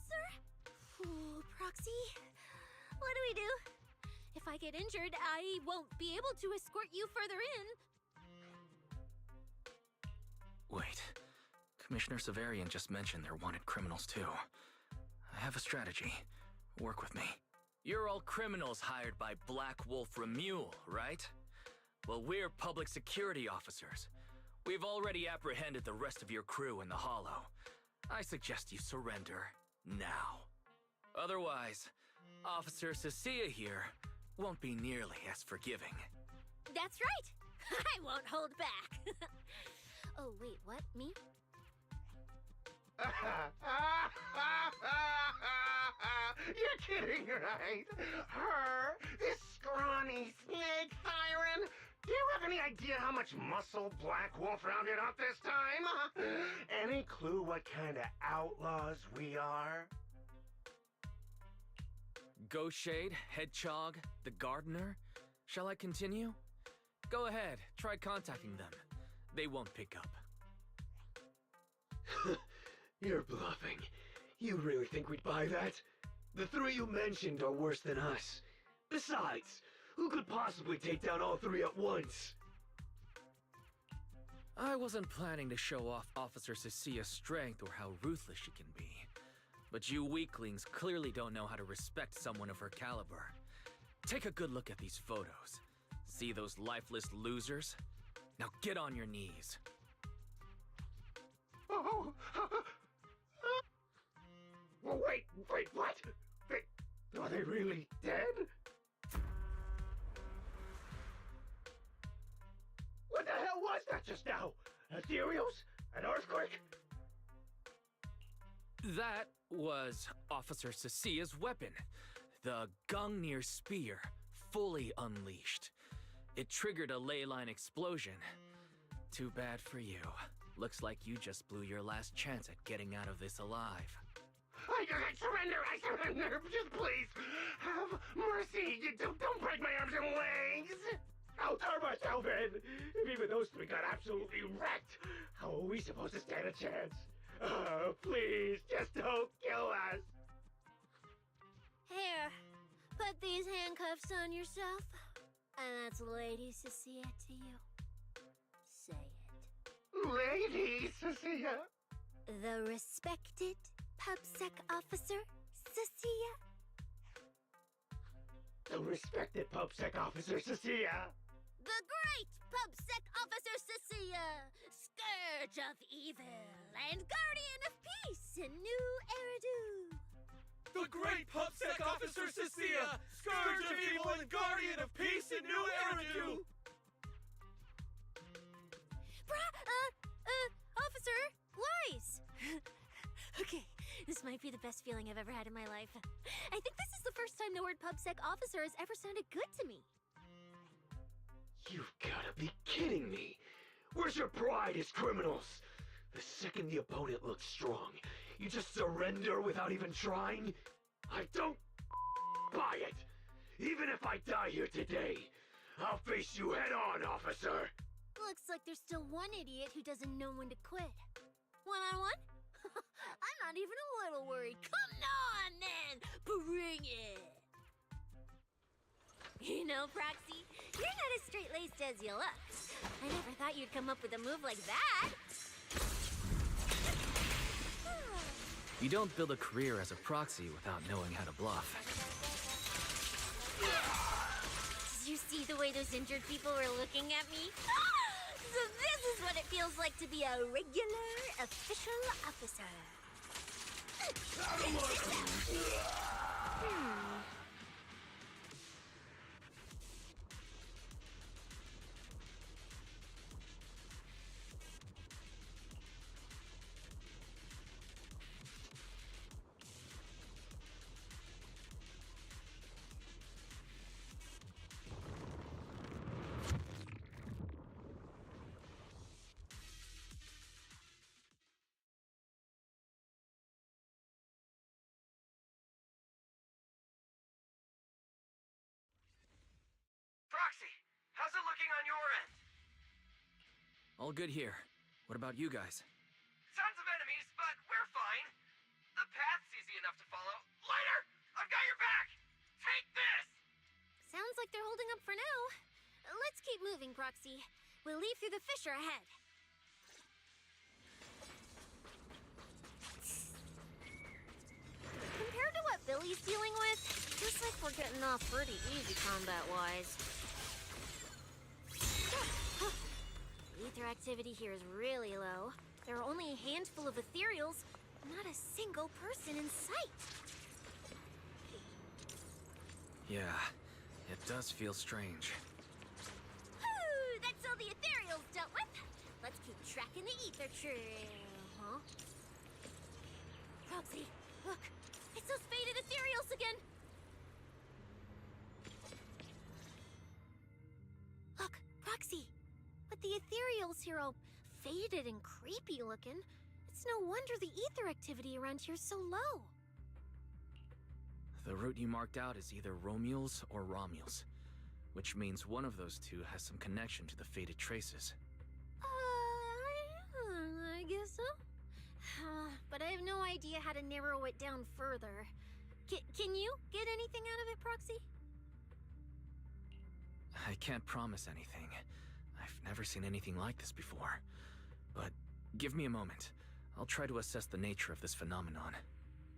Sir? Ooh, Proxy? What do we do? If I get injured, I won't be able to escort you further in. Wait. Commissioner Severian just mentioned they're wanted criminals too. I have a strategy. Work with me. You're all criminals hired by Black Wolf Remule, right? Well, we're public security officers. We've already apprehended the rest of your crew in the Hollow. I suggest you surrender now. Otherwise, Officer Cecilia here won't be nearly as forgiving. That's right! I won't hold back! Oh, wait, what? Me? You're kidding, right? Her? This scrawny snake siren? Do you have any idea how much muscle Black Wolf rounded up this time? Any clue what kind of outlaws we are? Ghostshade, Hedgehog, the Gardener? Shall I continue? Go ahead, try contacting them. They won't pick up. You're bluffing. You really think we'd buy that? The 3 you mentioned are worse than us. Besides, who could possibly take down all 3 at once? I wasn't planning to show off Officer Cecilia's strength or how ruthless she can be. But you weaklings clearly don't know how to respect someone of her caliber. Take a good look at these photos. See those lifeless losers? Now get on your knees. Oh, wait, what? Are they really dead? What the hell was that just now? Ethereals? An earthquake? That was Officer Cecilia's weapon, the Gungnir Spear, fully unleashed. It triggered a ley line explosion. Too bad for you. Looks like you just blew your last chance at getting out of this alive. I surrender! Just please, have mercy! Don't break my arms and legs! I'll turn myself in! If even those 3 got absolutely wrecked, how are we supposed to stand a chance? Please, just don't kill us! Here, put these handcuffs on yourself. And that's Lady Cecilia to you. Say it. Lady Cecilia? The respected PubSec officer, Cecilia? The respected PubSec officer, Cecilia! The great PubSec officer, Cecilia! Scourge of evil and guardian of peace in New Eridu! The great PubSec officer Cecilia! Scourge of evil and guardian of peace in New Eridu! Officer, Lies! Okay, this might be the best feeling I've ever had in my life. I think this is the first time the word PubSec officer has ever sounded good to me. You've gotta be kidding me! Where's your pride as criminals? The second the opponent looks strong, you just surrender without even trying? I don't buy it! Even if I die here today, I'll face you head on, officer! Looks like there's still one idiot who doesn't know when to quit. One-on-one? I'm not even a little worried. Come on, then! Bring it! You know, Proxy, you're not as straight-laced as you look. I never thought you'd come up with a move like that. You don't build a career as a proxy without knowing how to bluff. Did you see the way those injured people were looking at me? So this is what it feels like to be a regular official officer. Proxy, how's it looking on your end? All good here. What about you guys? Tons of enemies, but we're fine. The path's easy enough to follow. Lighter! I've got your back! Take this! Sounds like they're holding up for now. Let's keep moving, Proxy. We'll leave through the fissure ahead. Compared to what Billy's dealing with, looks like we're getting off pretty easy combat-wise. Ether activity here is really low. There are only a handful of ethereals, not a single person in sight. Yeah, it does feel strange. Whew, that's all the ethereals dealt with. Let's keep tracking the ether trail, huh? Proxy, look, it's those faded ethereals again. Look, Proxy, but the ethereals here all faded and creepy looking. It's no wonder the ether activity around here's so low. The route you marked out is either Romules or Romules, which means one of those two has some connection to the faded traces. I guess so. But I have no idea how to narrow it down further. Can you get anything out of it, Proxy? I can't promise anything. I've never seen anything like this before. But give me a moment. I'll try to assess the nature of this phenomenon.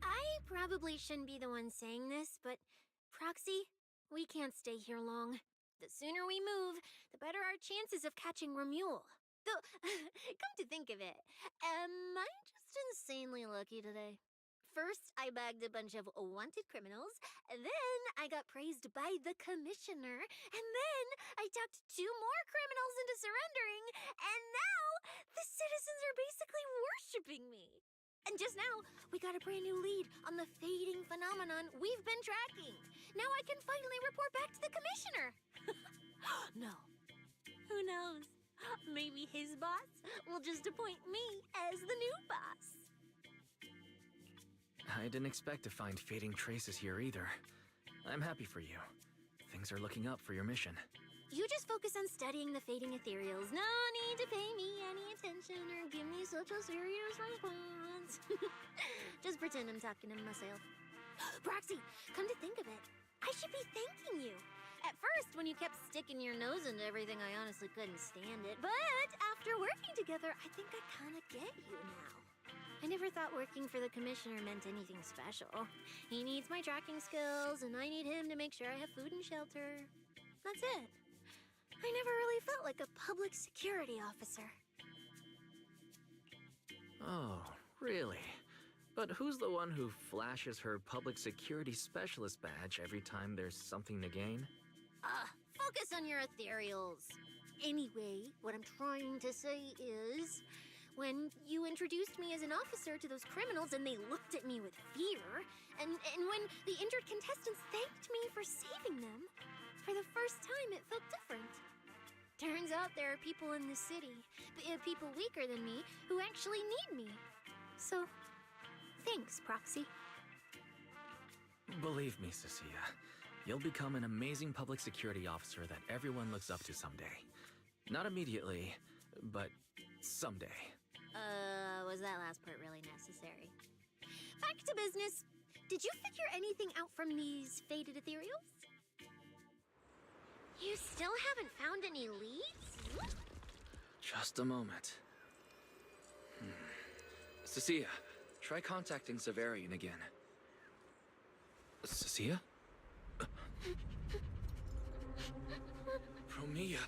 I probably shouldn't be the one saying this, but Proxy, we can't stay here long. The sooner we move, the better our chances of catching Romule. Though, come to think of it, am I just insanely lucky today? First, I bagged a bunch of wanted criminals, then I got praised by the commissioner, and then I talked 2 more criminals into surrendering, and now the citizens are basically worshipping me. And just now, we got a brand new lead on the fading phenomenon we've been tracking. Now I can finally report back to the commissioner. No. Who knows? Maybe his boss will just appoint me as the new boss. I didn't expect to find fading traces here either. I'm happy for you. Things are looking up for your mission. You just focus on studying the fading ethereals. No need to pay me any attention or give me such a serious response. Just pretend I'm talking to myself. Proxy, come to think of it, I should be thanking you. At first, when you kept sticking your nose into everything, I honestly couldn't stand it. But after working together, I think I kind of get you now. I never thought working for the commissioner meant anything special. He needs my tracking skills, and I need him to make sure I have food and shelter. That's it. I never really felt like a public security officer. Oh, really? But who's the one who flashes her public security specialist badge every time there's something to gain? Focus on your ethereals. Anyway, what I'm trying to say is, when you introduced me as an officer to those criminals and they looked at me with fear, and when the injured contestants thanked me for saving them, for the first time it felt different. Turns out there are people in the city, people weaker than me, who actually need me. So, thanks, Proxy. Believe me, Cecilia, you'll become an amazing public security officer that everyone looks up to someday. Not immediately, but someday. Was that last part really necessary? Back to business. Did you figure anything out from these faded ethereals? You still haven't found any leads? Just a moment. Cecilia, try contacting Severian again. Cecilia? Romia.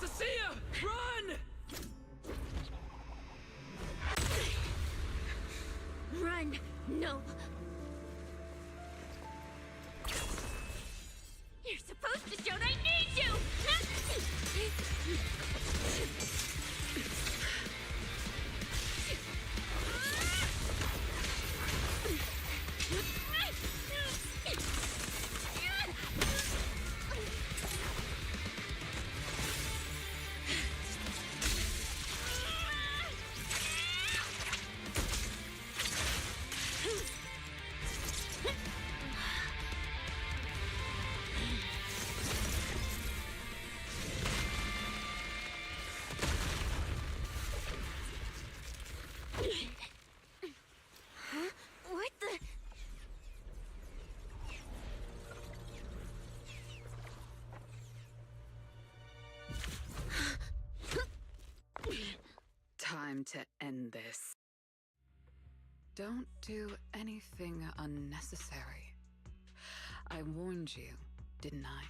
Cecilia, run! Run! No! You're supposed to shout I need you! time to end this. Don't do anything unnecessary. I warned you, didn't I?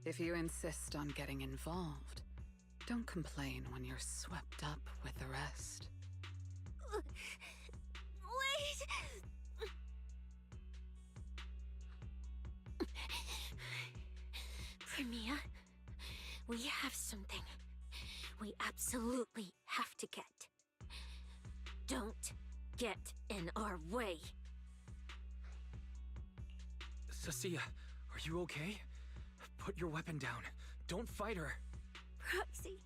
If you insist on getting involved, don't complain when you're swept up with the rest. Wait! Premia, we have something we absolutely have to get. Don't get in our way. Cecilia, are you okay? Put your weapon down. Don't fight her. Proxy,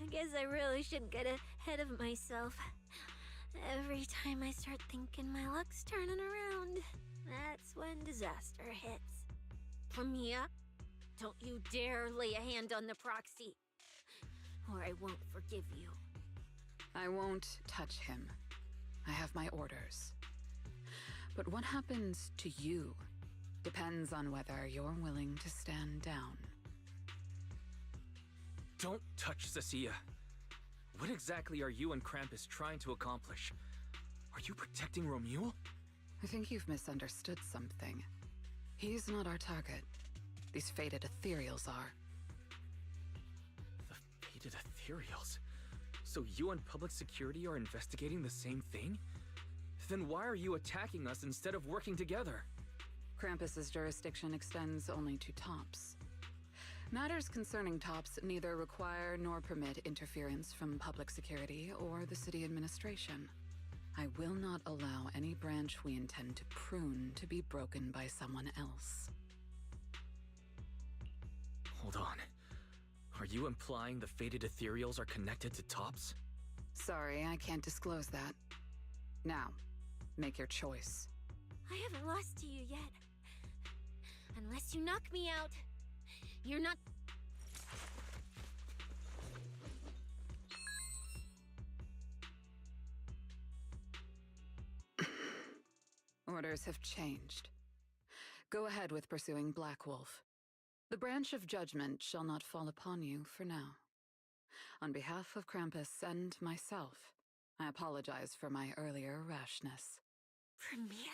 I guess I really shouldn't get ahead of myself. Every time I start thinking my luck's turning around, that's when disaster hits. Premia, don't you dare lay a hand on the Proxy, or I won't forgive you. I won't touch him. I have my orders. But what happens to you depends on whether you're willing to stand down. Don't touch Cecilia. What exactly are you and Krampus trying to accomplish? Are you protecting Romule? I think you've misunderstood something. He's not our target. These fated ethereals are. The fated ethereals? So you and public security are investigating the same thing? Then why are you attacking us instead of working together? Krampus's jurisdiction extends only to tops. Matters concerning tops neither require nor permit interference from public security or the city administration. I will not allow any branch we intend to prune to be broken by someone else. Hold on. Are you implying the fated ethereals are connected to tops? Sorry, I can't disclose that. Now, make your choice. I haven't lost to you yet. Unless you knock me out, you're not... Orders have changed. Go ahead with pursuing Black Wolf. The branch of judgment shall not fall upon you for now. On behalf of Krampus and myself, I apologize for my earlier rashness. Premia...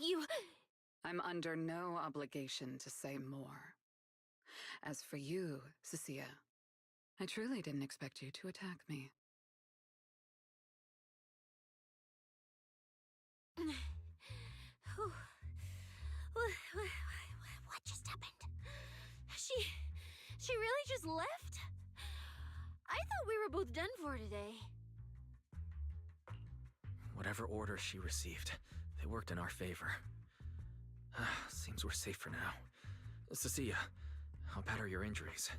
you... I'm under no obligation to say more. As for you, Cecilia, I truly didn't expect you to attack me. What just happened? She really just left? I thought we were both done for today. Whatever orders she received, they worked in our favor. Seems we're safe for now. Cecilia, how bad are your injuries?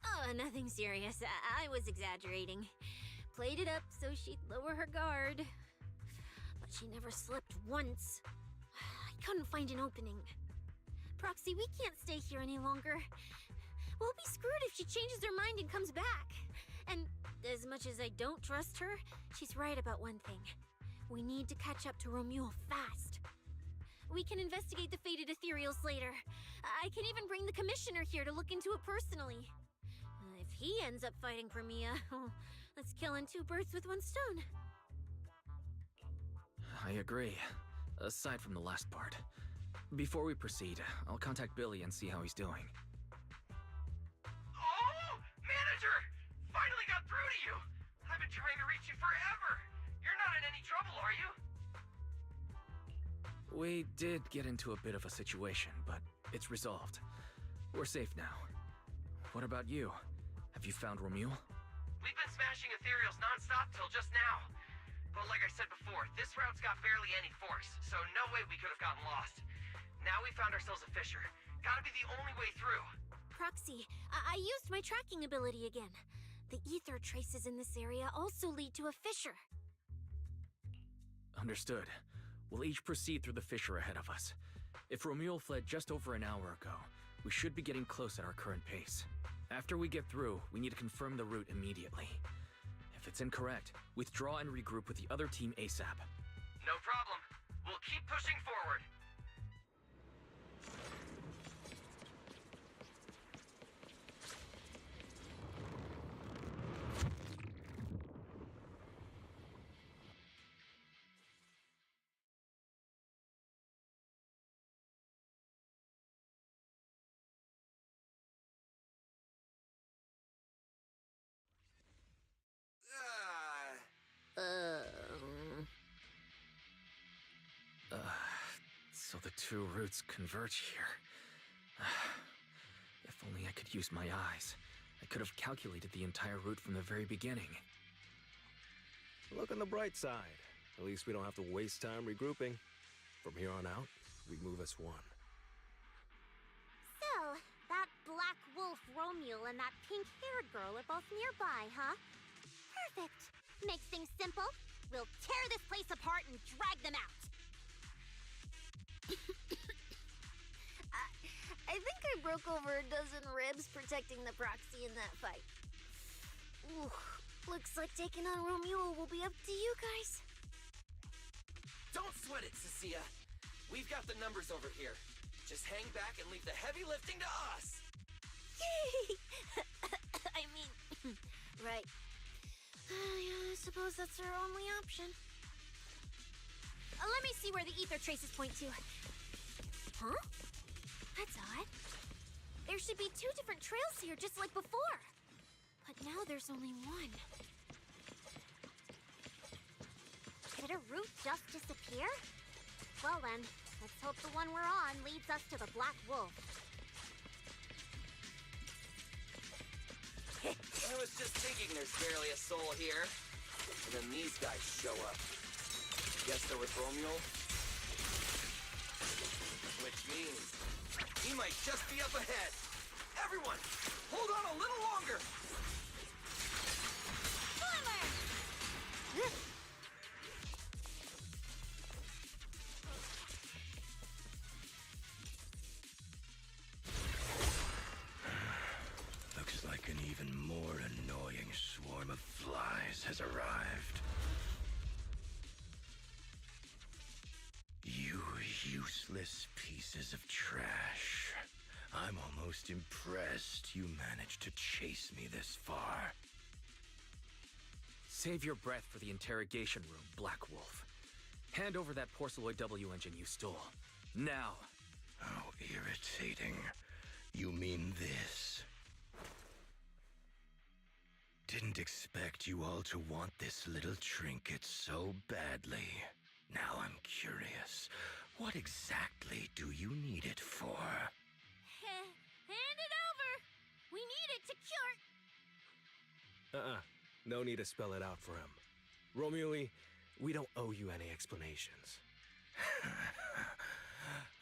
Oh, nothing serious. I was exaggerating. Played it up so she'd lower her guard. But she never slipped once. I couldn't find an opening. Proxy, we can't stay here any longer. We'll be screwed if she changes her mind and comes back. And as much as I don't trust her, she's right about one thing. We need to catch up to Romule fast. We can investigate the fated ethereals later. I can even bring the commissioner here to look into it personally. If he ends up fighting for Mia, let's kill two birds with one stone. I agree, aside from the last part. Before we proceed, I'll contact Billy and see how he's doing. Oh! Manager! Finally got through to you! I've been trying to reach you forever! You're not in any trouble, are you? We did get into a bit of a situation, but it's resolved. We're safe now. What about you? Have you found Romule? We've been smashing ethereals non-stop till just now. But like I said before, this route's got barely any force, so no way we could have gotten lost. Now we found ourselves a fissure. Gotta be the only way through. Proxy, I used my tracking ability again. The ether traces in this area also lead to a fissure. Understood. We'll each proceed through the fissure ahead of us. If Romule fled just over an hour ago, we should be getting close at our current pace. After we get through, we need to confirm the route immediately. If it's incorrect, withdraw and regroup with the other team ASAP. No problem. We'll keep pushing forward. the two routes converge here. If only I could use my eyes. I could have calculated the entire route from the very beginning. Look on the bright side. At least we don't have to waste time regrouping. From here on out, we move as one. So, that black wolf Romule and that pink-haired girl are both nearby, huh? Perfect. Makes things simple. We'll tear this place apart and drag them out. I think I broke over a dozen ribs protecting the proxy in that fight. Ooh, looks like taking on Romule will be up to you guys. Don't sweat it, Cecilia. We've got the numbers over here. Just hang back and leave the heavy lifting to us. Yay! I mean, right. Yeah, I suppose that's our only option. Let me see where the ether traces point to. Huh? That's odd. There should be 2 different trails here, just like before. But now there's only one. Did a route just disappear? Well then, let's hope the one we're on leads us to the Black Wolf. I was just thinking there's barely a soul here. And then these guys show up. Guess they're with Romule? Which means he might just be up ahead. Everyone, hold on a little longer. Slimmer! Looks like an even more annoying swarm of flies has arrived. You useless pieces of trash. I'm almost impressed you managed to chase me this far. Save your breath for the interrogation room, Black Wolf. Hand over that Porceloid W engine you stole. Now! How irritating. You mean this? Didn't expect you all to want this little trinket so badly. Now I'm curious. What exactly do you need it for? Hand it over! We need it to cure... No need to spell it out for him. Romule, we don't owe you any explanations.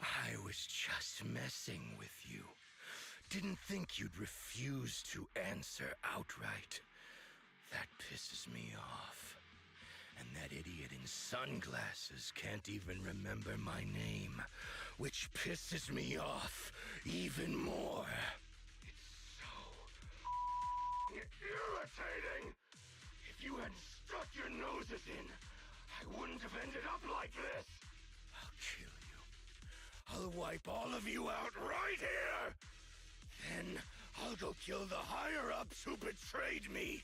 I was just messing with you. Didn't think you'd refuse to answer outright. That pisses me off. And that idiot in sunglasses can't even remember my name, which pisses me off even more. It's so irritating. If you hadn't stuck your noses in, I wouldn't have ended up like this. I'll kill you. I'll wipe all of you out right here. Then I'll go kill the higher-ups who betrayed me.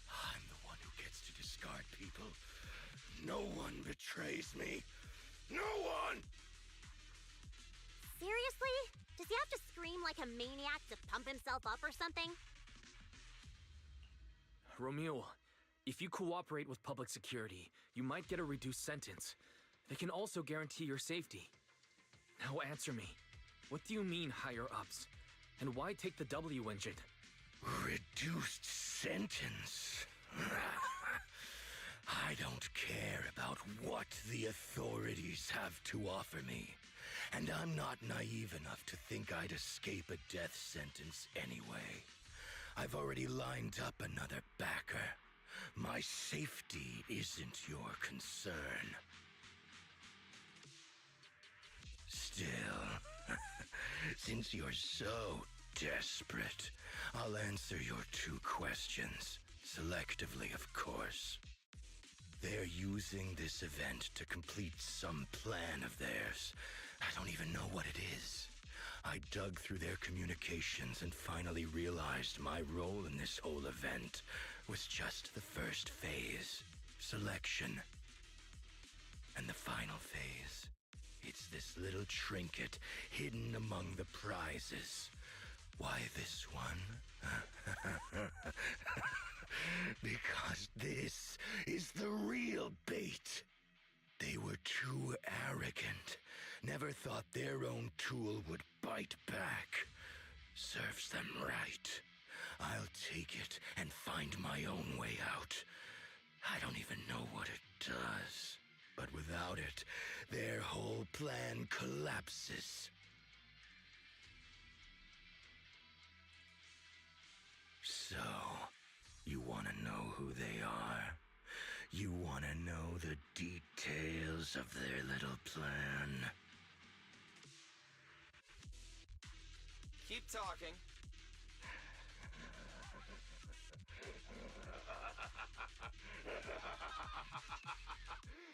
I'm the one who gets to discard people. No one betrays me. No one! Seriously? Does he have to scream like a maniac to pump himself up or something? Romule, if you cooperate with public security, you might get a reduced sentence. They can also guarantee your safety. Now answer me. What do you mean, higher-ups? And why take the W engine? Reduced sentence? I don't care about what the authorities have to offer me. And I'm not naive enough to think I'd escape a death sentence anyway. I've already lined up another backer. My safety isn't your concern. Still, since you're so desperate, I'll answer your 2 questions. Selectively, of course. They're using this event to complete some plan of theirs. I don't even know what it is. I dug through their communications and finally realized my role in this whole event was just the first phase, selection. And the final phase, it's this little trinket hidden among the prizes. Why this one? Because this is the real bait. They were too arrogant. Never thought their own tool would bite back. Serves them right. I'll take it and find my own way out. I don't even know what it does. But without it, their whole plan collapses. So, you want to know who they are? You want to know the details of their little plan? Keep talking.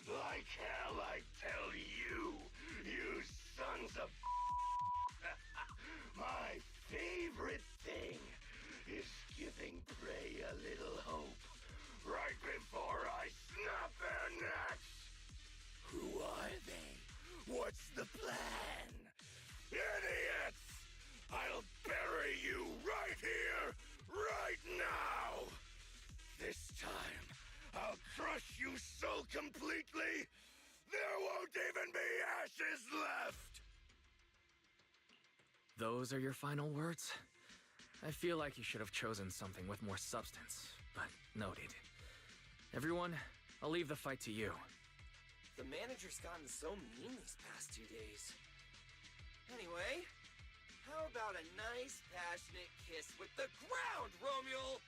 Like hell, I tell you, you sons of my favorite thing is giving prey a little hope right before I snap their necks. Who are they? What's the plan? Idiots! I'll bury you right here, right now! This time, I'll crush you so completely, there won't even be ashes left! Those are your final words? I feel like you should have chosen something with more substance, but noted. Everyone, I'll leave the fight to you. The manager's gotten so mean these past 2 days. Anyway, how about a nice, passionate kiss with the ground, Romule?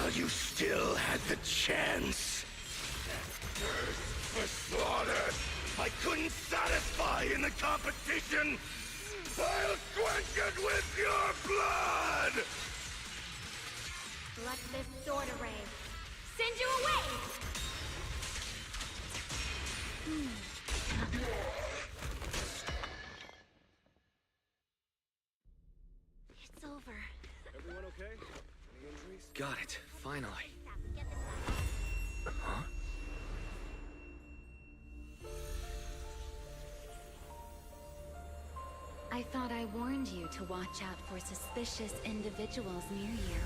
While you still had the chance. Thirst for slaughter I couldn't satisfy in the competition. I'll quench it with your blood! Let this sword array send you away! It's over. Everyone okay? Any injuries? Got it, finally. Huh? I thought I warned you to watch out for suspicious individuals near you.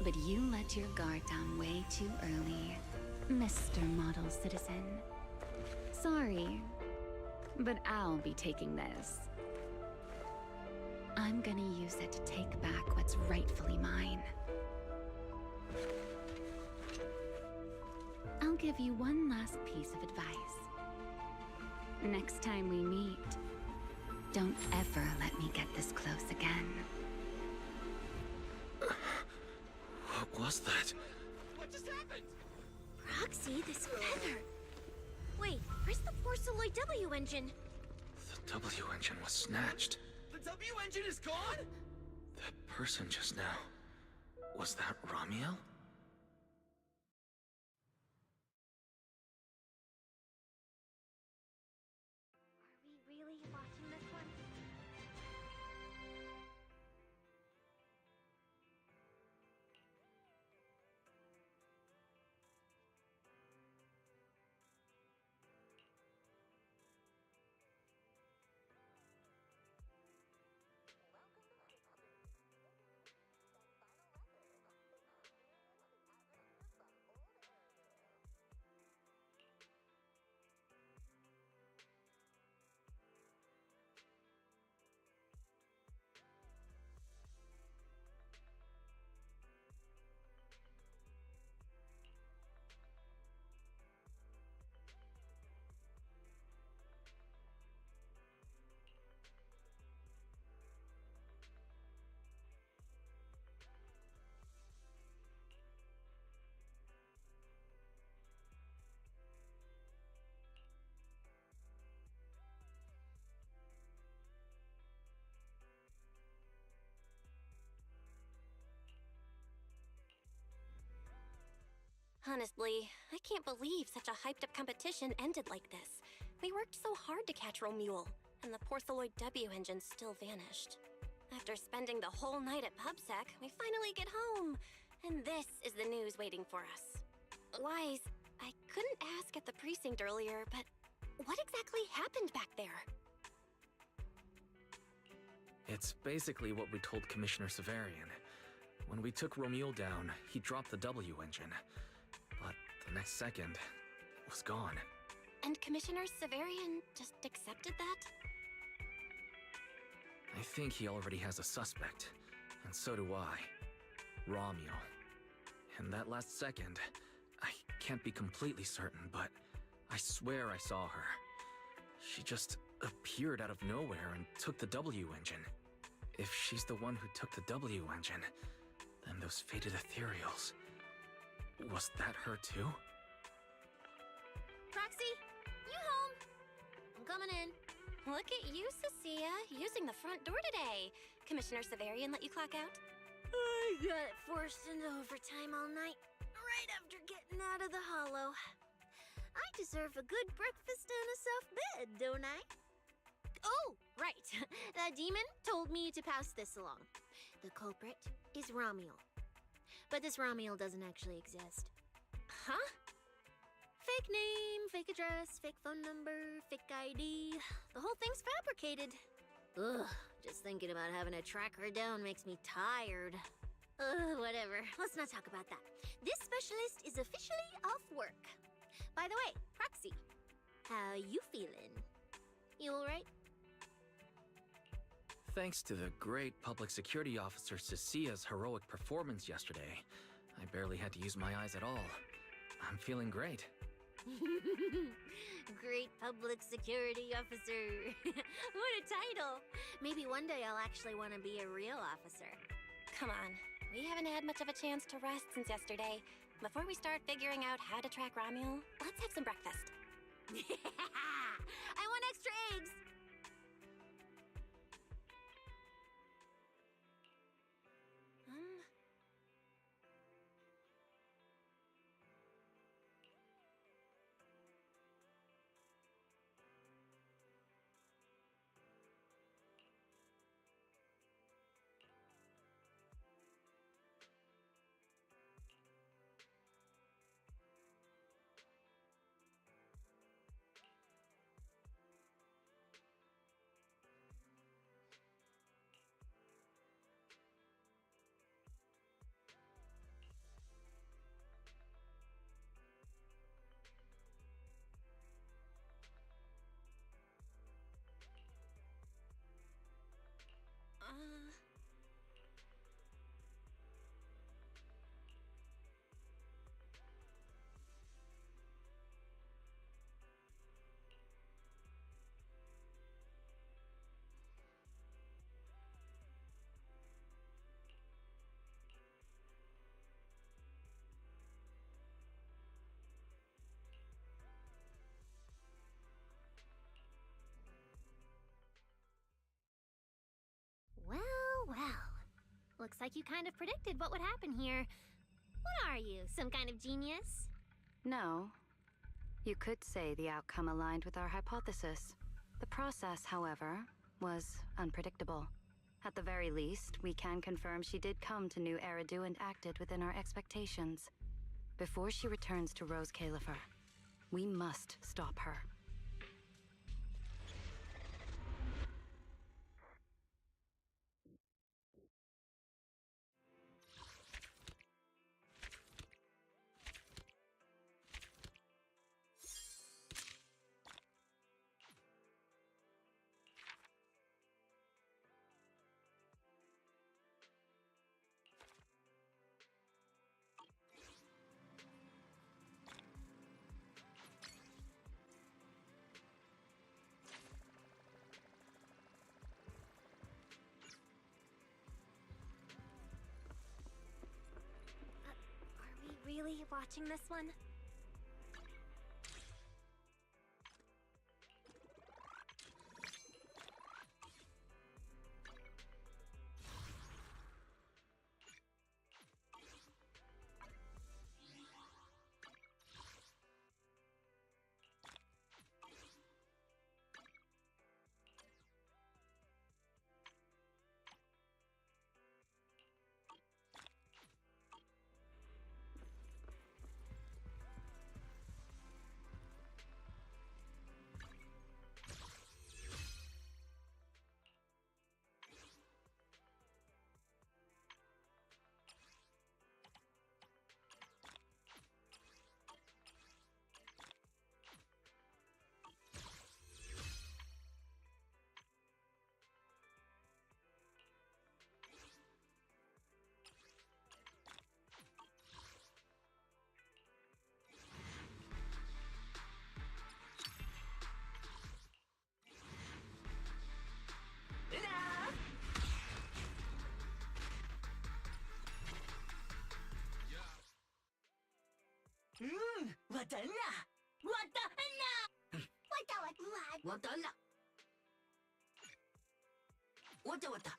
But you let your guard down way too early, Mr. Model Citizen. Sorry, but I'll be taking this. I'm gonna use it to take back what's rightfully mine. I'll give you one last piece of advice. Next time we meet, don't ever let me get this close again. What was that? What just happened? Roxy, this feather. Wait, where's the Porceloid W engine? The W engine was snatched. The W engine is gone? That person just now. Was that Ramiel? Are we really watching this one? Honestly, I can't believe such a hyped-up competition ended like this. We worked so hard to catch Romule, and the Porceloid W engine still vanished. After spending the whole night at PubSec, we finally get home, and this is the news waiting for us. Wise, I couldn't ask at the precinct earlier, but what exactly happened back there? It's basically what we told Commissioner Severian. When we took Romule down, he dropped the W engine. But the next second, it was gone. And Commissioner Severian just accepted that? I think he already has a suspect, and so do I. Romule. In that last second, I can't be completely certain, but I swear I saw her. She just appeared out of nowhere and took the W engine. If she's the one who took the W engine, then those fated ethereals... Was that her too? Proxy, you home? I'm coming in. Look at you, Cecilia, using the front door today. Commissioner Severian let you clock out? I got forced into overtime all night, right after getting out of the hollow. I deserve a good breakfast and a soft bed, don't I? Oh, right. That demon told me to pass this along. The culprit is Ramiel. But this Ramiel doesn't actually exist. Huh? Fake name, fake address, fake phone number, fake ID. The whole thing's fabricated. Ugh, just thinking about having to track her down makes me tired. Whatever. Let's not talk about that. This specialist is officially off work. By the way, Proxy, how you feeling? You alright? Thanks to the great public security officer Cecia's heroic performance yesterday, I barely had to use my eyes at all. I'm feeling great. Great public security officer. What a title. Maybe one day I'll actually want to be a real officer. Come on, We haven't had much of a chance to rest since yesterday. Before we start figuring out how to track Romuel, let's have some breakfast. I want extra eggs! Well. Looks like you kind of predicted what would happen here. What are you, some kind of genius? No. You could say the outcome aligned with our hypothesis. The process, however, was unpredictable. At the very least, we can confirm she did come to New Eridu and acted within our expectations. Before she returns to Rose Califer, we must stop her. Really watching this one? Watalla! Watalla! Watalla! Wata wata.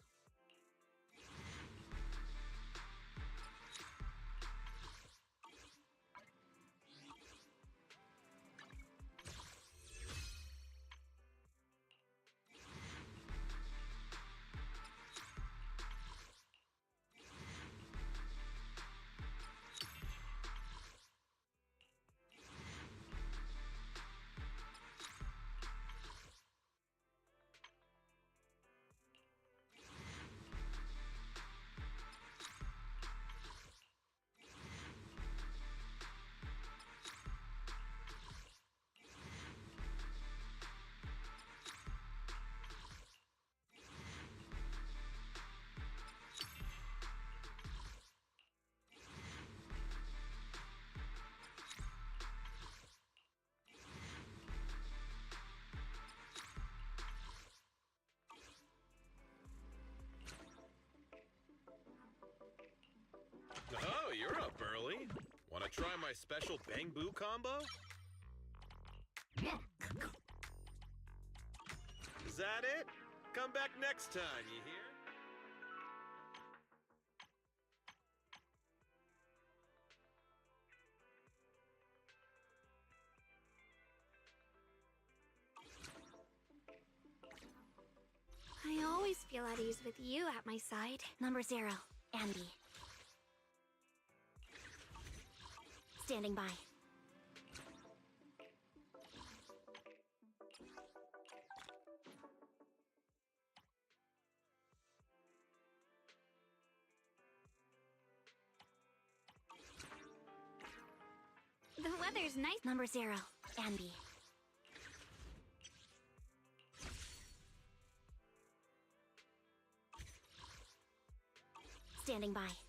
Wanna try my special Bang Boo combo? Is that it? Come back next time, you hear? I always feel at ease with you at my side. Number 0, Andy. Standing by. The weather's nice. Number 0, Andy. Standing by.